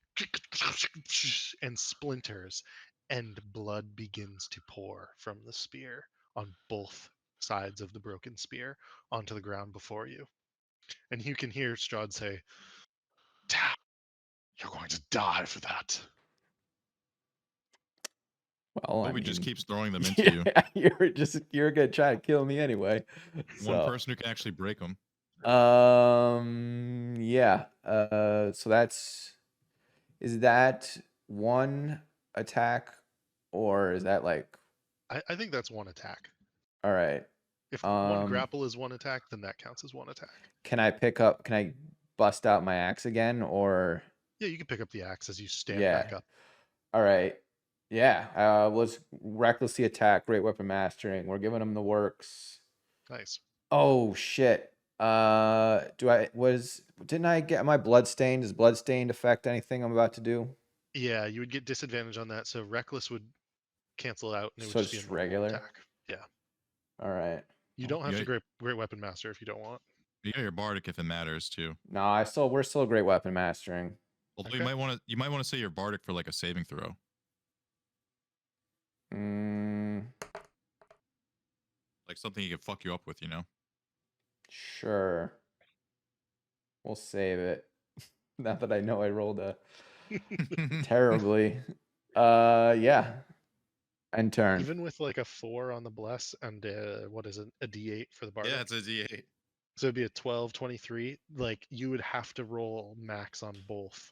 and splinters, and blood begins to pour from the spear on both sides of the broken spear onto the ground before you. And you can hear Strahd say, "Damn, you're going to die for that." Well, I Toby just mean, keeps throwing them into you. you're gonna try to kill me anyway. One So person who can actually break them. yeah. So is that one attack or is that like I think that's one attack. all right. If one grapple is one attack, then that counts as one attack. Can I bust out my axe again or Yeah, you can pick up the axe as you stand yeah. back up. All right. Yeah. Let's recklessly attack, great weapon mastering. We're giving him the works. Nice. Oh shit. Didn't I get my bloodstained? Does bloodstained affect anything I'm about to do? Yeah, you would get disadvantage on that, so reckless would cancel out, and it would So just be a just normal regular? attack. Yeah, All right. you Oh, don't have yeah. to great weapon master if you don't want. You got your bardic if it matters too. No, we're still great weapon mastering. Although Okay. you might want to say your bardic for like a saving throw. Mm, Like something he can fuck you up with, you know? sure. We'll save it. Not that I know I rolled terribly. Yeah. End turn. Even with like a 4 on the bless and what is it, a D8 for the bardic. Yeah, it's a D8. So it'd be a 12, 23. Like you would have to roll max on both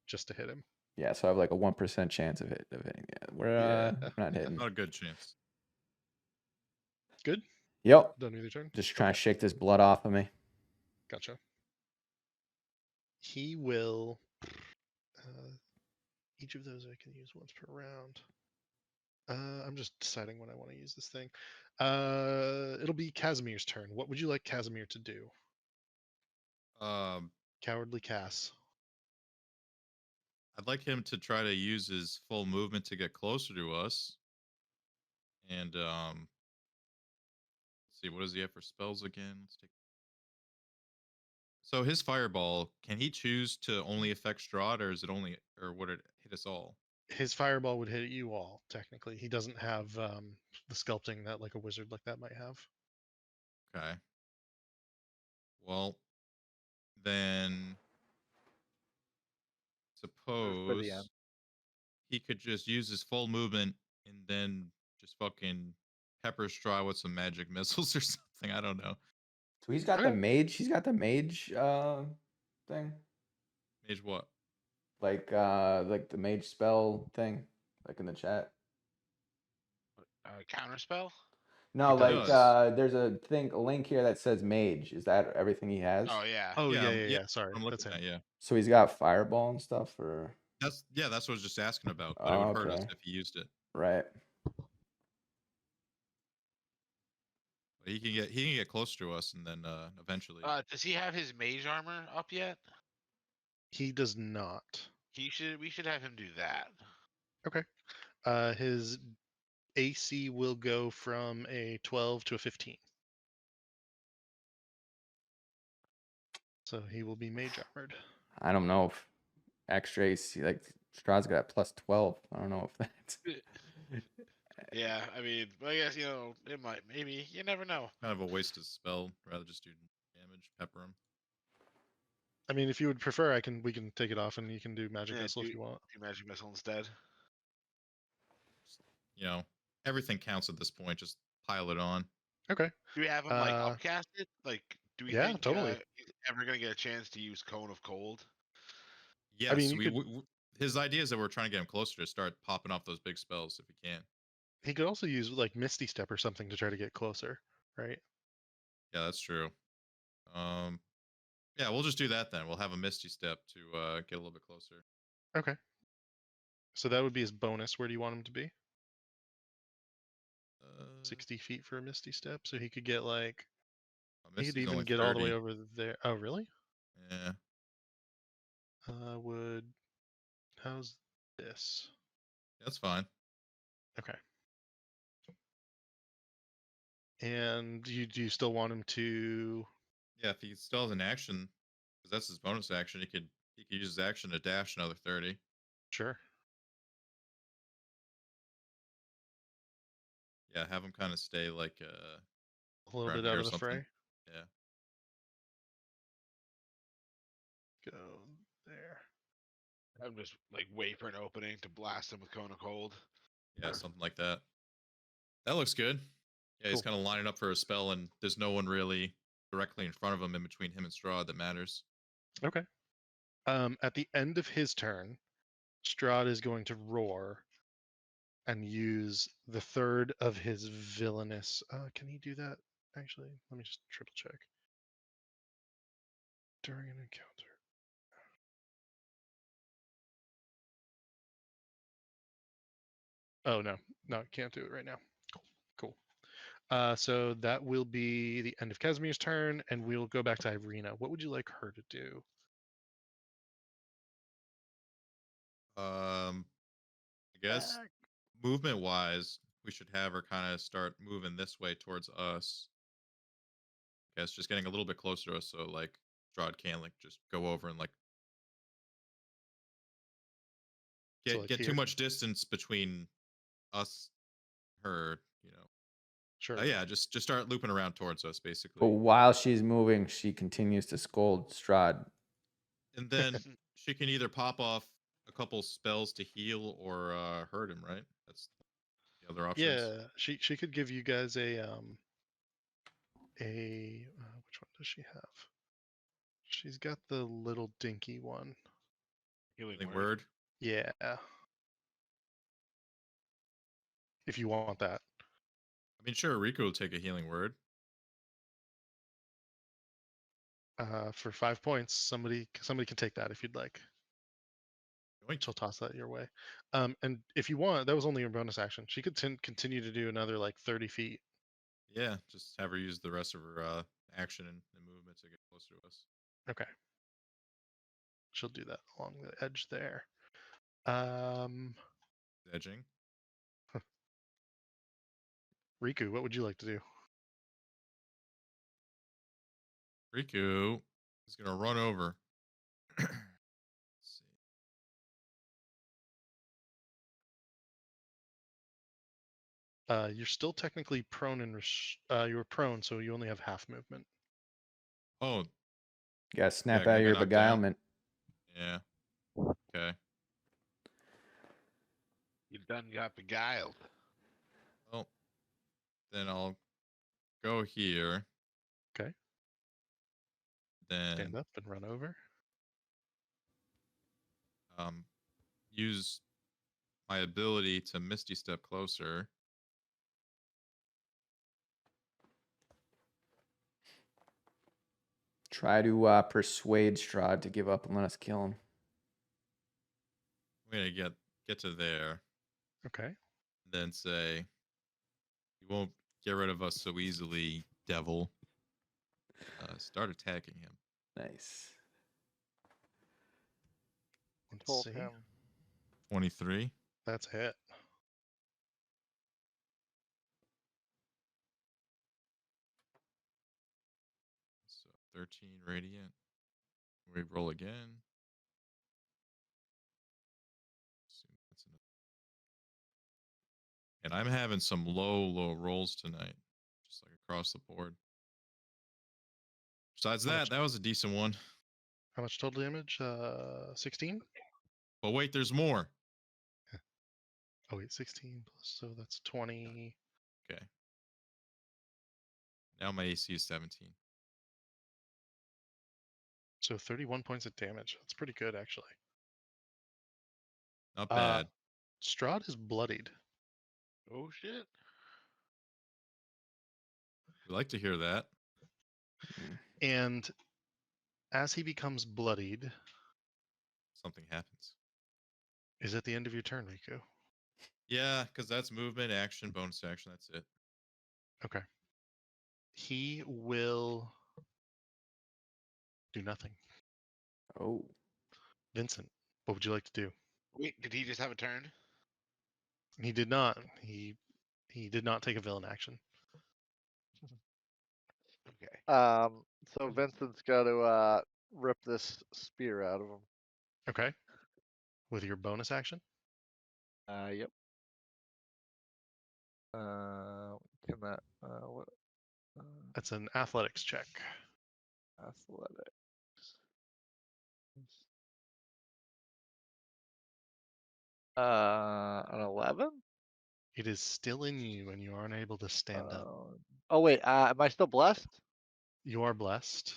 just to hit him. Yeah, so I have like a 1% chance of hitting. Yeah, we're not hitting. Not a good chance. Good. Yep. Done with your turn. Just trying Okay. to shake this blood off of me. Gotcha. He will. Each of those I can use once per round. I'm just deciding when I want to use this thing. It'll be Casimir's turn. What would you like Casimir to do? Um, Cowardly Cass. I'd like him to try to use his full movement to get closer to us. And let's see, what does he have for spells again? Let's take. So his fireball, can he choose to only affect Strahd, or is it only, or would it hit us all? His fireball would hit you all. Technically, he doesn't have the sculpting that like a wizard like that might have. Okay. Well, then For the end. suppose he could just use his full movement and then just fucking pepper Strahd with some magic missiles or something. I don't know. So he's got the mage. He's got the mage thing. Mage what? Like the mage spell thing, like in the chat. Counterspell? No, He like does. there's a link here that says mage. Is that everything he has? Oh yeah. Oh Yeah, yeah. Sorry, I'm that's looking him. at, yeah. So he's got fireball and stuff, or That's what I was just asking about, but it oh, would hurt us okay, if he used it. right. But he can get closer to us and then eventually. Does he have his mage armor up yet? He does not. We should have him do that. Okay. His AC will go from a 12 to a 15. So he will be mage armored. I don't know if extra AC like Strahd's got +12. I don't know if that's. Yeah, Yeah, I mean, I guess it might. Maybe you never know. Kind of a wasted spell. Rather just do damage, pepper him. I mean, if you would prefer, we can take it off and you can do magic Yeah, missile if you want. do magic missile instead. You know, everything counts at this point. Just pile it on. Okay. Do we have him like upcast it? Like, do we Yeah, think totally. he's ever gonna get a chance to use Cone of Cold? Yes, mean, you could- his idea is that we're trying to get him closer to start popping off those big spells if he can. He could also use like Misty Step or something to try to get closer, right? Yeah, that's true. Yeah, we'll just do that then. We'll have a Misty Step to get a little bit closer. Okay. So that would be his bonus. Where do you want him to be? 60 feet for a Misty Step, so he could get like. He could Misty's even only get all the way 30. over there. Oh, really? Yeah. How's this? That's fine. Okay. And do you still want him to? Yeah, if he still has an action, because that's his bonus action, he could use his action to dash another 30. Sure. Yeah, have him kind of stay like A little around bit out here or of the something. fray. Yeah. Go there. I'm just like wait for an opening to blast him with Cone of Cold. Yeah, something like that. That looks good. Yeah, he's Cool. kind of lining up for a spell, and there's no one really directly in front of him in between him and Strahd that matters. Okay. At the end of his turn, Strahd is going to roar and use the third of his villainous. Can he do that? Actually, let me just triple check. During an encounter. Oh no, can't do it right now. Cool. So that will be the end of Casimir's turn, and we'll go back to Irina. What would you like her to do? I guess movement wise, we should have her kind of start moving this way towards us. I guess just getting a little bit closer to us, so like Strahd can like just go over and like So, like, get too here? much distance between us, her. Sure. Yeah, just start looping around towards us, basically. But while she's moving, she continues to scold Strahd. And then she can either pop off a couple spells to heal or hurt him, right? That's the other options. Yeah, she could give you guys a which one does she have? She's got the little dinky one. Healing word. Yeah. If you want that. I mean, sure, Rico will take a healing word. For 5 points, somebody can take that if you'd like. Yoink. She'll toss that your way. And if you want, that was only her bonus action. She could continue to do another like 30 feet. Yeah, just have her use the rest of her action and movement to get closer to us. Okay. She'll do that along the edge there. Edging. Riku, what would you like to do? Riku is gonna run over. Let's see. You're still technically prone and you were prone, so you only have half movement. Oh, You gotta snap Yeah, out I of your got knocked down. beguilement. yeah. Okay. You done got beguiled. Well, then I'll go here. Okay. Then Stand up and run over. use my ability to Misty Step closer. Try to persuade Strahd to give up and let us kill him. I'm gonna get to there, Okay. then say, "You won't get rid of us so easily, devil." Start attacking him. Nice. Let's Told see. him. 23. That's a hit. So 13 radiant. We roll again. Assume that's enough. And I'm having some low rolls tonight, just like across the board. Besides How much- that, that was a decent one. How much total damage? 16? But wait, there's more. Oh wait, 16 plus, so that's 20. Okay. Now my AC is 17. So 31 points of damage. That's pretty good, actually. Not Uh, bad. Strahd is bloodied. Oh shit. We like to hear that. And as he becomes bloodied, Something happens. is at the end of your turn, Riku. Yeah, because that's movement, action, bonus action. That's it. Okay. He will do nothing. Oh. Vincent, what would you like to do? Wait, did he just have a turn? He did not. He did not take a villain action. Okay. So Vincent's got to rip this spear out of him. Okay. With your bonus action? Yep. Can that what? That's an athletics check. Athletics. An 11. It is still in you and you are unable to stand up. Oh wait, am I still blessed? You are blessed.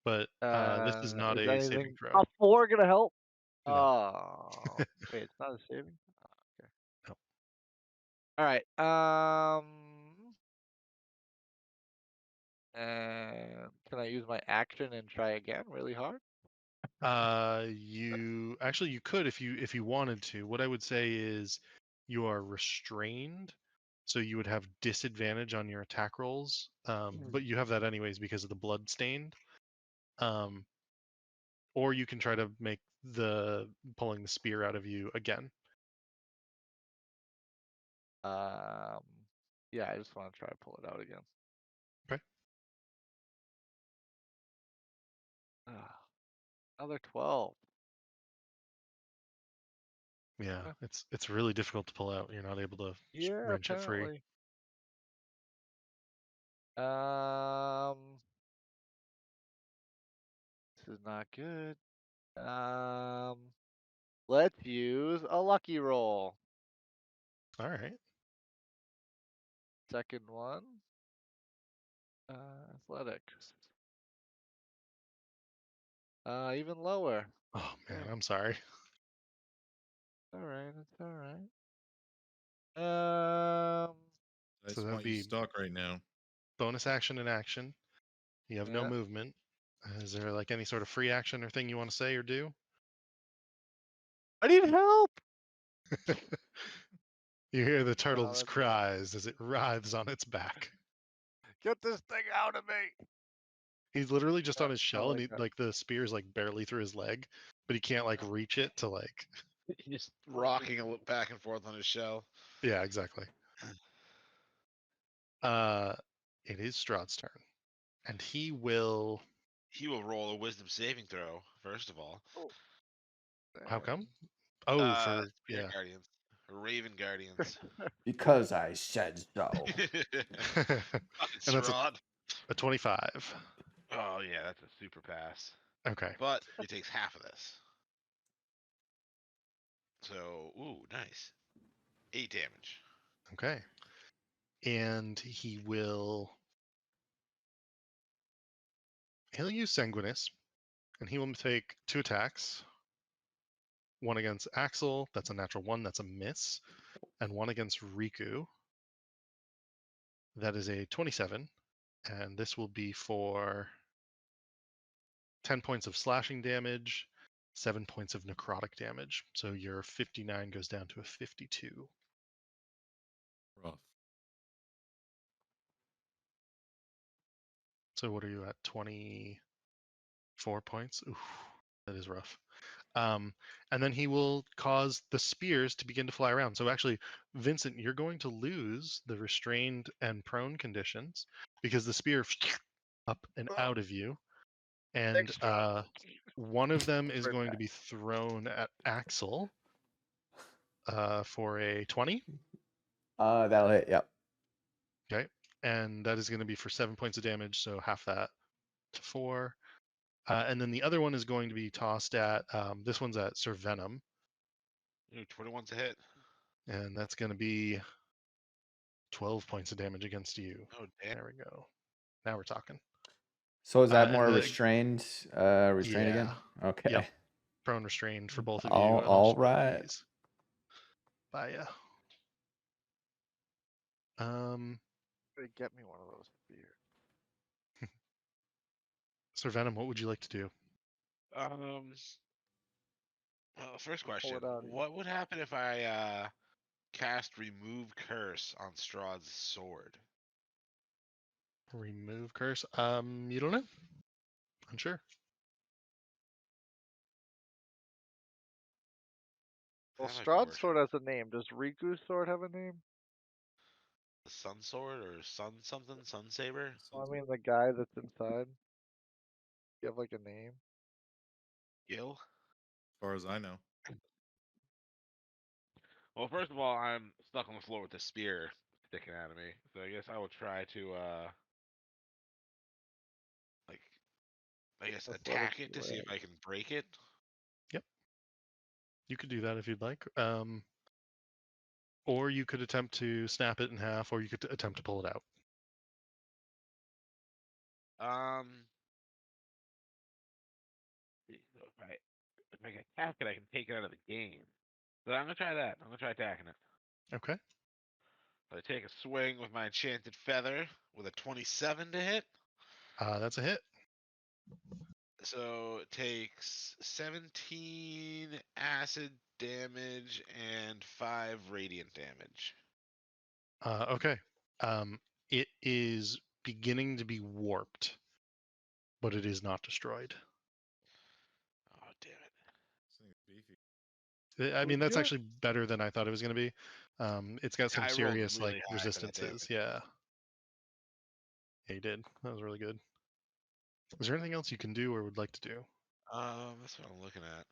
But this is not Is a saving anything throw. a 4 gonna help? No. Oh, wait, it's not a saving. Okay. No. All right. And can I use my action and try again really hard? You actually you could if you wanted to. What I would say is you are restrained, so you would have disadvantage on your attack rolls. But you have that anyways because of the blood stained. Or you can try to make the pulling the spear out of you again. Yeah, I just want to try to pull it out again. Okay. Another 12. Yeah, Okay. it's really difficult to pull out. You're not able to Yeah, wrench it free. apparently. This is not good. Let's use a lucky roll. All right. Second one. Athletics. Even lower. Oh man, Oh. I'm sorry. All right, it's all right. I So just that'd want you be stuck right now. bonus action and action. You have no Yeah. movement. Is there like any sort of free action or thing you want to say or do? I need help. You hear the turtle's that's it. cries as it writhes on its back. Get this thing out of me. He's literally just on his shell, and like he, like the spear's like barely through his leg, but he can't like reach it to like. He's just rocking a little back and forth on his shell. Yeah, exactly. It is Strahd's turn, and he will. He will roll a wisdom saving throw, first of all. How come? Oh, for Spirit yeah. Guardians. Raven Guardians. Because I said so. Fucking And that's Strahd. a 25. Oh yeah, that's a super pass. Okay. But it takes half of this. So, ooh, nice. 8 damage. Okay. And he'll use Sanguinis, and he will take 2 attacks. One against Axel, that's a natural 1, that's a miss, and one against Riku. That is a 27, and this will be for 10 points of slashing damage, 7 points of necrotic damage. So your 59 goes down to a 52. Rough. So what are you at? 24 points? Oof, that is rough. And then he will cause the spears to begin to fly around. So actually, Vincent, you're going to lose the restrained and prone conditions because the spear up and out of you. And one of them is going to be thrown at Axel. for a 20. That'll hit. Yep. Okay. And that is going to be for 7 points of damage, so half that to 4. And then the other one is going to be tossed at, this one's at Sir Venom, Ooh, 21's a hit. and that's going to be 12 points of damage against you. Oh, damn. There we go. Now we're talking. So is that and more the- restrained? Restrained again? Yeah. Okay. Yep. Prone restrained for both of you. All and I'll just roll right. these by ya. Get me one of those spears. Sir Venom, what would you like to do? Well, first question: it out again. what would happen if I cast Remove Curse on Strahd's sword? Remove curse? You don't know. Unsure. Well, That might be Strahd's sword worth has a name. Does Riku's sword have a name? the Sun Sword or Sun something, Sun Saber? Well, I mean, the guy that's inside. You have like a name? Gil? As far as I know. Well, first of all, I'm stuck on the floor with the spear sticking out of me, so I guess I will try to like, I guess Athletic attack it to see if I can break it. You could do that if you'd like. Or you could attempt to snap it in half, or you could attempt to pull it out. If I can attack it, I can take it out of the game. So I'm gonna try that. I'm gonna try attacking it. Okay. I take a swing with my enchanted feather with a 27 to hit. That's a hit. So it takes 17 acid damage and 5 radiant damage. Okay. It is beginning to be warped, but it is not destroyed. Oh, damn it. This thing's beefy. I mean, that's Legit? actually better than I thought it was going to be. It's got some I rolled serious really like high for that resistances. damage. Yeah. Yeah, you did. That was really good. Is there anything else you can do or would like to do? That's what I'm looking at.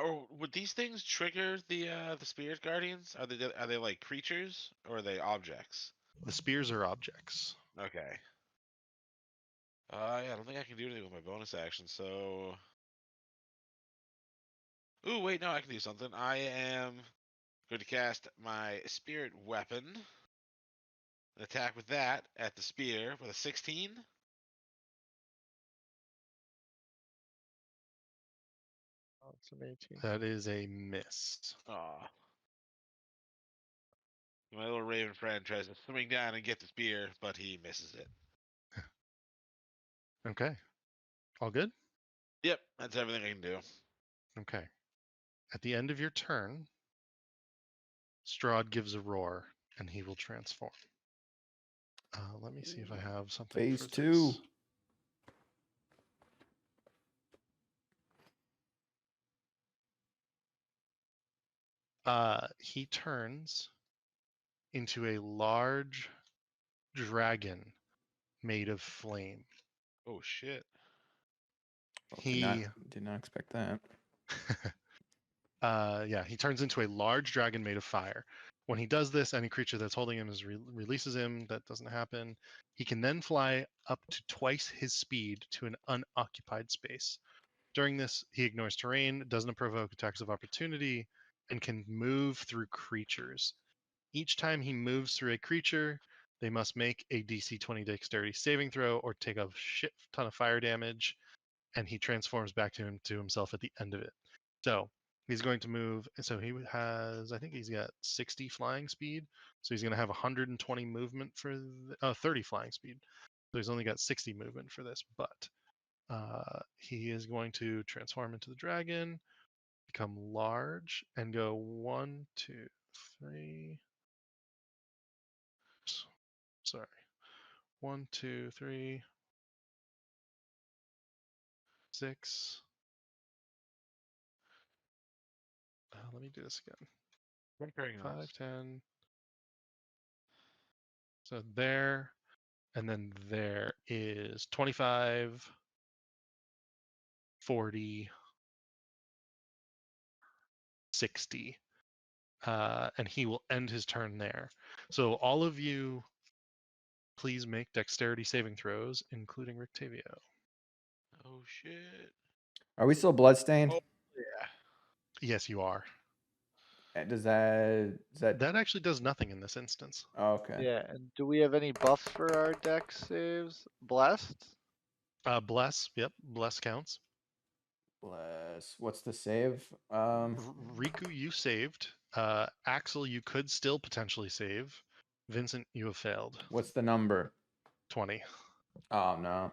Or would these things trigger the Spirit Guardians? Are they like creatures or are they objects? The spears are objects. Okay. Yeah, I don't think I can do anything with my bonus action, so. Ooh, wait, no, I can do something. I am going to cast my Spirit Weapon. Attack with that at the spear with a 16. Oh, it's an 18. That is a miss. Aw. My little raven friend tries to swing down and get the spear, but he misses it. Okay. All good? Yep, that's everything I can do. Okay. At the end of your turn, Strahd gives a roar and he will transform. Let me see if I have something Phase for 2. this. He turns into a large dragon made of flame. Oh shit. Oh, He did not expect that. yeah, he turns into a large dragon made of fire. When he does this, any creature that's holding him releases him. That doesn't happen. He can then fly up to twice his speed to an unoccupied space. During this, he ignores terrain, doesn't provoke attacks of opportunity, and can move through creatures. Each time he moves through a creature, they must make a DC 20 dexterity saving throw or take a shit ton of fire damage, and he transforms back to himself at the end of it. So he's going to move. So he has, I think he's got 60 flying speed. So he's going to have 120 movement for 30 flying speed. So he's only got 60 movement for this, but he is going to transform into the dragon, become large, and go 1, 2, 3. Sorry. 1, 2, 3, 6. Let me do this again. Very 5, nice. 10. So there, and then there is 25, 40, 60. And he will end his turn there. So all of you, please make dexterity saving throws, including Rictavio. Oh shit. Are we still bloodstained? Oh yeah. Yes, you are. Does that? That actually does nothing in this instance. Oh, okay. Yeah, and do we have any buffs for our deck saves? Blessed? Bless, yep, bless counts. Bless. What's the save? Riku, you saved. Axel, you could still potentially save. Vincent, you have failed. What's the number? 20. Oh no.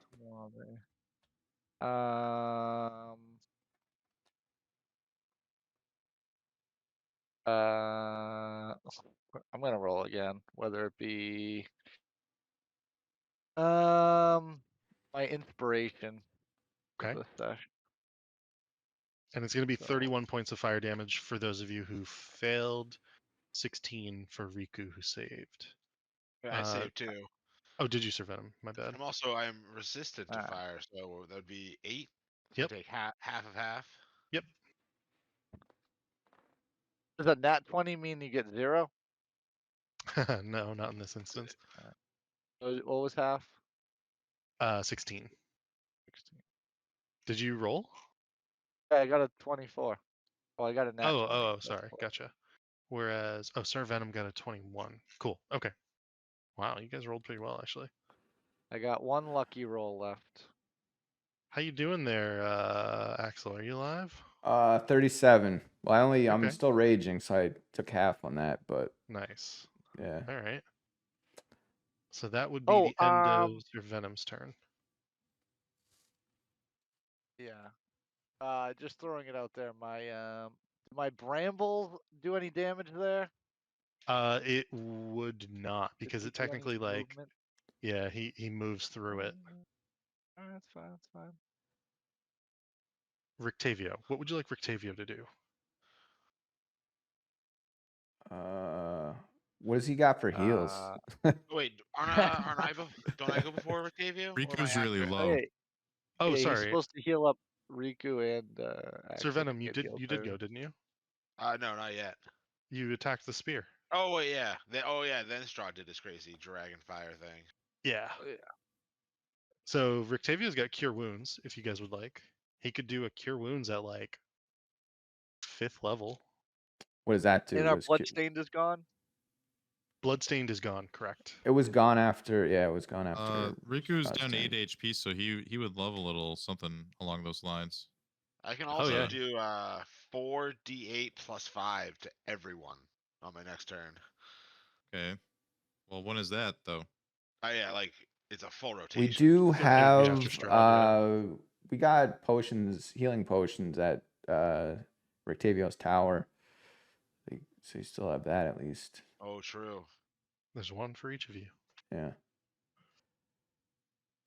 Um. Uh. I'm gonna roll again, whether it be my inspiration for Okay. this session. And it's going to be So 31 points of fire damage for those of you who failed, 16 for Riku who saved. I saved 2. Oh, did you survive him? My bad. I'm resistant to Alright. fire, so that would be 8. So Yep. take half of half. Yep. does a nat 20 mean you get 0? No, not in this instance. What was half? 16. 16. Did you roll? Yeah, I got a 24. Oh, I got a nat 20. Oh, That's sorry. cool. Gotcha. Whereas, Sir Venom got a 21. Cool. Okay. Wow, you guys rolled pretty well, actually. I got 1 lucky roll left. How you doing there, Axel? Are you alive? 37. Well, I'm Okay. still raging, so I took half on that, but Nice. yeah. All right. So that would be Oh, the end of Sir Venom's turn. yeah. Just throwing it out there. My brambles do any damage there? It would not Did because he it do any technically movement? yeah, he moves through it. Alright, that's fine. That's fine. Rictavio, what would you like Rictavio to do? What does he got for heals? Wait, don't I go before Octavio? Or am I Riku's really after? low. Hey, Oh, yeah, he's sorry, supposed to heal up Riku and Sir Axel Venom, can you get did healed go, first. didn't you? No, not yet. You attacked the spear. Oh wait, yeah. Then Strahd did this crazy dragon fire thing. Yeah. Oh, yeah. So Rictavio's got Cure Wounds, if you guys would like. He could do a Cure Wounds at like 5th level. What does that do? And our bloodstained is gone. Bloodstained is gone, correct? It was gone after. Yeah, it was gone after. Riku's down to Strahd. 8 HP, so he would love a little something along those lines. I can Oh, also yeah. do 4d8 plus 5 to everyone on my next turn. Okay. Well, when is that though? Oh yeah, like it's a full rotation. We do It'll be after have. Strahd, We got potions, healing potions at Rictavio's tower. So you still have that at least. Oh, true. There's one for each of you. Yeah.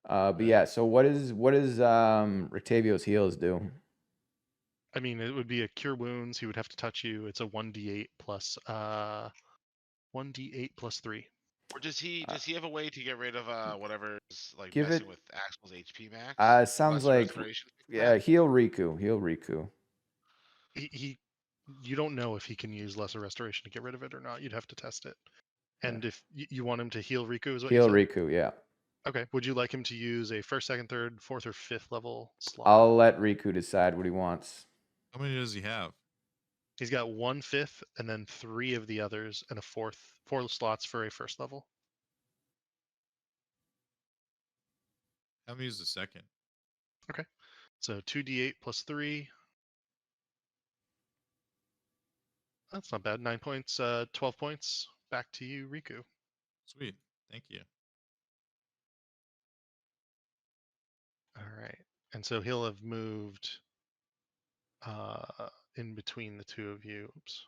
But yeah. So what is Rictavio's heals do? I mean, it would be a Cure Wounds. He would have to touch you. It's a 1d8 plus 1d8 plus 3. Or does he have a way to get rid of whatever's like give messing it- with Axel's HP max? Sounds Unless the like restoration fixed yeah. that? Heal Riku. You don't know if he can use Lesser Restoration to get rid of it or not. You'd have to test it. Yeah. And if you want him to heal Riku, is what Heal you said? Riku. Yeah. Okay. Would you like him to use a 1st, 2nd, 3rd, 4th, or 5th level slot? I'll let Riku decide what he wants. How many does he have? He's got 1/5 and then 3 of the others and a 4 slots for a 1st level. Have him use the second. Okay. So 2d8 plus 3. That's not bad. 9 points, 12 points. Back to you, Riku. Sweet. Thank you. All right. And so he'll have moved in between the two of you. Oops.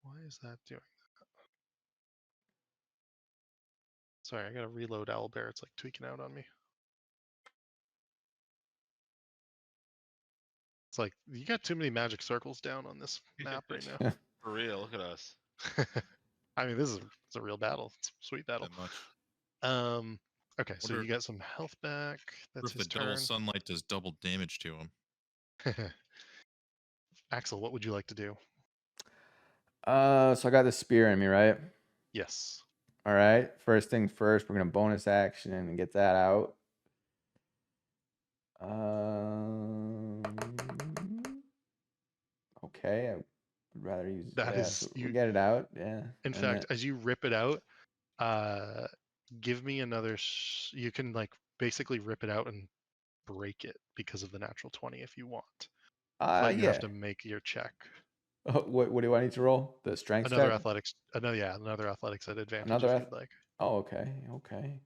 Why is that doing that? Sorry, I gotta reload Owlbear. It's like tweaking out on me. It's like you got too many magic circles down on this map right now. For real, look at us. I mean, it's a real battle. It's a sweet battle. That much. Okay, so Wonder- you got some health back. What That's if the his double turn. sunlight does double damage to him? Axel, what would you like to do? So I got the spear in me, right? Yes. All right. First thing first, we're gonna bonus action and get that out. Okay, I would rather use That yeah, is so you. we'll get it out. Yeah. In and fact, as you rip it out, give me another. You can like basically rip it out and break it because of the natural 20 if you want, but you have yeah. to make your check. What do I need to roll? The strength Another check? athletics. Another athletics at advantage Another if you'd like. Oh, okay. Okay.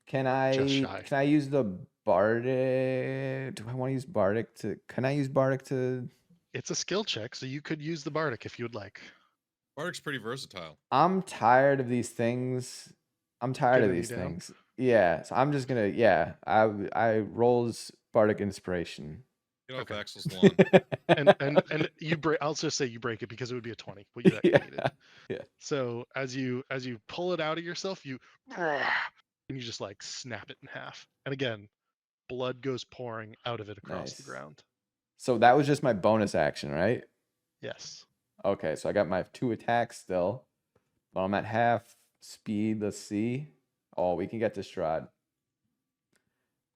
Can Just I shy. use the bardic? Do I want to use bardic to? Can I use bardic to? It's a skill check, so you could use the bardic if you would like. Bardic's pretty versatile. I'm tired of these things. I'm tired of Getting you these down. things. Yeah, so I'm just gonna I rolls bardic inspiration. Get off Okay. Axel's lawn. And you break. I'll just say you break it because it would be a 20. What you that you Yeah. needed. Yeah. So as you pull it out of yourself, and you just like snap it in half. And again, blood goes pouring out of it across the Nice. ground. So that was just my bonus action, right? Yes. Okay, so I got my 2 attacks still, but I'm at half speed. Let's see. Oh, we can get to Strahd.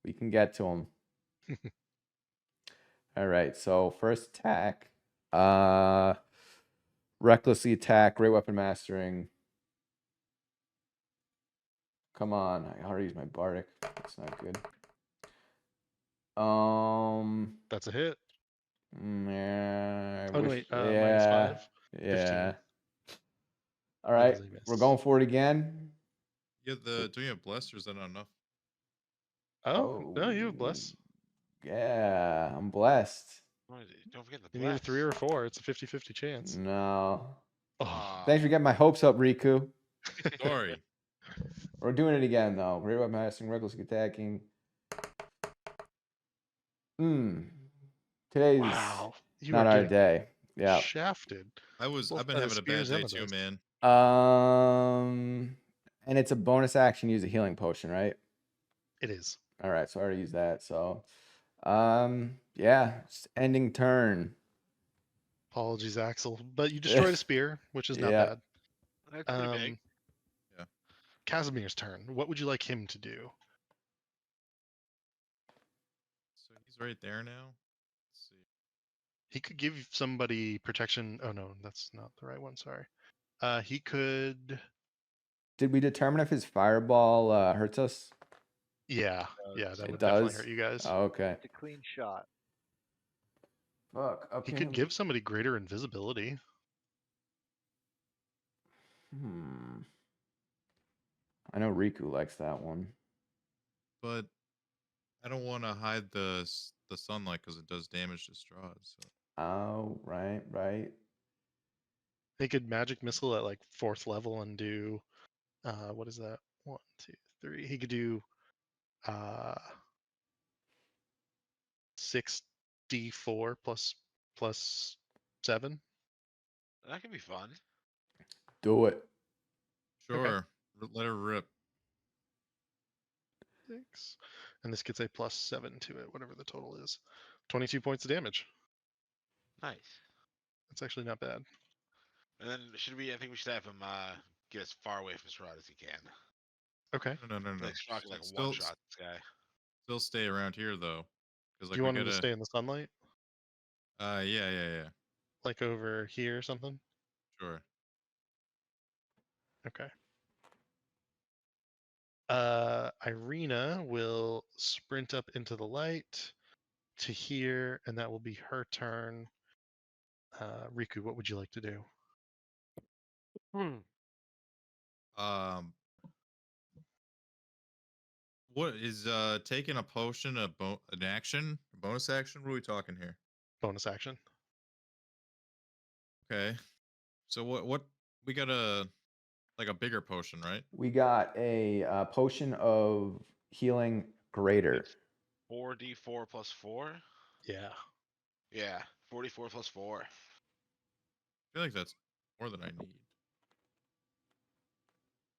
We can get to him. All right, so first attack. Recklessly attack, great weapon mastering. Come on, I already used my bardic. That's not good. That's a hit. Yeah, I Oh no, wish, wait, yeah, -5. yeah. 15. All That right, is a we're miss. going for it again. Do you have blessed or is that not enough? Oh, no, you have bless. Yeah, I'm blessed. Don't forget the You need a bless. 3 or a 4. It's a 50-50 chance. No. Oh, Aw. Thanks for getting my hopes up, Riku. Sorry. We're doing it again, though. Great weapon mastering, recklessly attacking. Today's wow. You not are our getting day. Yeah. shafted. I've been having a bad day too, man. And it's a bonus action. Use a healing potion, right? It is. All right, so I already used that. So, yeah, ending turn. Apologies, Axel. But you destroyed a spear, which is not Yeah. bad. That's pretty big. Casimir's turn. What would you like him to do? So he's right there now. Let's see. He could give somebody protection. Oh no, that's not the right one. Sorry. He could. Did we determine if his fireball hurts us? Yeah, It that It would definitely does. hurt you guys. Oh, okay. It's a clean shot. Fuck. He Okay. could give somebody greater invisibility. I know Riku likes that one. But I don't want to hide the sunlight because it does damage to Strahd. So Oh, right. He could magic missile at like 4th level and do. What is that? 1, 2, 3. He could do 6d4 plus 7. That could be fun. Do it. sure, let her rip. 6. And this gets a +7 to it, whatever the total is. 22 points of damage. Nice. That's actually not bad. And then I think we should have him get as far away from Strahd as he can. Okay. No. Like Strahd can Still- one shot this guy. Still stay around here though, because Do you want him to stay in the sunlight? Yeah. Like over here or something? Sure. Okay. Irina will sprint up into the light to here, and that will be her turn. Riku, what would you like to do? What is taking a potion an action? A bonus action? What are we talking here? Bonus action. Okay. So what we got a bigger potion, right? We got a potion of healing greater. It's 4d4 plus 4. Yeah. Yeah, 44 plus 4. I feel like that's more than I need.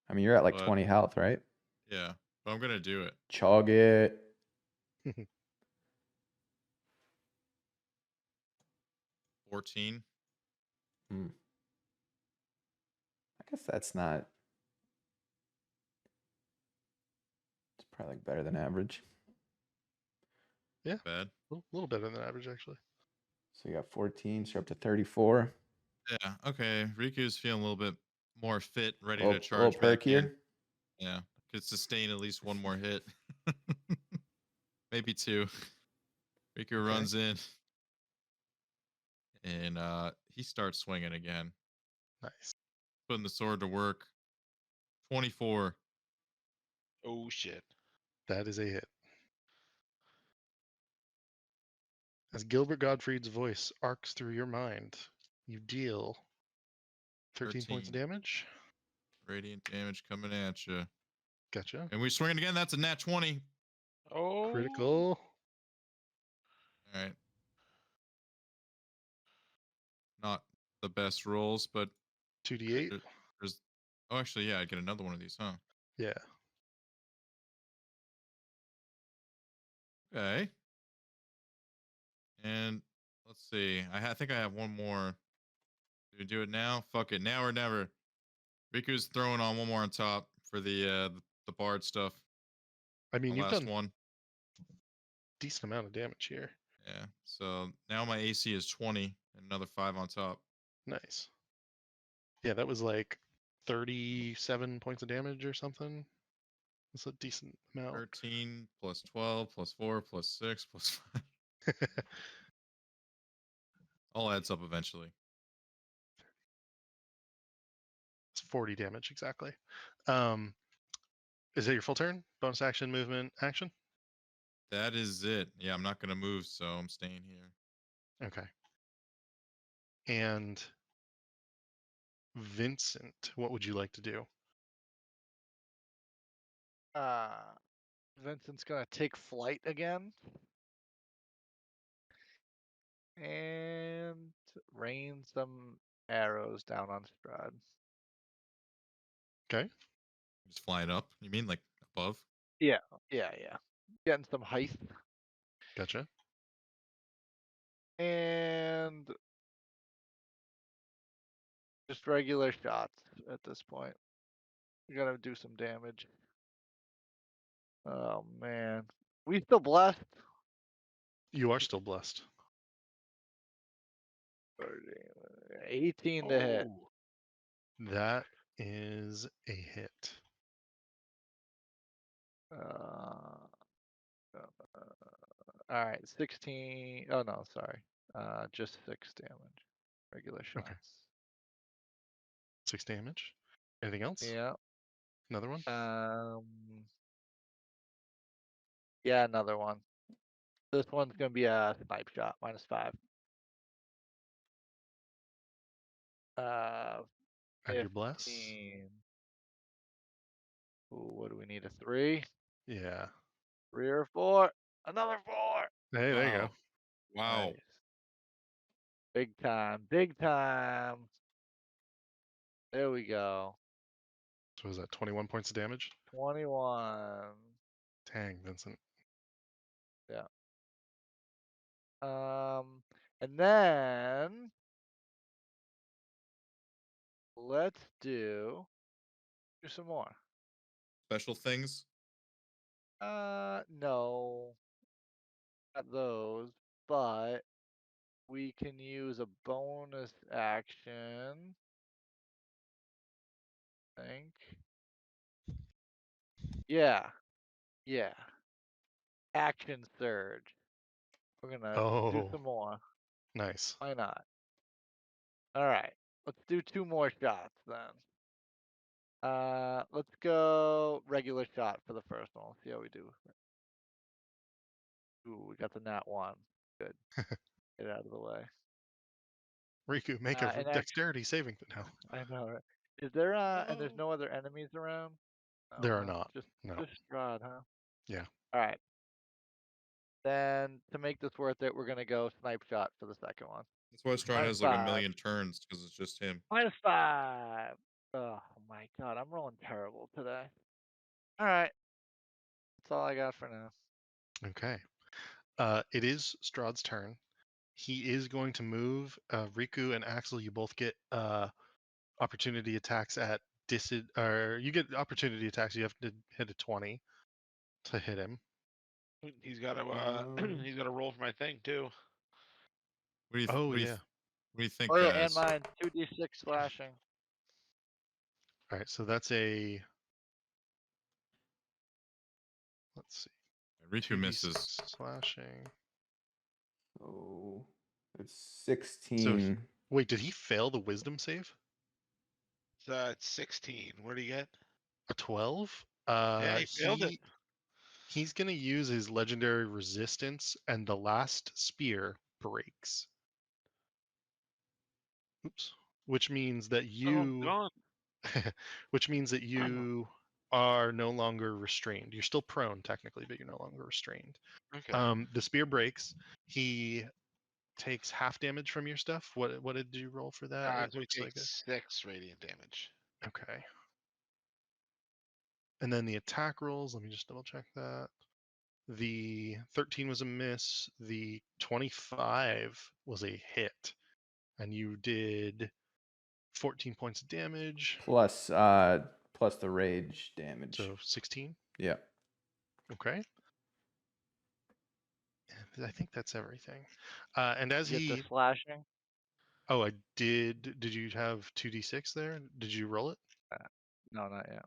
I mean, you're at like But- 20 health, right? Yeah, but I'm gonna do it. Chug it. 14. I guess that's not. It's probably like better than average. Bad. A little better than average, actually. So you got 14, so you're up to 34. Yeah. Okay. Riku's feeling a little bit more fit, ready A to little charge back in. perkier. Yeah. Could sustain at least one more hit. Maybe two. Riku runs in. And he starts swinging again. Nice. Putting the sword to work. 24. Oh shit. That is a hit. As Gilbert Gottfried's voice arcs through your mind, you deal 13 points of 13. damage. Radiant damage coming at you. Gotcha. And we swing it again. That's a nat 20. Oh. Critical. All right. Not the best rolls, but 2d8. there's. Oh, actually, yeah, I get another one of these, huh? Yeah. Okay. And let's see. I think I have one more. Do we do it now? Fuck it. Now or never. Riku's throwing on one more on top for the bard stuff. I mean, The you've last done one. decent amount of damage here. Yeah. So now my AC is 20 and another 5 on top. Nice. Yeah, that was like 37 points of damage or something. That's a decent amount. 13 plus 12 plus 4 plus 6 plus 5. All adds up eventually. It's 40 damage exactly. Is it your full turn? Bonus action, movement, action? That is it. Yeah, I'm not going to move, so I'm staying here. Okay. And Vincent, what would you like to do? Vincent's gonna take flight again and rain some arrows down on Strahd. Okay. Just flying up. You mean like above? Yeah. Getting some height Gotcha. and just regular shots at this point. We gotta do some damage. Oh man, we still blessed. You are still blessed. 18 to hit. Oh, that is a hit. All right, 16. Oh no, sorry. Just 6 damage. Regular shots. Okay. 6 damage. Anything else? Yeah. Another one? Yeah, another one. This one's gonna be a snipe shot, -5. And your bless? 15. Ooh, what do we need? A 3? Yeah. 3 or 4? Another 4. Hey, there you go. Wow. Nice. Big time. Big time. There we go. So was that 21 points of damage? 21. Dang, Vincent. And then let's do some more. Special things. No, not those, but we can use a bonus action. I think. Yeah. Action surge. We're gonna do Oh, some more. nice. Why not? All right. Let's do 2 more shots then. Let's go regular shot for the first one. Let's see how we do. Ooh, we got the nat 1. Good. Get it out of the way. Riku, make a And dexterity saving throw. No, I know, right? Is there and there's no other enemies around? No, there are huh? not. Just No. Strahd, huh? Yeah. All right. Then to make this worth it, we're gonna go snipe shot for the second one. That's why Strahd has like a million turns because it's just him. -5. Oh my god, I'm rolling terrible today. All right, that's all I got for now. Okay. It is Strahd's turn. He is going to move. Riku and Axel, you both get opportunity attacks at or you get opportunity attacks. You have to hit a 20 to hit him. He's got to Um, he's got to roll for my thing too. What do you Oh what do you yeah. what do you think, Oh yeah, and guys? mine 2d6 slashing. All right. So that's a. Let's see. Riku 2d6 misses. slashing. so it's So 16 wait, did he fail the wisdom save? So it's 16. What do you get? A 12? Yeah, he failed it. He's gonna use his legendary resistance, and the last spear breaks. Oops. Which means that Oh, you gone. which means that you are no longer restrained. You're still prone technically, but you're no longer restrained. Okay. The spear breaks. He takes half damage from your stuff. What did you roll for that? It So he looks like takes 6 radiant damage. okay. And then the attack rolls, let me just double check that. The 13 was a miss. The 25 was a hit. And you did 14 points of damage. plus plus the rage damage. So 16. Yeah. Okay. I think that's everything. And as You get the he, slashing. oh, I did. Did you have 2d6 there? Did you roll it? No, not yet.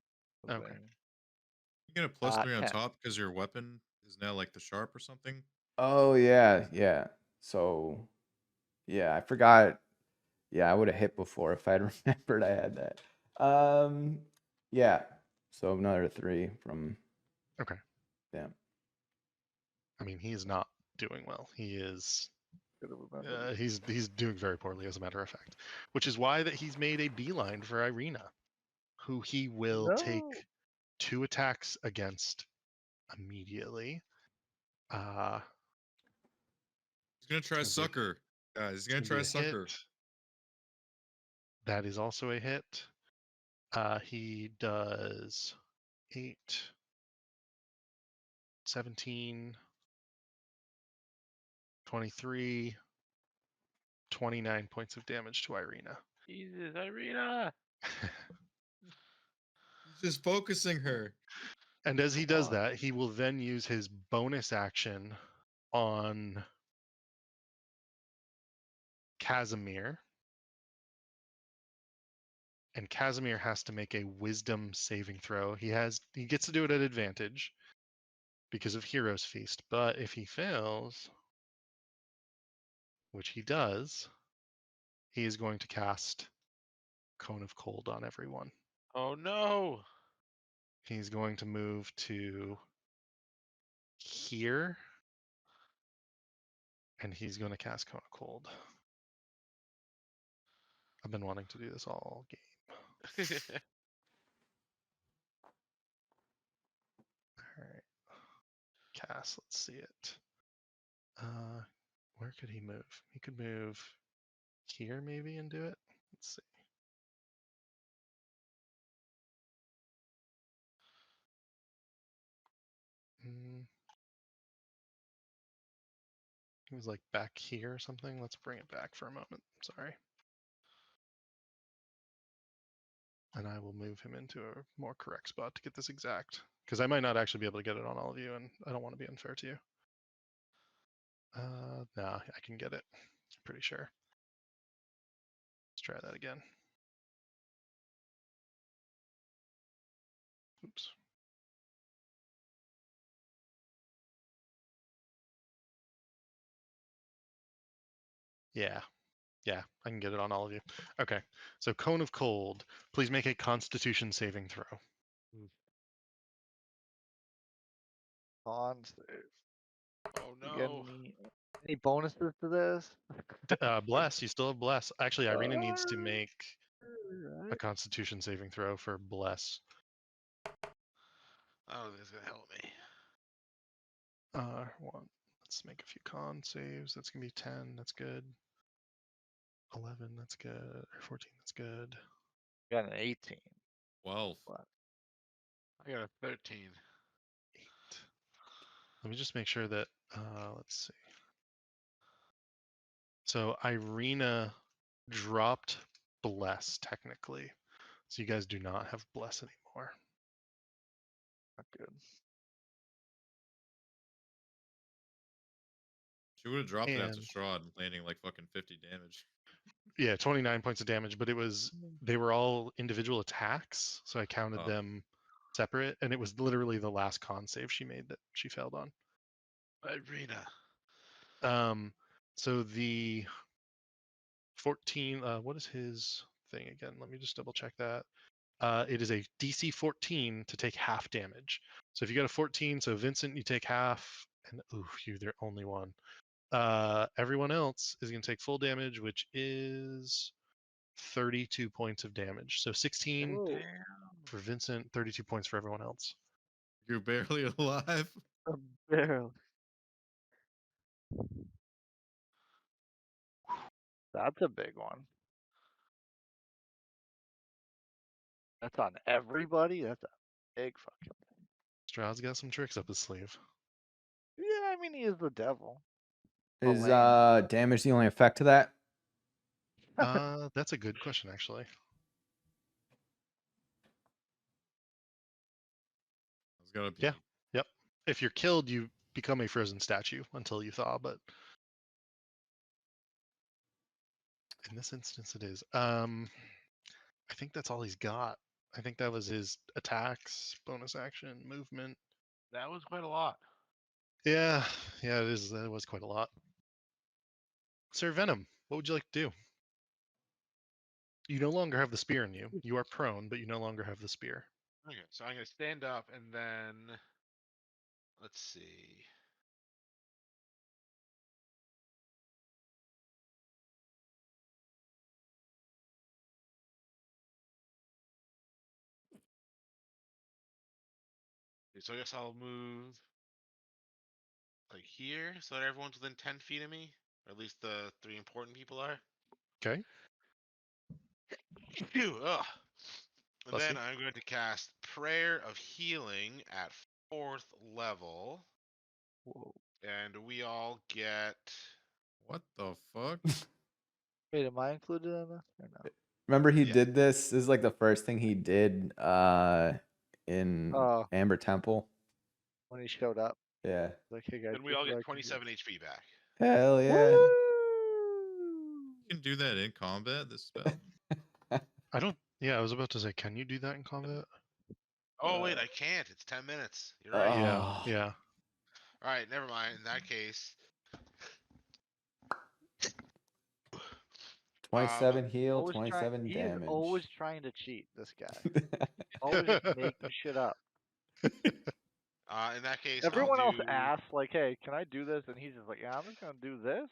Okay. Waiting. You get a +3 on 10. top because your weapon is now like the sharp or something. Oh yeah, yeah. So yeah, I forgot. Yeah, I would have hit before if I'd remembered I had that. Yeah. So another 3 from. Okay. Yeah. I mean, he is not doing well. He is. Could have remembered. He's doing very poorly, as a matter of fact. Which is why that he's made a beeline for Irina, who he will take No. 2 attacks against immediately. He's gonna try It's gonna be sucker, guys. He's it's gonna gonna be try a hit. sucker. That is also a hit. He does 8, 17, 23, 29 points of damage to Irina. Jesus, Irina. He's just focusing her. And as he Come does on. that, he will then use his bonus action on Casimir. And Casimir has to make a wisdom saving throw. He gets to do it at advantage because of Hero's Feast, but if he fails, which he does, he is going to cast Cone of Cold on everyone. Oh no. He's going to move to here, and he's going to cast Cone of Cold. I've been wanting to do this all game. All right. Cast, let's see it. Where could he move? He could move here maybe and do it. Let's see. He was like back here or something. Let's bring it back for a moment. Sorry. And I will move him into a more correct spot to get this exact. Because I might not actually be able to get it on all of you, and I don't want to be unfair to you. Nah, I can get it. I'm pretty sure. Let's try that again. Oops. Yeah. Yeah, I can get it on all of you. Okay. So Cone of Cold, please make a Constitution saving throw. On save. Oh You get no. any bonuses to this? Bless, you still have Bless. Actually, Irina needs to Alright. make a Constitution saving throw for Bless. I don't think it's gonna help me. One. Let's make a few con saves. That's gonna be 10. That's good. 11, that's good. Or 14, that's good. Got an 18. 12. What? I got a 13. 8. Let me just make sure that, let's see. So Irina dropped Bless, technically. So you guys do not have Bless anymore. Not good. She would have dropped it after And- Strahd, landing like fucking 50 damage. Yeah, 29 points of damage, but they were all individual attacks, so I counted Oh. them separate, and it was literally the last con save she made that she failed on. Irina. So the 14, what is his thing again? Let me just double check that. It is a DC 14 to take half damage. So if you got a 14, so Vincent, you take half, and you're the only one. Everyone else is going to take full damage, which is 32 points of damage. So 16 Whoa. for Vincent, 32 points for everyone else. You're barely alive. Barely. That's a big one. That's on everybody. That's a big fucking thing. Strahd's got some tricks up his sleeve. Yeah, I mean he is the devil. Is Elaine. damage the only effect to that? That's a good question, actually. It's gotta be. Yeah. Yep. If you're killed, you become a frozen statue until you thaw, but in this instance it is. I think that's all he's got. I think that was his attacks, bonus action, movement. That was quite a lot. Yeah, it is. That was quite a lot. Sir Venom, what would you like to do? You no longer have the spear in you. You are prone, but you no longer have the spear. Okay, so I'm gonna stand up and then let's see. Okay, so I guess I'll move like here so that everyone's within 10 feet of me, or at least the 3 important people are. Okay. Phew, ugh. And Bless then you. I'm going to cast Prayer of Healing at 4th level, Whoa. and we all get. What the fuck? Wait, am I included in this or no? Remember he Yeah. did this? This is like the first thing he did in Oh, Amber Temple. when he showed up. Yeah. Like, hey guys, Then we this all is what I get can do. 27 HP back. Hell yeah. Woo! You can do that in combat, this spell? I don't. Yeah, I was about to say, can you do that in combat? Oh wait, I can't. It's 10 minutes. You're Oh. right. Yeah. All right, never mind. In that case, 27 heal, Always 27 he is damage. always trying to cheat, this guy. Always just making shit up. in that case, Everyone I'll else do. asks, like, hey, can I do this? And he's just like, yeah, I'm just gonna do this.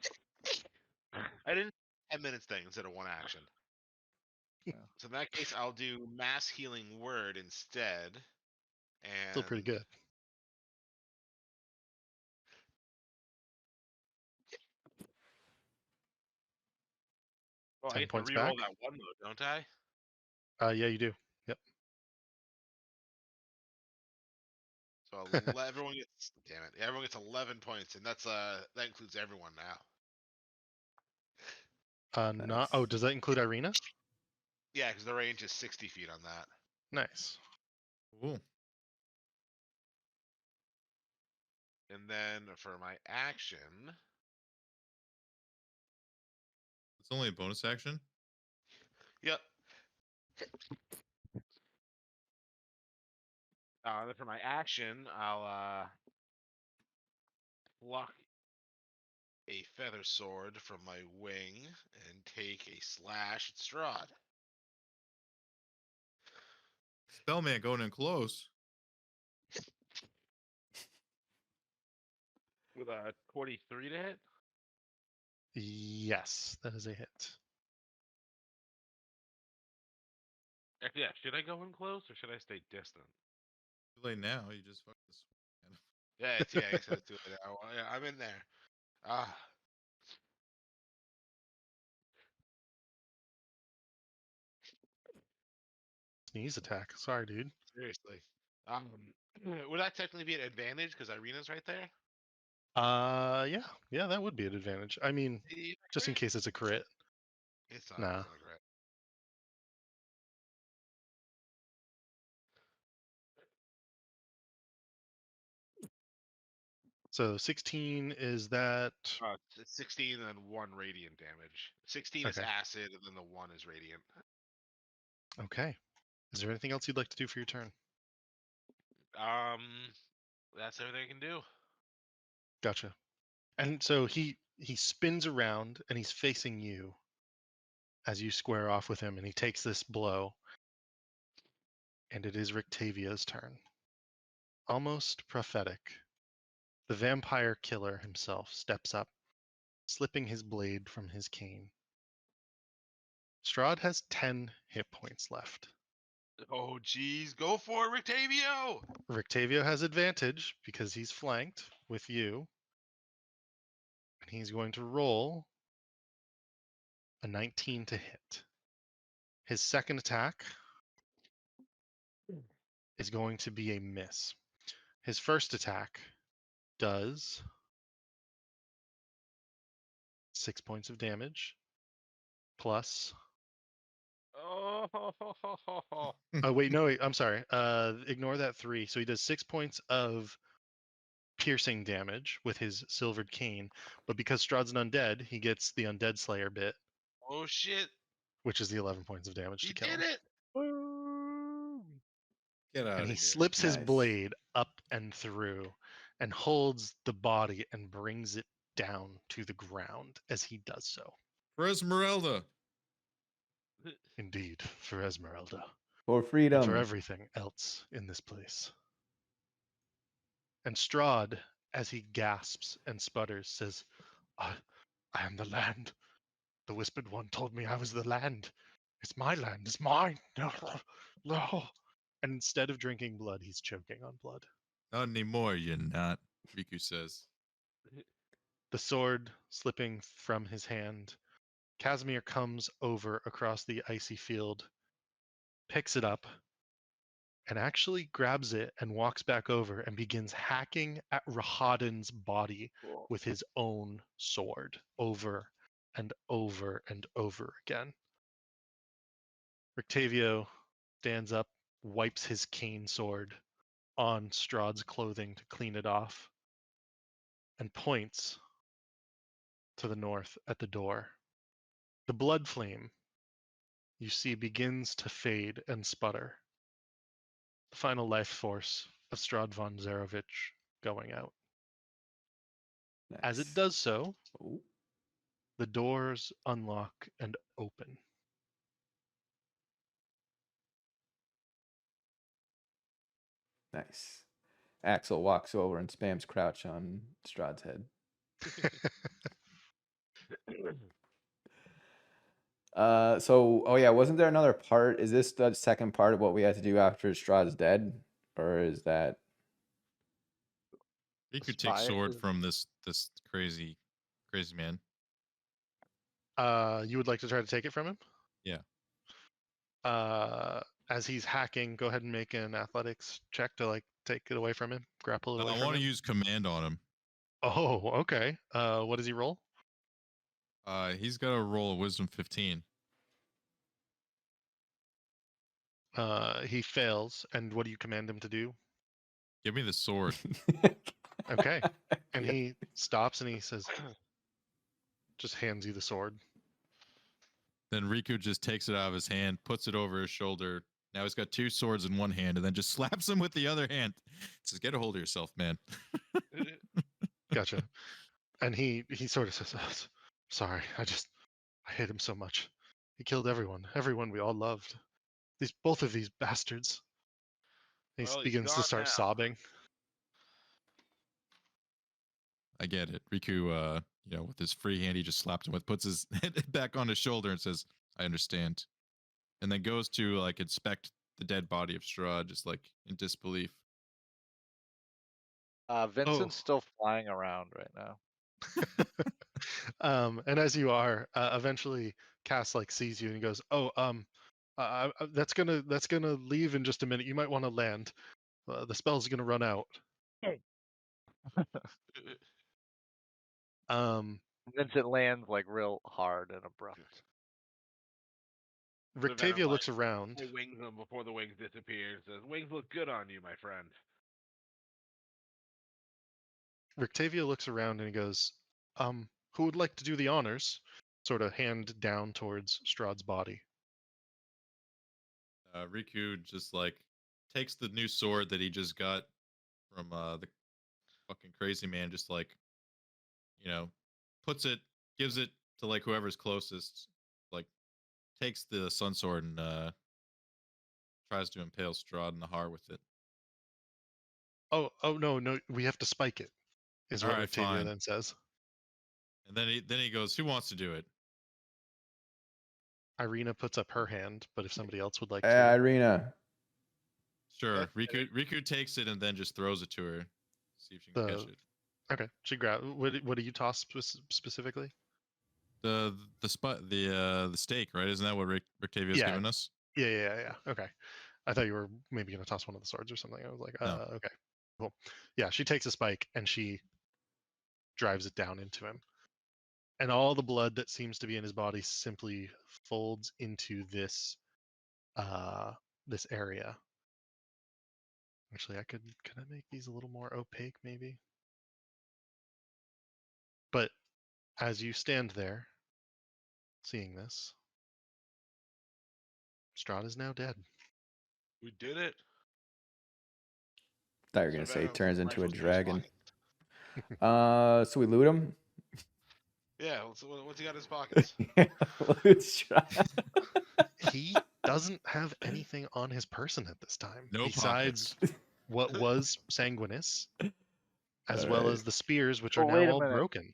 I didn't 10 minutes thing instead of one action. Yeah. So in that case, I'll do Mass Healing Word instead. And Still pretty good. Well, I 10 get to points reroll back. that one though, don't I? Yeah, you do. Yep. So everyone gets. Damn it! Everyone gets 11 points, and that's that includes everyone now. Not. Oh, does that include Irina? Yeah, because the range is 60 feet on that. Nice. Cool. And then for my action, It's only a bonus action. yep. Then for my action, I'll pluck a feather sword from my wing and take a slash at Strahd. Spellman going in close. With a 23 to hit. Yes, that is a hit. Actually, yeah, should I go in close or should I stay distant? Too late now. You just fucking swing. Yeah, it's I guess it's too late now. Yeah, I'm in there. sneeze attack. Sorry, dude. Seriously. Would that technically be an advantage because Irina's right there? Yeah, that would be an advantage. I mean, See, just in crit? case it's a crit. It's not. Nah. It's not a crit. So 16 is that. It's 16 and 1 radiant damage. 16 is Okay. acid, and then the 1 is radiant. Okay. Is there anything else you'd like to do for your turn? That's everything I can do. Gotcha. And so he spins around and he's facing you as you square off with him, and he takes this blow. And it is Rictavia's turn. Almost prophetic. The vampire killer himself steps up, slipping his blade from his cane. Strahd has 10 hit points left. Oh, geez. Go for it, Rictavio! Rictavio has advantage because he's flanked with you. And he's going to roll a 19 to hit. His second attack is going to be a miss. His first attack does 6 points of damage plus. Oh, Oh wait, no, wait, I'm sorry. Ignore that 3. So he does 6 points of piercing damage with his silvered cane, but because Strahd's an undead, he gets the undead slayer bit, oh shit. which is the 11 points of damage He to kill did him. it! Get out And of he here. slips his Nice. blade up and through and holds the body and brings it down to the ground as he does so. For Esmeralda. Indeed, for Esmeralda. For And freedom. for everything else in this place. And Strahd, as he gasps and sputters, says, I am the land. The Whispered One told me I was the land. It's my land. It's mine. No, no. And instead of drinking blood, he's choking on blood. Not anymore, you're not. Riku says. The sword slipping from his hand, Casimir comes over across the icy field, picks it up, and actually grabs it and walks back over and begins hacking at Rahadin's body Cool. with his own sword over and over and over again. Rictavio stands up, wipes his cane sword on Strahd's clothing to clean it off, and points to the north at the door. The blood flame, you see, begins to fade and sputter. The final life force of Strahd von Zarovich going out. As it Nice. does so, Oh, the doors unlock and open. nice. Axel walks over and spams crouch on Strahd's head. Oh yeah, wasn't there another part? Is this the second part of what we had to do after Strahd's dead? Or is that Riku takes Spy sword is- from this crazy man. You would like to try to take it from him? Yeah. As he's hacking, go ahead and make an athletics check to take it away from him, grapple it away I from want to him. use command on him. Oh, okay. What does he roll? He's got to roll a wisdom 15. He fails, and what do you command him to do? Give me the sword. Okay. And Yeah. he stops and he says, just hands you the sword. Then Riku just takes it out of his hand, puts it over his shoulder. Now he's got 2 swords in one hand, and then just slaps him with the other hand. Says, "Get a hold of yourself, man." Gotcha. And he sort of says, "Oh, sorry, I hate him so much. He killed everyone we all loved. Both of these bastards." He Well, he's begins to gone start now. sobbing. I get it. Riku, with his free hand, he just slaps him with, puts his head back on his shoulder and says, "I understand," and then goes to inspect the dead body of Strahd, just in disbelief. Vincent's still flying around right now. And as you are, eventually Cass sees you and he goes, "Oh, That's gonna leave in just a minute. You might want to land. The spell's gonna run out. Um, And then it lands like real hard and abrupt. But Venom, Rictavia looks like, around. wings him before the wings disappear. Says, "Wings look good on you, my friend." Rictavia looks around and he goes, who would like to do the honors? Sort of hand down towards Strahd's body. Riku just like takes the new sword that he just got from the fucking crazy man, just like, you know, gives it to like whoever's closest, like takes the sun sword and tries to impale Strahd in the heart with it. Oh no, we have to spike it, is All what right, Rictavia fine. then says. And then he goes, "Who wants to do it?" Irina puts up her hand, but if somebody else would like to. Irina. Sure. Okay. Riku takes it and then just throws it to her. See if she can catch The it. Okay, she grab. What do you toss specifically? The steak, right? Isn't that what Rictavia's Yeah. given us? Yeah. Okay. I thought you were maybe gonna toss one of the swords or something. I was like, No. okay, cool. Yeah, she takes a spike and she drives it down into him, and all the blood that seems to be in his body simply folds into this area. Actually, can I make these a little more opaque maybe? But as you stand there, seeing this, Strahd is now dead. We did it. Thought you were So gonna say Venom turns into a rifles through his dragon. pocket. So we loot him. Yeah. What's he got in his pockets? Loot Strahd. He doesn't have anything on his person at this time No besides pockets. what was sanguinis, as well Alright. as the spears, which Oh, are now wait a all minute. broken.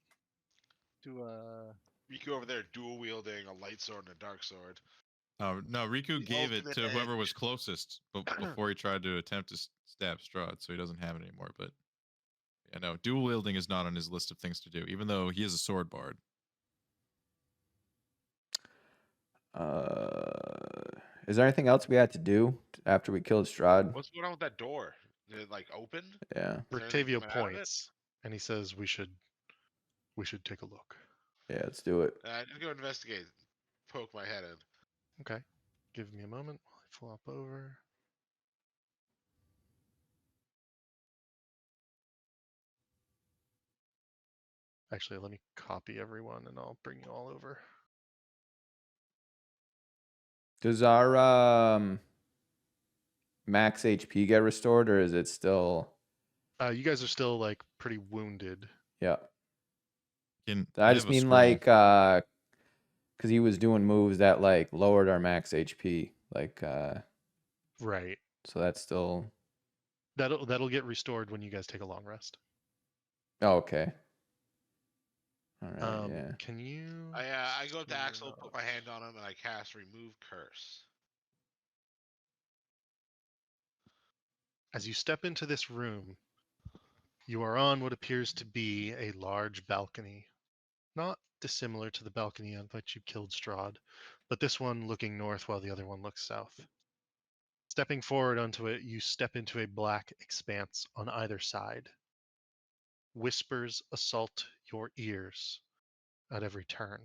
To Riku over there dual wielding a light sword and a dark sword. No, Riku The gave it ultimate to whoever was edge. closest before he tried to attempt to stab Strahd, so he doesn't have it anymore. But yeah, no, dual wielding is not on his list of things to do, even though he is a sword bard. Is there anything else we had to do after we killed Strahd? What's going on with that door? Did it like open? Yeah. Is there anything Rictavia coming out of it? points, and he says, "We should take a look." Yeah, let's do it. Just go investigate. Poke my head in. Okay, give me a moment while I flop over. Actually, let me copy everyone, and I'll bring you all over. Does our max HP get restored, or is it still? You guys are still like pretty wounded. Yeah. I I have just a mean scroll. like because he was doing moves that like lowered our max HP, like Right. so that's still. That'll get restored when you guys take a long rest. Oh, okay. All right. Yeah. Can you? I go up to Axel, put my hand on him, and I cast Remove Curse. As you step into this room, you are on what appears to be a large balcony, not dissimilar to the balcony on which you killed Strahd, but this one looking north while the other one looks south. Stepping forward onto it, you step into a black expanse on either side. Whispers assault your ears at every turn.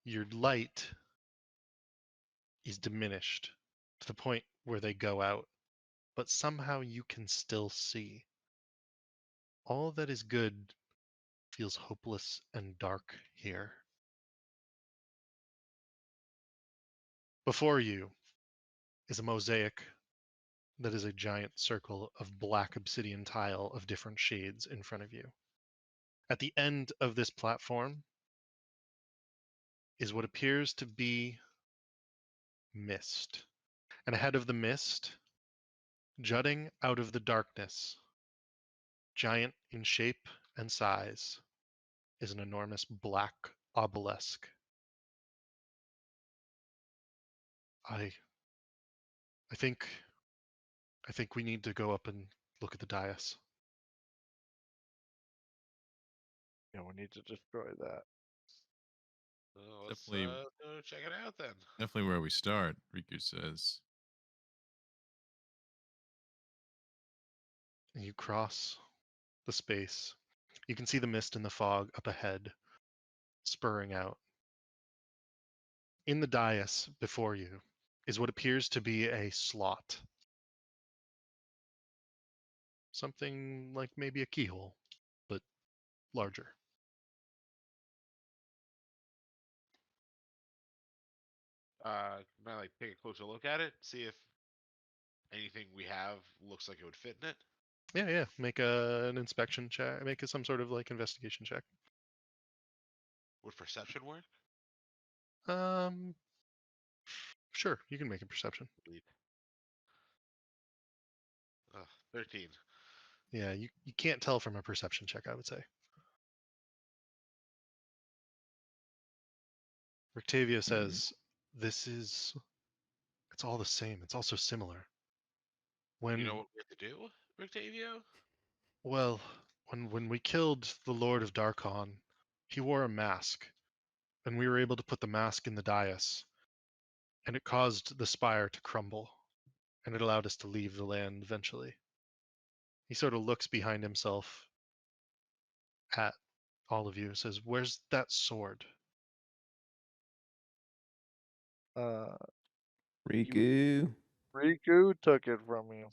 Your light is diminished to the point where they go out, but somehow you can still see. All that is good feels hopeless and dark here. Before you is a mosaic that is a giant circle of black obsidian tile of different shades in front of you. At the end of this platform is what appears to be mist. And ahead of the mist, jutting out of the darkness, giant in shape and size, is an enormous black obelisk. I I think we need to go up and look at the dais. yeah, we need to destroy that. Let's Definitely. go check it out then. Definitely where we start, Riku says. You cross the space. You can see the mist and the fog up ahead, spurring out. In the dais before you is what appears to be a slot. Something like maybe a keyhole, but larger. Can I like take a closer look at it, see if anything we have looks like it would fit in it? Yeah. Make an inspection check. Make some sort of like investigation check. Would perception work? Um, sure. You can make a perception. Sweet. 13. Yeah, you can't tell from a perception check, I would say. Rictavio says, it's all the same. It's also similar. When, You know what we have to do, Rictavio? well, when we killed the Lord of Darkon, he wore a mask, and we were able to put the mask in the dais, and it caused the spire to crumble, and it allowed us to leave the land eventually. He sort of looks behind himself at all of you and says, "Where's that sword?" Riku. Riku took it from you.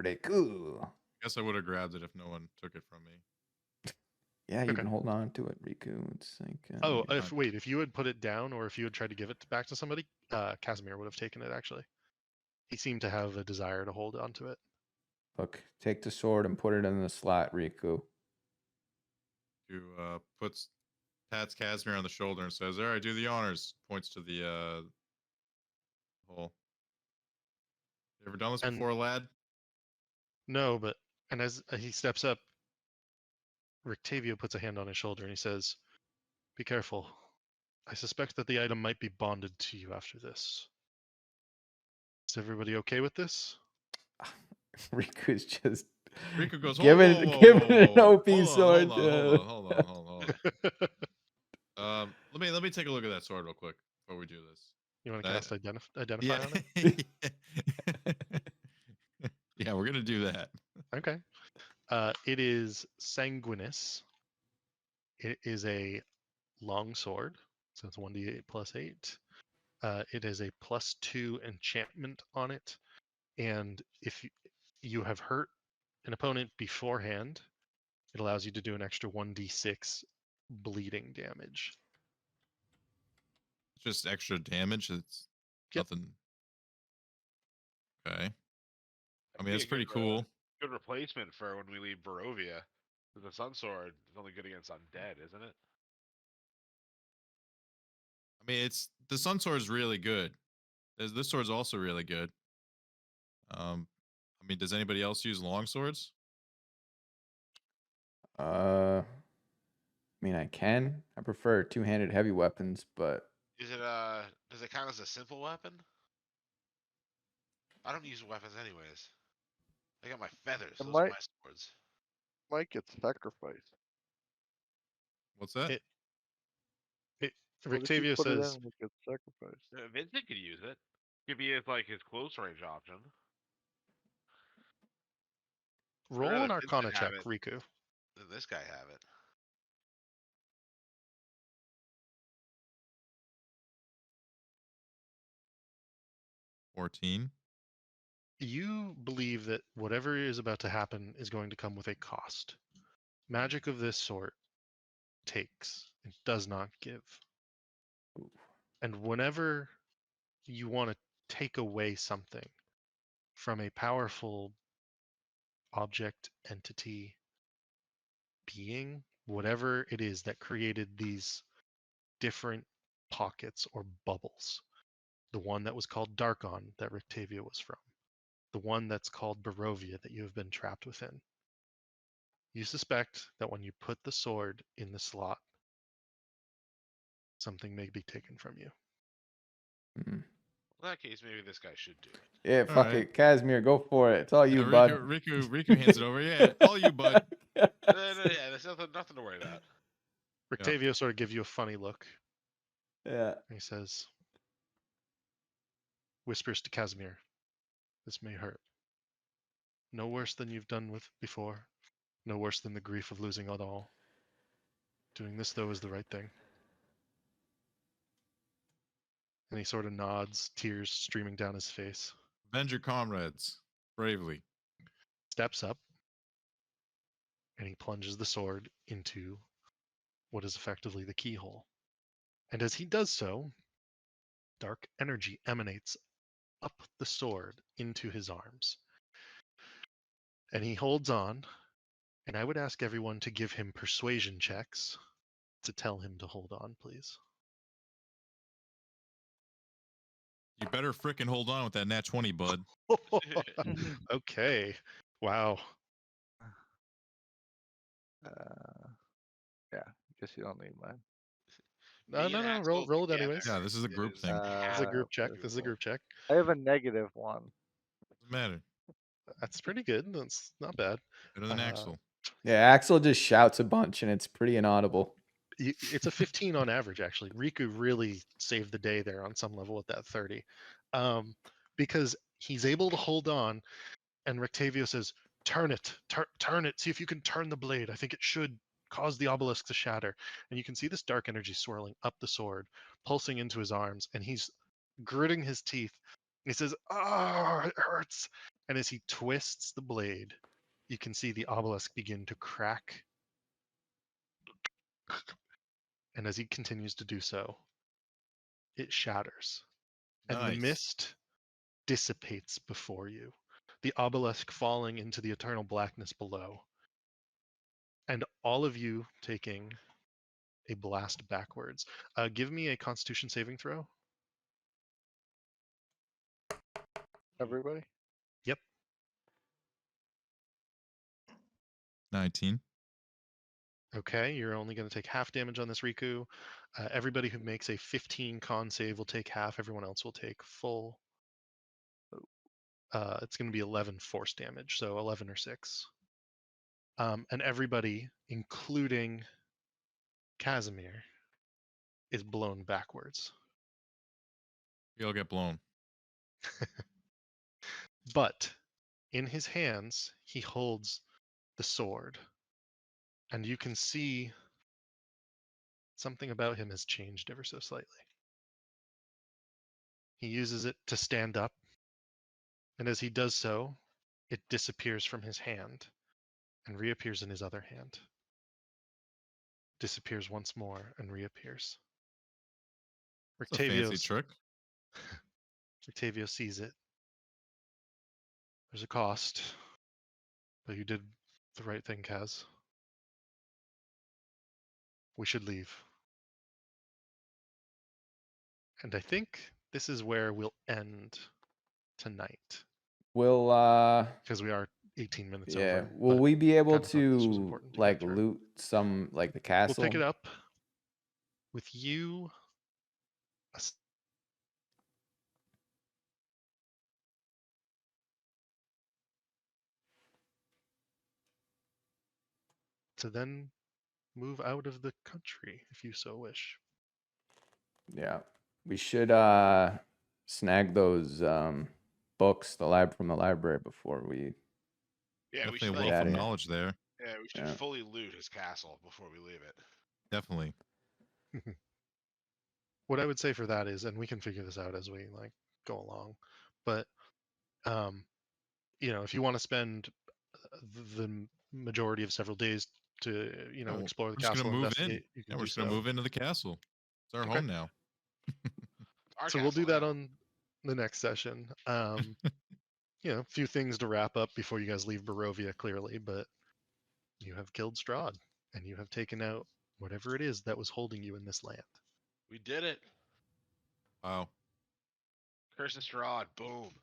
Riku. Guess I would have grabbed it if no one took it from me. Yeah, you Okay. can hold on to it, Riku. It's like Oh, fine. if you had put it down, or if you had tried to give it back to somebody, Casimir would have taken it. Actually, he seemed to have a desire to hold onto it. look, take the sword and put it in the slot, Riku. Who pats Casimir on the shoulder and says, "All right, do the honors." Points to the hole. You ever done this And- before, lad? No, but and as he steps up, Rictavio puts a hand on his shoulder and he says, "Be careful. I suspect that the item might be bonded to you after this. Is everybody okay with this?" Riku's just Riku goes, give it, whoa, give whoa, it an whoa, OP whoa. sword. Hold on. Let me take a look at that sword real quick before we do this. You want to cast identify Yeah. on it? Yeah, we're gonna do that. Okay. It is sanguinis. It is a long sword, so it's 1d8 plus 8. It is a +2 enchantment on it, and if you have hurt an opponent beforehand, it allows you to do an extra 1d6 bleeding damage. Just extra damage. It's Yep. nothing. Okay. I mean, That'd be that's a pretty good, cool. Good replacement for when we leave Barovia. The Sun Sword is only good against undead, isn't it? I mean, the Sun Sword is really good. This sword's also really good. I mean, does anybody else use long swords? I mean, I can. I prefer two-handed heavy weapons, but Is it does it count as a simple weapon? I don't use weapons anyways. I got my feathers. It Those are might my swords. might get sacrificed. What's that? It What if you Rictavio put it says, in and it gets sacrificed? Vincent could use it. Could be as like his close range option. I'd "Roll rather an Arcana Vincent have check, it Riku." than this guy have it. $14. You believe that whatever is about to happen is going to come with a cost. Magic of this sort takes, it does not give. And whenever you want to take away something from a powerful object, entity, being, whatever it is that created these different pockets or bubbles, the one that was called Darkon that Rictavia was from, the one that's called Barovia that you have been trapped within, you suspect that when you put the sword in the slot, something may be taken from you. mm. Well, in that case, maybe this guy should do it. Yeah, All fuck right. it. Casimir, go for it. It's all you, Yeah, bud. Riku hands it over. Yeah, all you, bud. Yeah, there's nothing to worry about. Rictavio sort of gives you a funny look. Yeah. And he says, whispers to Casimir, "This may hurt. No worse than you've done with before. No worse than the grief of losing it all. Doing this, though, is the right thing." And he sort of nods, tears streaming down his face. Avenge your comrades bravely. Steps up, and he plunges the sword into what is effectively the keyhole. And as he does so, dark energy emanates up the sword into his arms. And he holds on, and I would ask everyone to give him persuasion checks to tell him to hold on, please. You better frickin' hold on with that nat 20, bud. Okay. Wow. Yeah, guess you don't need mine. No, Me no, and no. Axel Roll it together anyways. Yeah, this is a group thing. This is a group check. okay. This is a group check. I have a -1. Doesn't matter. That's pretty good. That's not bad. Better than Uh, Axel. Yeah, Axel just shouts a bunch and it's pretty inaudible. It's a 15 on average, actually. Riku really saved the day there on some level with that 30. Because he's able to hold on, and Rictavio says, turn it, turn it. See if you can turn the blade. I think it should cause the obelisk to shatter. And you can see this dark energy swirling up the sword, pulsing into his arms, and he's gritting his teeth. He says, "Ah, it hurts." And as he twists the blade, you can see the obelisk begin to crack. And as he continues to do so, it shatters. And the Nice. mist dissipates before you, the obelisk falling into the eternal blackness below. And all of you taking a blast backwards. Give me a Constitution saving throw. Everybody? Yep. 19. Okay, you're only going to take half damage on this Riku. Everybody who makes a 15 con save will take half. Everyone else will take full. It's going to be 11 force damage, so 11 or 6. And everybody, including Casimir, is blown backwards. He'll get blown. But in his hands, he holds the sword. And you can see something about him has changed ever so slightly. He uses it to stand up, and as he does so, it disappears from his hand and reappears in his other hand. Disappears once more and reappears. It's a fancy trick. Rictavio sees it. There's a cost, but you did the right thing, Kaz. We should leave. And I think this is where we'll end tonight, Will because we are 18 minutes yeah, over. will but we be able kinda thought this was to important to get like through. loot some like the We'll castle? pick it up with you. To then move out of the country if you so wish. Yeah. We should snag those books from the library before we Yeah, we Definitely should a like, wealth outta of here. knowledge there. yeah, we should Yeah. fully loot his castle before we leave it. Definitely. What I would say for that is, and we can figure this out as we like go along, but if you want to spend the majority of several days to Yeah, well, explore the we're just gonna castle, move in. investigate, you can Yeah, do we're just gonna so. move into the castle. It's our Okay. home now. Our So we'll do castle that now. on the next session. A few things to wrap up before you guys leave Barovia, clearly, but you have killed Strahd, and you have taken out whatever it is that was holding you in this land. We did it. Wow. Curse of Strahd. Boom.